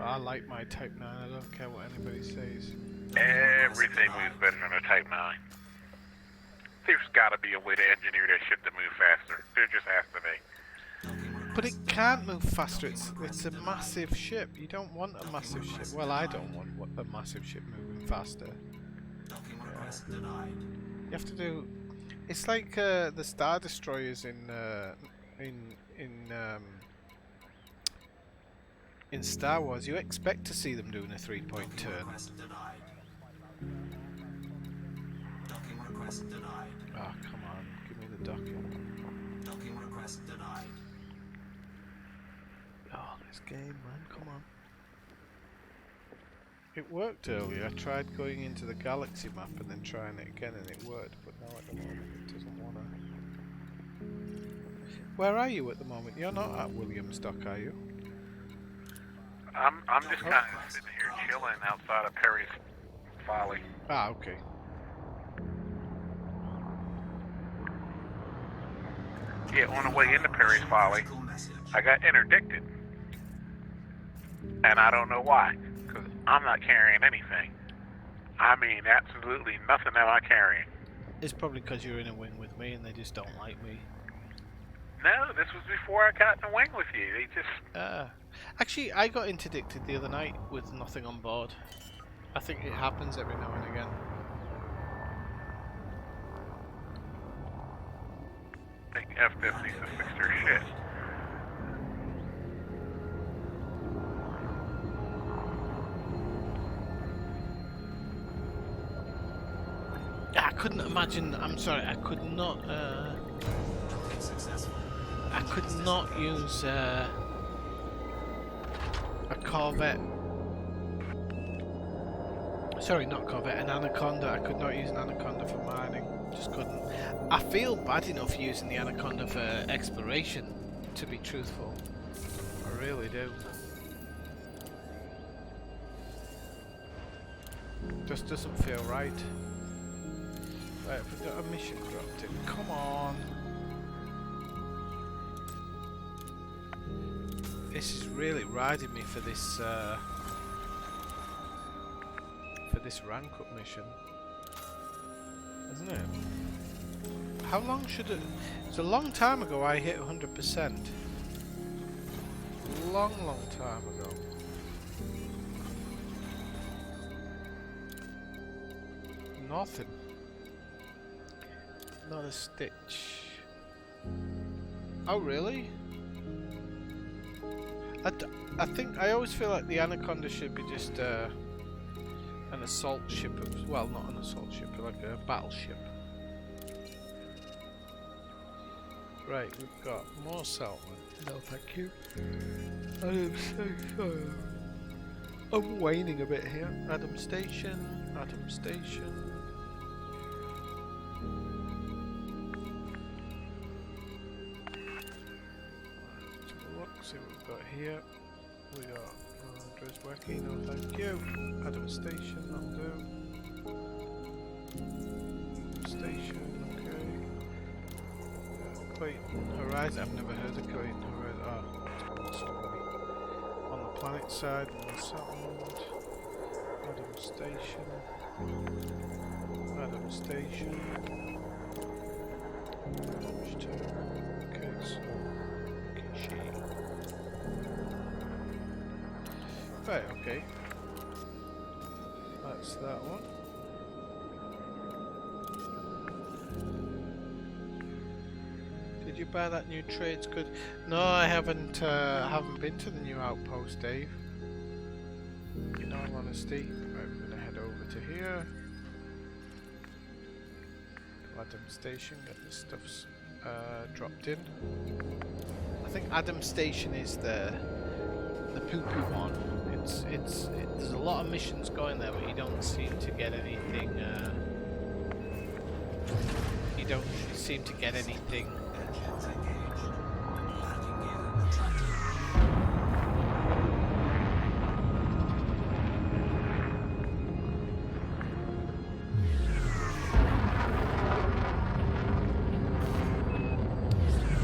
I like my Type 9, I don't care what anybody says. Everything moves better than a Type 9. There's gotta be a way to engineer that ship to move faster. There just has to be. But it can't move faster, it's a massive ship. You don't want a massive ship. Well, I don't want a massive ship moving faster. You have to do... It's like the Star Destroyers in Star Wars. You expect to see them doing a 3-point turn. Oh, come on, give me the docking. Oh, this game, man, come on. It worked earlier. I tried going into the galaxy map and then trying it again and it worked, but now at the moment it doesn't wanna. Where are you at the moment? You're not at Williamstock, are you? I'm just kind of sitting here chilling outside of Perry's Folly. Ah, okay. Yeah, on the way into Perry's Folly, I got interdicted. And I don't know why, because I'm not carrying anything. I mean, absolutely nothing am I carrying. It's probably because you're in a wing with me and they just don't like me. No, this was before I got in the wing with you. They just... Actually, I got interdicted the other night with nothing on board. I think it happens every now and again. I think FDF needs to fix their shit. I couldn't imagine. I'm sorry. I could not use a Corvette. Sorry, not Corvette. An Anaconda. I could not use an Anaconda for mining. Just couldn't. I feel bad enough using the Anaconda for exploration, to be truthful. I really do. Just doesn't feel right. Right, we've got a mission dropped in. Come on. This is really riding me for this rank up mission, isn't it? How long should it? It's a long time ago I hit 100%. Long time ago. Nothing. Not a stitch. Oh really? I think I always feel like the Anaconda should be just an assault ship. Well, not an assault ship, but like a battleship. Right, we've got more settlement. No, thank you. I'm waning a bit here. Adam Station. Adam Station. See what we've got here. We got Dress Wacky, no thank you. Adam Station, that'll do. Station, okay. Clayton Horizon, I've never heard of Clayton Horizon. Oh, that's one story. On the planet side, more settlement. Adam Station. Adam Station. Okay, so Kishi. Right, okay. That's that one. Did you buy that new trades good? No, I haven't been to the new outpost, Dave. In all honesty. Right, we're gonna head over to here. Adam Station, get this stuff dropped in. I think Adam Station is the poo-poo one. There's a lot of missions going there, but you don't seem to get anything. You don't seem to get anything. Engines engaged. Landing gear attracted.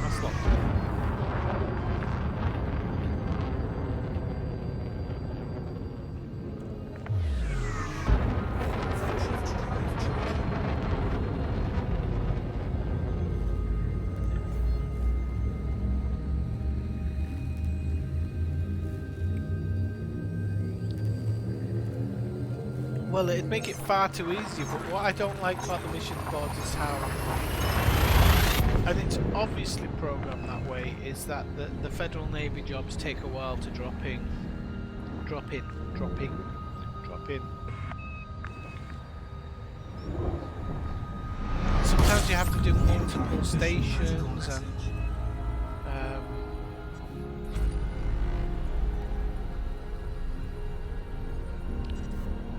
That's locked. Well, it'd make it far too easy, but what I don't like about the mission boards is how, and it's obviously programmed that way, is that the Federal Navy jobs take a while to drop in. Sometimes you have to do multiple stations and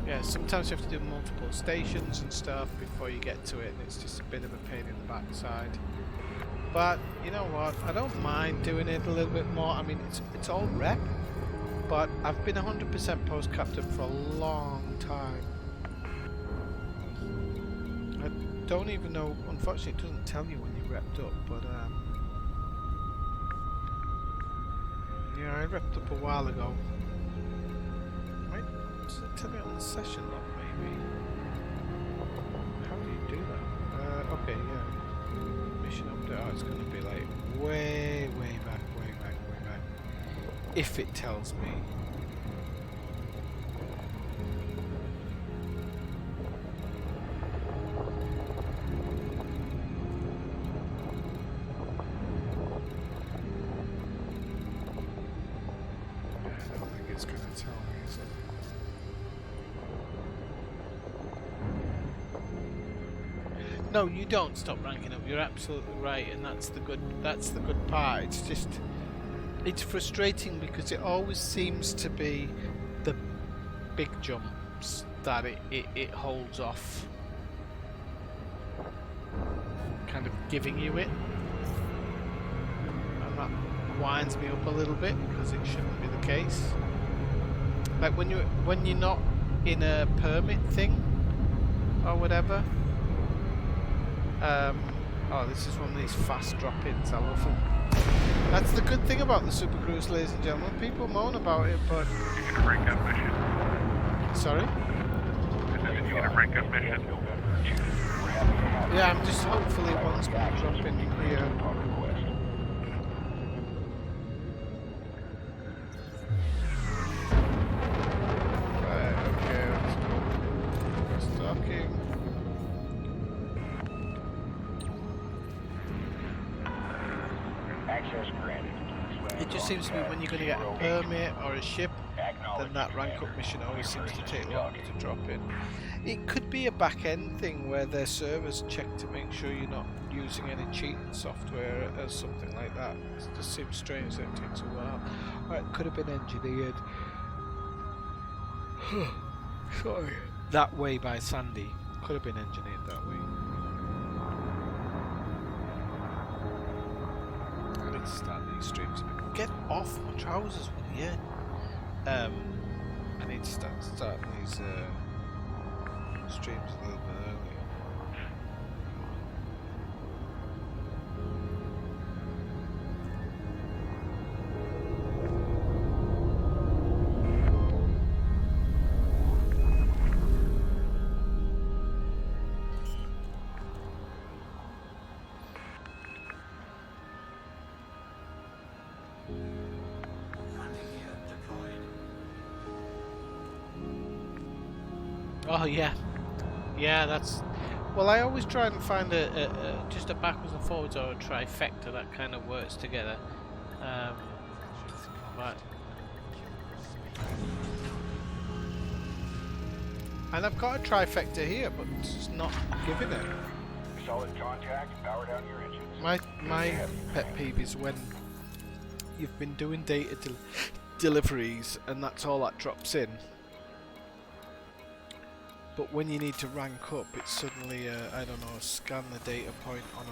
yeah, sometimes you have to do multiple stations and stuff before you get to it, and it's just a bit of a pain in the backside. But you know what? I don't mind doing it a little bit more. I mean, it's all rep, but I've been 100% post captain for a long time. I don't even know. Unfortunately, it doesn't tell you when you repped up, but yeah, I repped up a while ago. Does it tell me on the session log, maybe? How do you do that? Okay, yeah. Mission update. Oh, it's going to be like way back. If it tells me. I don't think it's going to tell me, is it? No, you don't stop ranking up. You're absolutely right, and that's the good part. It's just, it's frustrating because it always seems to be the big jumps that it holds off, kind of giving you it, and that winds me up a little bit because it shouldn't be the case. Like when you're not in a permit thing or whatever. Oh, this is one of these fast drop-ins. I love them. That's the good thing about the Super Cruise, ladies and gentlemen. People moan about it, but You can rank up mission. sorry. You can rank up mission. Yeah, I'm just hopefully one's going to drop in here. Right, okay, let's go. Stalking. Access granted. It just seems to be when you're going to get a permit or a ship, then that rank up mission always seems to take longer to drop in. It could be a back end thing where their servers check to make sure you're not using any cheating software or something like that. It just seems strange that it takes a while. Or it could have been engineered sorry, that way by Sandy. Could have been engineered that way. I need to start these streams a bit. Get off my trousers, will you? I need to start these streams a little bit earlier. Oh yeah, yeah. That's well. I always try and find just a backwards and forwards or a trifecta that kind of works together. But and I've got a trifecta here, but it's not giving it. Solid contact. Power down your engines. My pet peeve is when you've been doing data deliveries and that's all that drops in. But when you need to rank up, it's suddenly I don't know, scan the data point on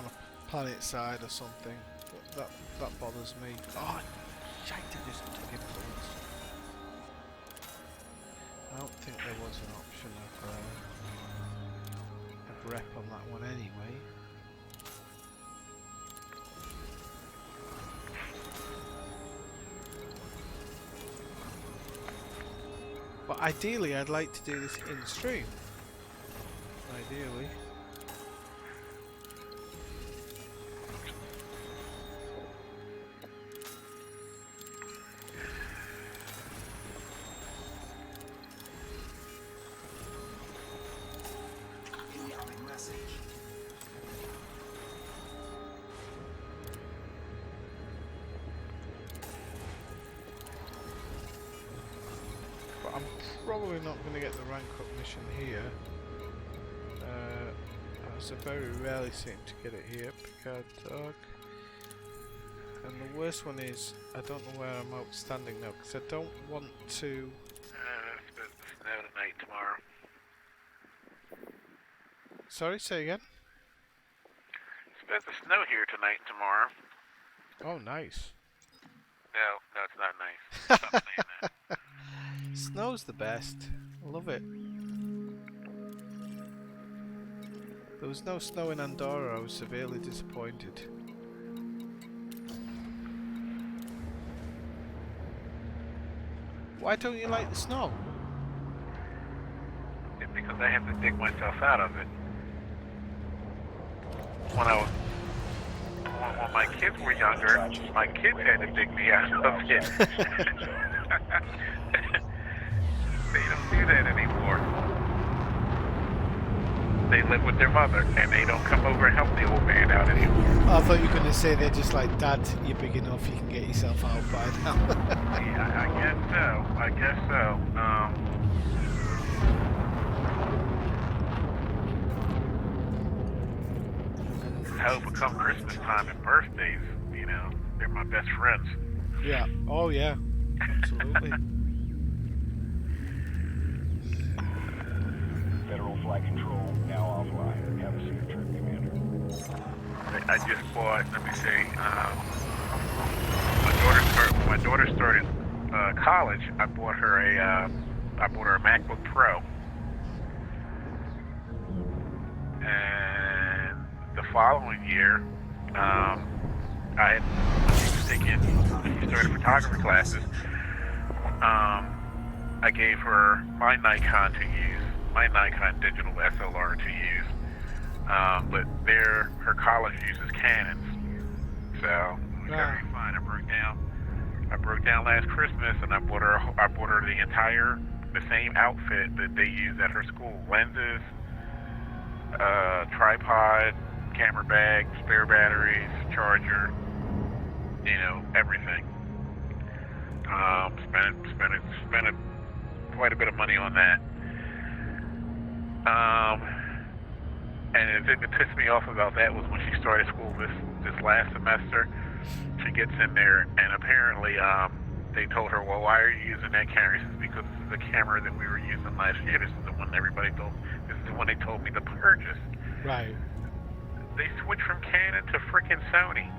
a planet side or something. That bothers me. Oh, shite! I just took influence. I don't think there was an option of rep on that one anyway. But ideally, I'd like to do this in stream. Ideally. Incoming message. But I'm probably not going to get the rank up mission here. I very rarely seem to get it here. Picard Dog. And the worst one is, I don't know where I'm outstanding now, because I don't want to... It's supposed to snow tonight, tomorrow. Sorry, say again? It's supposed to snow here tonight and tomorrow. Oh, nice. No, it's not nice. Stop saying that. Snow's the best. I love it. There was no snow in Andorra. I was severely disappointed. Why don't you like the snow? It's because I have to dig myself out of it. When my kids were younger, my kids had to dig me out of it. They don't do that anymore. They live with their mother, and they don't come over and help the old man out anymore. I thought you were going to say they're just like, Dad, you're big enough, you can get yourself out by now. Yeah, I guess so. How it become Christmas time and birthdays, you know, they're my best friends. Yeah. Oh, yeah. Absolutely. Federal flight control now offline. Have a safe trip, Commander. I just bought, let me see, my daughter started college. I bought her a MacBook Pro, and the following year, she started photography classes. I gave her my Nikon digital SLR to use. But her college uses Canons, so it was very fine. I broke down last Christmas, and I bought her the same outfit that they use at her school: lenses, tripod, camera bag, spare batteries, charger, you know, everything. Spent quite a bit of money on that. And the thing that pissed me off about that was when she started school this last semester. She gets in there, and apparently they told her, well, why are you using that camera? She says, because this is the camera that we were using last year. This is the one they told me to purchase. Right. They switched from Canon to frickin' Sony.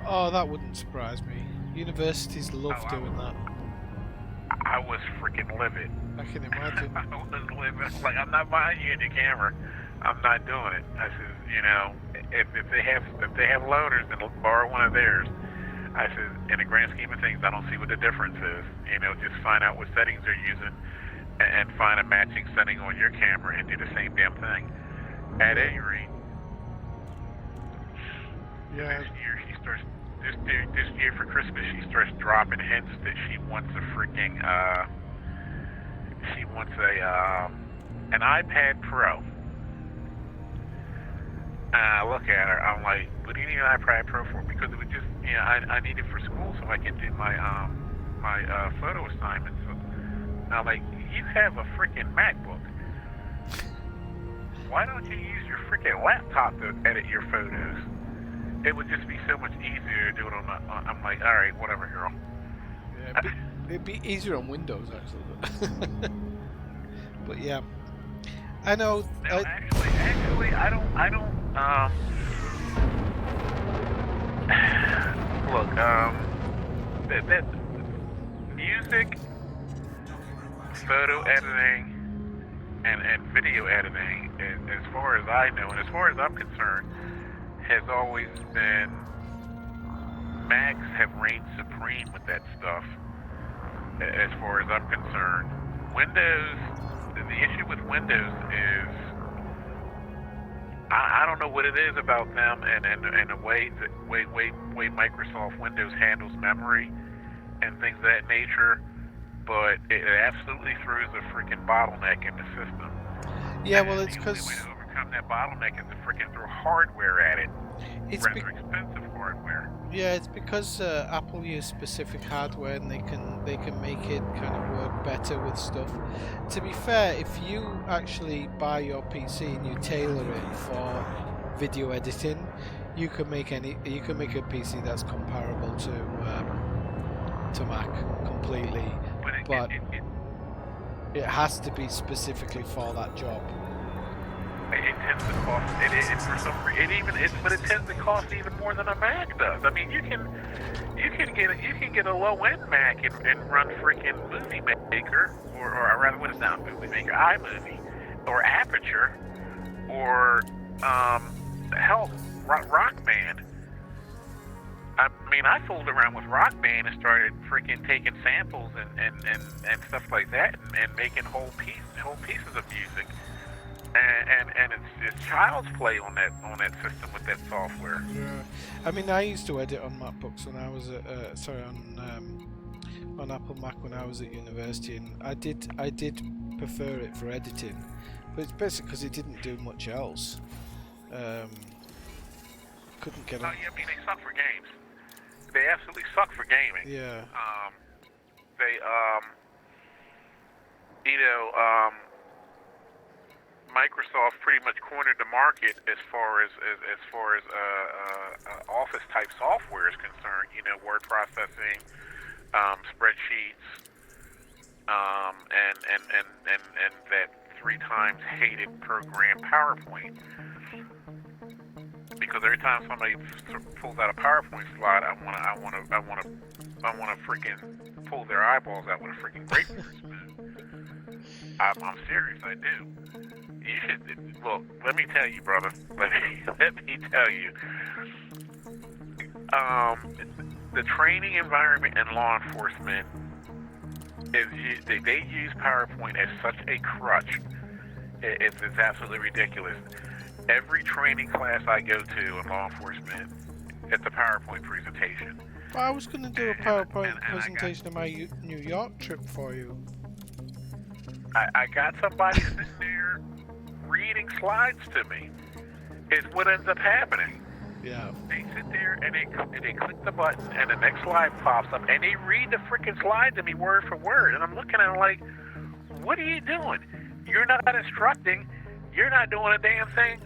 Oh, that wouldn't surprise me. Universities love doing that. I was freaking livid. I can imagine. I was livid. Like, I'm not buying you a new camera. I'm not doing it. I said, you know, if they have loaners, then borrow one of theirs. I said, in the grand scheme of things, I don't see what the difference is. You know, just find out what settings they're using and find a matching setting on your camera and do the same damn thing. At any rate, Yeah. This year for Christmas, she starts dropping hints that she wants an iPad Pro. I look at her, I'm like, what do you need an iPad Pro for? Because it would just, you know, I need it for school so I can do my photo assignments. So I'm like, you have a freaking MacBook. why don't you use your freaking laptop to edit your photos? It would just be so much easier to do it on the. I'm like, all right, whatever, girl. Yeah, it'd be easier on Windows actually. But yeah, I know. No, actually, I don't. Look, that music, photo editing, and video editing, as far as I know, and as far as I'm concerned, has always been, Macs have reigned supreme with that stuff, as far as I'm concerned. Windows, the issue with Windows is, I don't know what it is about them and the way Microsoft Windows handles memory and things of that nature, but it absolutely throws a freaking bottleneck in the system. Yeah, well, it's the because only way to overcome that bottleneck is to freaking throw hardware at it. it's Rather expensive hardware. yeah, it's because Apple use specific hardware and they can make it kind of work better with stuff. To be fair, if you actually buy your PC and you tailor it for video editing, you can make a PC that's comparable to Mac completely. But it has to be specifically for that job. It tends to cost. But it tends to cost even more than a Mac does. I mean, you can get a low end Mac and run freaking Movie Maker, or rather, what is not Movie Maker, iMovie, or Aperture, or hell, Rock Band. I mean, I fooled around with Rock Band and started freaking taking samples and stuff like that and making whole pieces of music. And it's child's play on that system with that software. Yeah, I mean, I used to edit on MacBooks when I was on Apple Mac when I was at university, and I did prefer it for editing, but it's basically because it didn't do much else. Couldn't get on. I mean, they suck for games. They absolutely suck for gaming. Yeah. Microsoft pretty much cornered the market as far as office type software is concerned. You know, word processing, spreadsheets, and that 3 times hated program PowerPoint. Because every time somebody pulls out a PowerPoint slide, I wanna freaking pull their eyeballs out with a freaking grapefruit spoon. I'm serious, I do. You should look. Let me tell you, brother. Let me tell you. The training environment in law enforcement is they use PowerPoint as such a crutch. It's absolutely ridiculous. Every training class I go to in law enforcement, it's a PowerPoint presentation. Well, I was going to do a PowerPoint presentation of my New York trip for you. I got somebody sitting there reading slides to me. Is what ends up happening. Yeah. They sit there and they click the button and the next slide pops up and they read the freaking slide to me word for word. And I'm looking at them like, what are you doing? You're not instructing. You're not doing a damn thing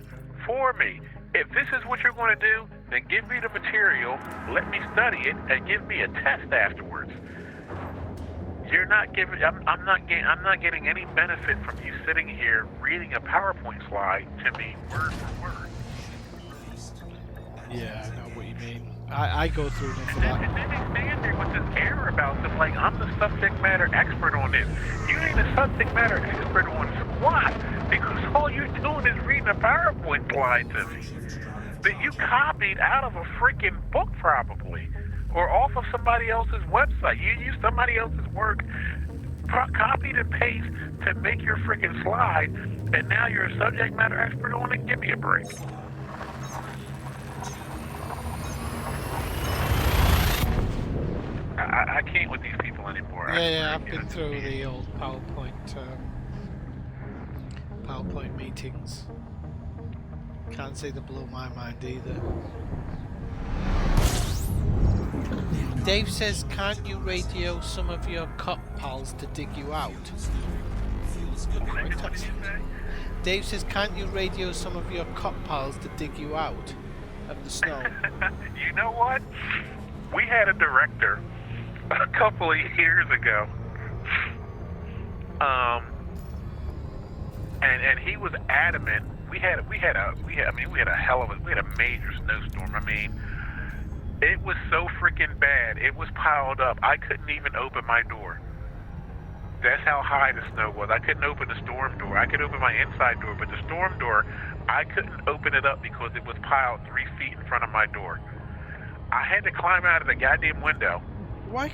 for me. If this is what you're going to do, then give me the material, let me study it, and give me a test afterwards. You're not giving. I'm not getting any benefit from you sitting here reading a PowerPoint slide to me word for word. Yeah, I know what you mean. I go through enough of And that. then they stand there with this air about them, like I'm the subject matter expert on this. You ain't a subject matter expert on squat, because all you're doing is reading a PowerPoint slide to me that you copied out of a freaking book probably, or off of somebody else's website. You used somebody else's work, copied and paste to make your freaking slide, and now you're a subject matter expert on it. Give me a break. I can't with these people anymore. Yeah, I've been through the old PowerPoint meetings. Can't say they blow my mind either. Dave says, can't you radio some of your cop pals to dig you out? Dave says, can't you radio some of your cop pals to dig you out of the snow? You know what? We had a director a couple of years ago. And he was adamant. We had a major snowstorm. I mean, it was so freaking bad. It was piled up. I couldn't even open my door. That's how high the snow was. I couldn't open the storm door. I could open my inside door, but the storm door, I couldn't open it up because it was piled 3 feet in front of my door. I had to climb out of the goddamn window. Why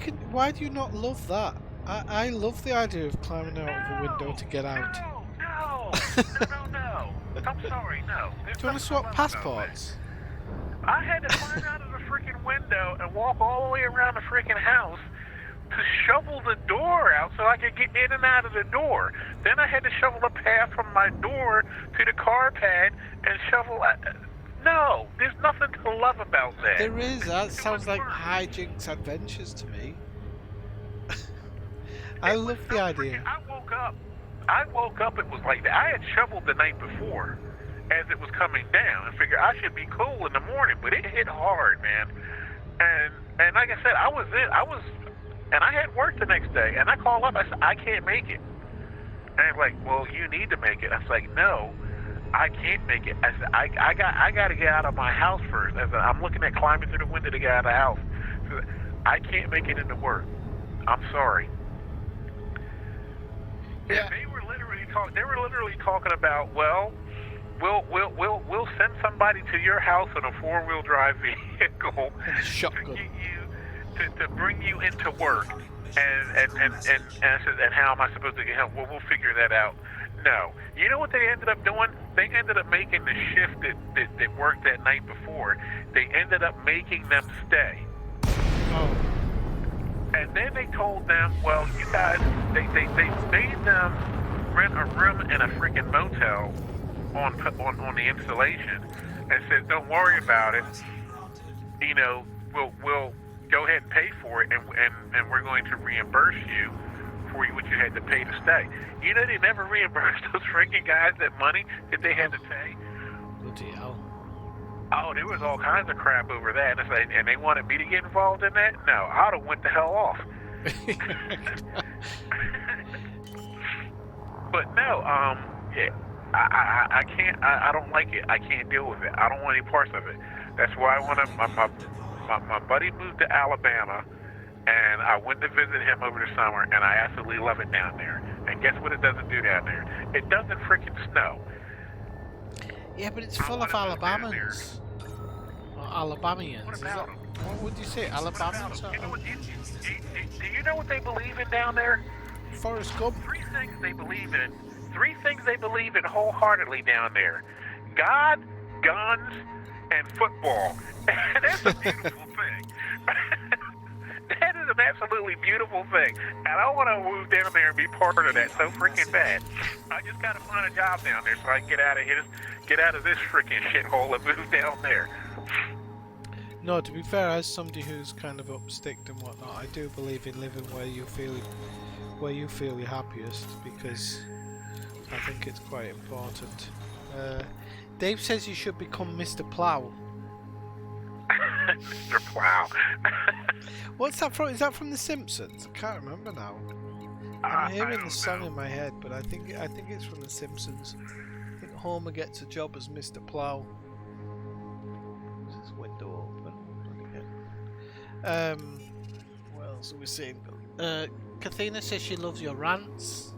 do you not love that? I love the idea of climbing out of a window to get out. No. I'm sorry, no. Do you want to swap passports? I had to climb out of the freaking window and walk all the way around the freaking house to shovel the door out so I could get in and out of the door. Then I had to shovel a path from my door to the car pad and shovel. No, there's nothing to love about that. There is. That sounds like hijinks adventures to me. I love the idea. I woke up, it was like that. I had shoveled the night before as it was coming down and figured I should be cool in the morning, but it hit hard, man. And like I said, and I had work the next day, and I called up, I said, I can't make it. And they're like, well, you need to make it. I was like, no, I can't make it. I said, I got to get out of my house first. I said, I'm looking at climbing through the window to get out of the house. So I can't make it into work. I'm sorry. Yeah. They were literally talking about, well, we'll send somebody to your house in a 4-wheel drive vehicle Shotgun. to bring you into work. And I said, and how am I supposed to get help? Well, we'll figure that out. No. You know what they ended up doing? They ended up making the shift that worked that night before. They ended up making them stay. Oh. And then they told them, well, you guys, they made them rent a room in a freaking motel on the installation, and said, don't worry about it. You know, we'll go ahead and pay for it, and we're going to reimburse you for what you had to pay to stay. You know, they never reimbursed those freaking guys that money that they had to pay. Bloody hell. Oh, there was all kinds of crap over that, and they wanted me to get involved in that? No, I'd have went the hell off. But no, yeah, I can't. I don't like it. I can't deal with it. I don't want any parts of it. That's why I want to. My buddy moved to Alabama, and I went to visit him over the summer, and I absolutely love it down there. And guess what? It doesn't do down there. It doesn't freaking snow. Yeah, but it's full of Alabamans. Or Alabamians. What about them? What would you say? Alabamans? You know what, do you know what they believe in down there? Forrest Gump. 3 things they believe in. 3 things they believe in wholeheartedly down there: God, guns, and football. And that's a beautiful thing. That is an absolutely beautiful thing. And I want to move down there and be part of that so freaking bad. I just got to find a job down there so I can get out of this freaking shithole and move down there. No, to be fair, as somebody who's kind of upsticked and whatnot, I do believe in living where you feel you're happiest, because I think it's quite important. Dave says you should become Mr. Plow. Mr. Plow. What's that from? Is that from The Simpsons? I can't remember now. I'm hearing the song in my head, but I think it's from The Simpsons. I think Homer gets a job as Mr. Plow. Is this window open? What else are we seeing? Kathina says she loves your rants.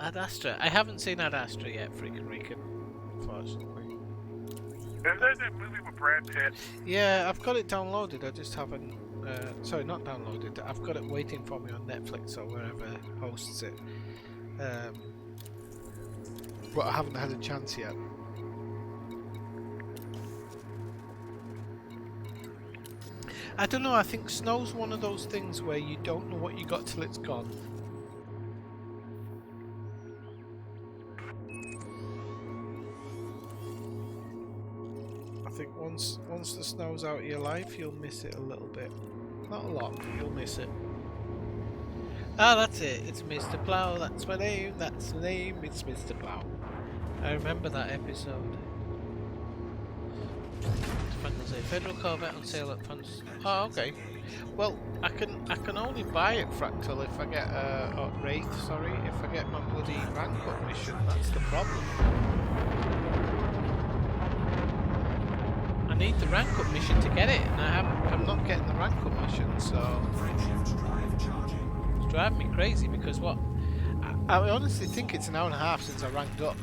Ad Astra. I haven't seen Ad Astra yet, freaking Rican, unfortunately. Is that that movie with Brad Pitt? Yeah, I've got it downloaded. I just haven't. Sorry, not downloaded. I've got it waiting for me on Netflix or wherever hosts it. But I haven't had a chance yet. I don't know. I think snow's one of those things where you don't know what you got till it's gone. I think once the snow's out of your life, you'll miss it a little bit. Not a lot, but you'll miss it. Ah, that's it. It's Mr. Plow. That's my name. That's the name. It's Mr. Plow. I remember that episode. Federal Corvette on sale at funds. Oh, okay. Well, I can only buy it Fractal if I get Wraith. Sorry, if I get my bloody rank up mission. That's the problem. I need the rank up mission to get it, and I'm not getting the rank up mission, so it's driving me crazy because what? I honestly think it's an hour and a half since I ranked up.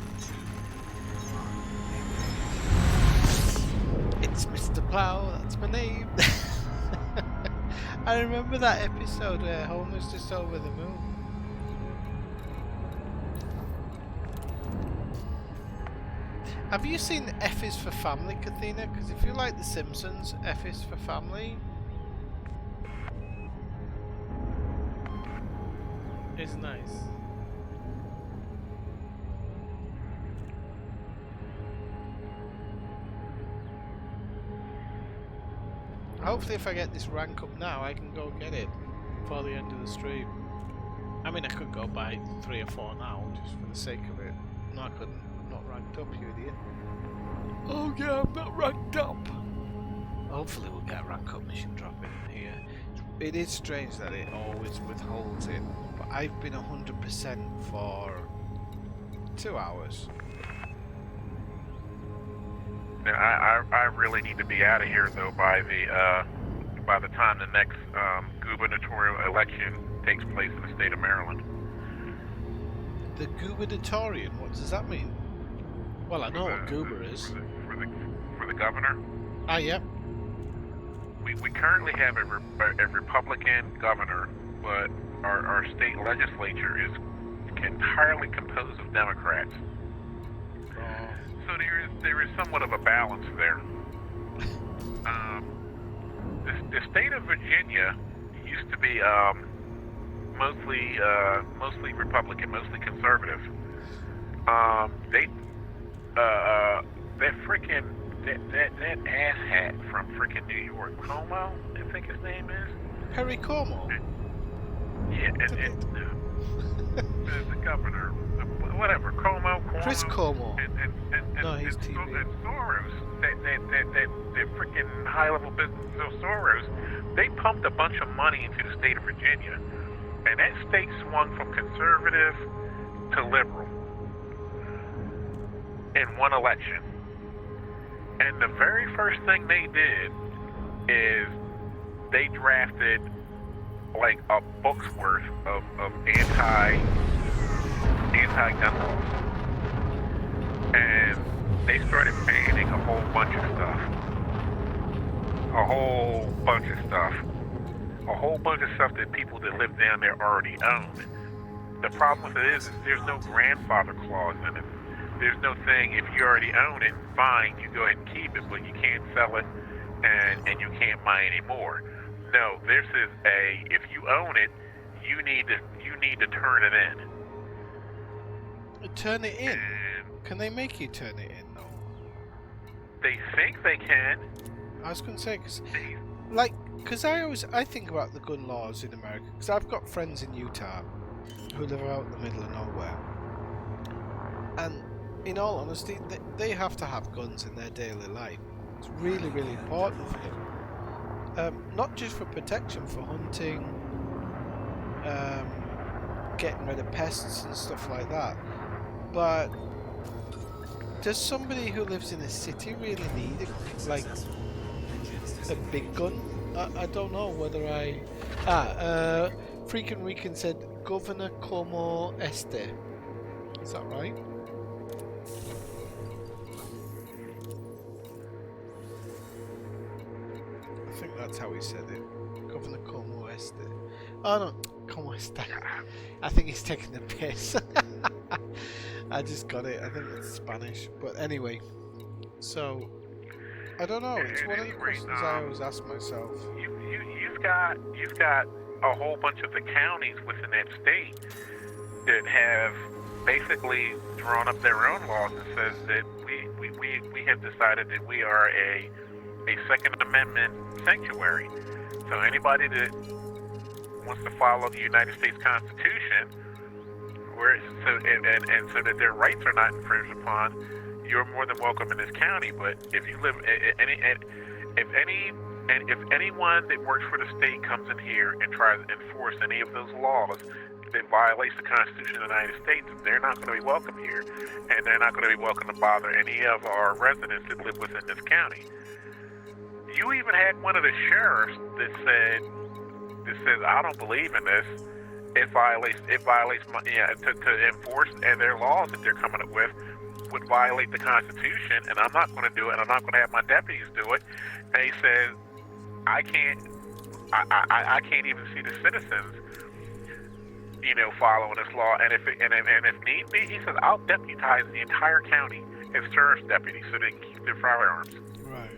It's Mr. Plow, that's my name. I remember that episode where Home was just over the moon. Have you seen F is for Family, Kathina? Because if you like The Simpsons, F is for Family is nice. Hopefully if I get this rank up now, I can go get it before the end of the stream. I mean, I could go buy 3 or 4 now, just for the sake of it. No, I couldn't. I'm not ranked up, you idiot. Oh yeah, I'm not ranked up. Hopefully we'll get a rank up mission dropping here. It is strange that it always withholds it, but I've been 100% for 2 hours. I really need to be out of here though by the time the next gubernatorial election takes place in the state of Maryland. The gubernatorian, what does that mean? Well, I know what goober is. For the governor. Ah, yep. We currently have a Republican governor, but our state legislature is entirely composed of Democrats. So there is somewhat of a balance there. The state of Virginia used to be mostly Republican, mostly conservative. That asshat from frickin' New York, Cuomo, I think his name is. Harry Cuomo. Yeah, and the governor, whatever, Cuomo. Chris Cuomo. No, he's TV. And Soros, that freaking high-level business of Soros, they pumped a bunch of money into the state of Virginia, and that state swung from conservative to liberal in one election. And the very first thing they did is they drafted like a book's worth of anti-gun laws. And they started banning a whole bunch of stuff. A whole bunch of stuff that people that live down there already owned. The problem with it is there's no grandfather clause in it. There's no thing, if you already own it, fine, you go ahead and keep it, but you can't sell it and you can't buy any more. No, this is if you own it, you need to turn it in. Turn it in? Can they make you turn it in, though? They think they can. I was going to say, because I think about the gun laws in America, because I've got friends in Utah who live out in the middle of nowhere. And in all honesty, they have to have guns in their daily life. It's really, really important for them. Not just for protection, for hunting, getting rid of pests and stuff like that. But does somebody who lives in a city really need a big gun? I don't know whether I... Freakin' Rican said Governor Como Este. Is that right? I think that's how he said it. Governor Como Este. Oh no, Como Este. I think he's taking the piss. I just got it. I think it's Spanish. But anyway, so I don't know. It's one of the questions I always ask myself. You've got a whole bunch of the counties within that state that have basically drawn up their own laws that says that we have decided that we are a Second Amendment sanctuary. So anybody that wants to follow the United States Constitution, so that their rights are not infringed upon, you're more than welcome in this county. But if you live, if anyone that works for the state comes in here and tries to enforce any of those laws that violates the Constitution of the United States, they're not going to be welcome here, and they're not going to be welcome to bother any of our residents that live within this county. You even had one of the sheriffs that says, I don't believe in this. It violates my, to enforce, and their laws that they're coming up with would violate the Constitution, and I'm not going to do it, and I'm not going to have my deputies do it. And he said, I can't even see the citizens, following this law. And if need be, he says, I'll deputize the entire county as sheriff's deputies so they can keep their firearms. Right.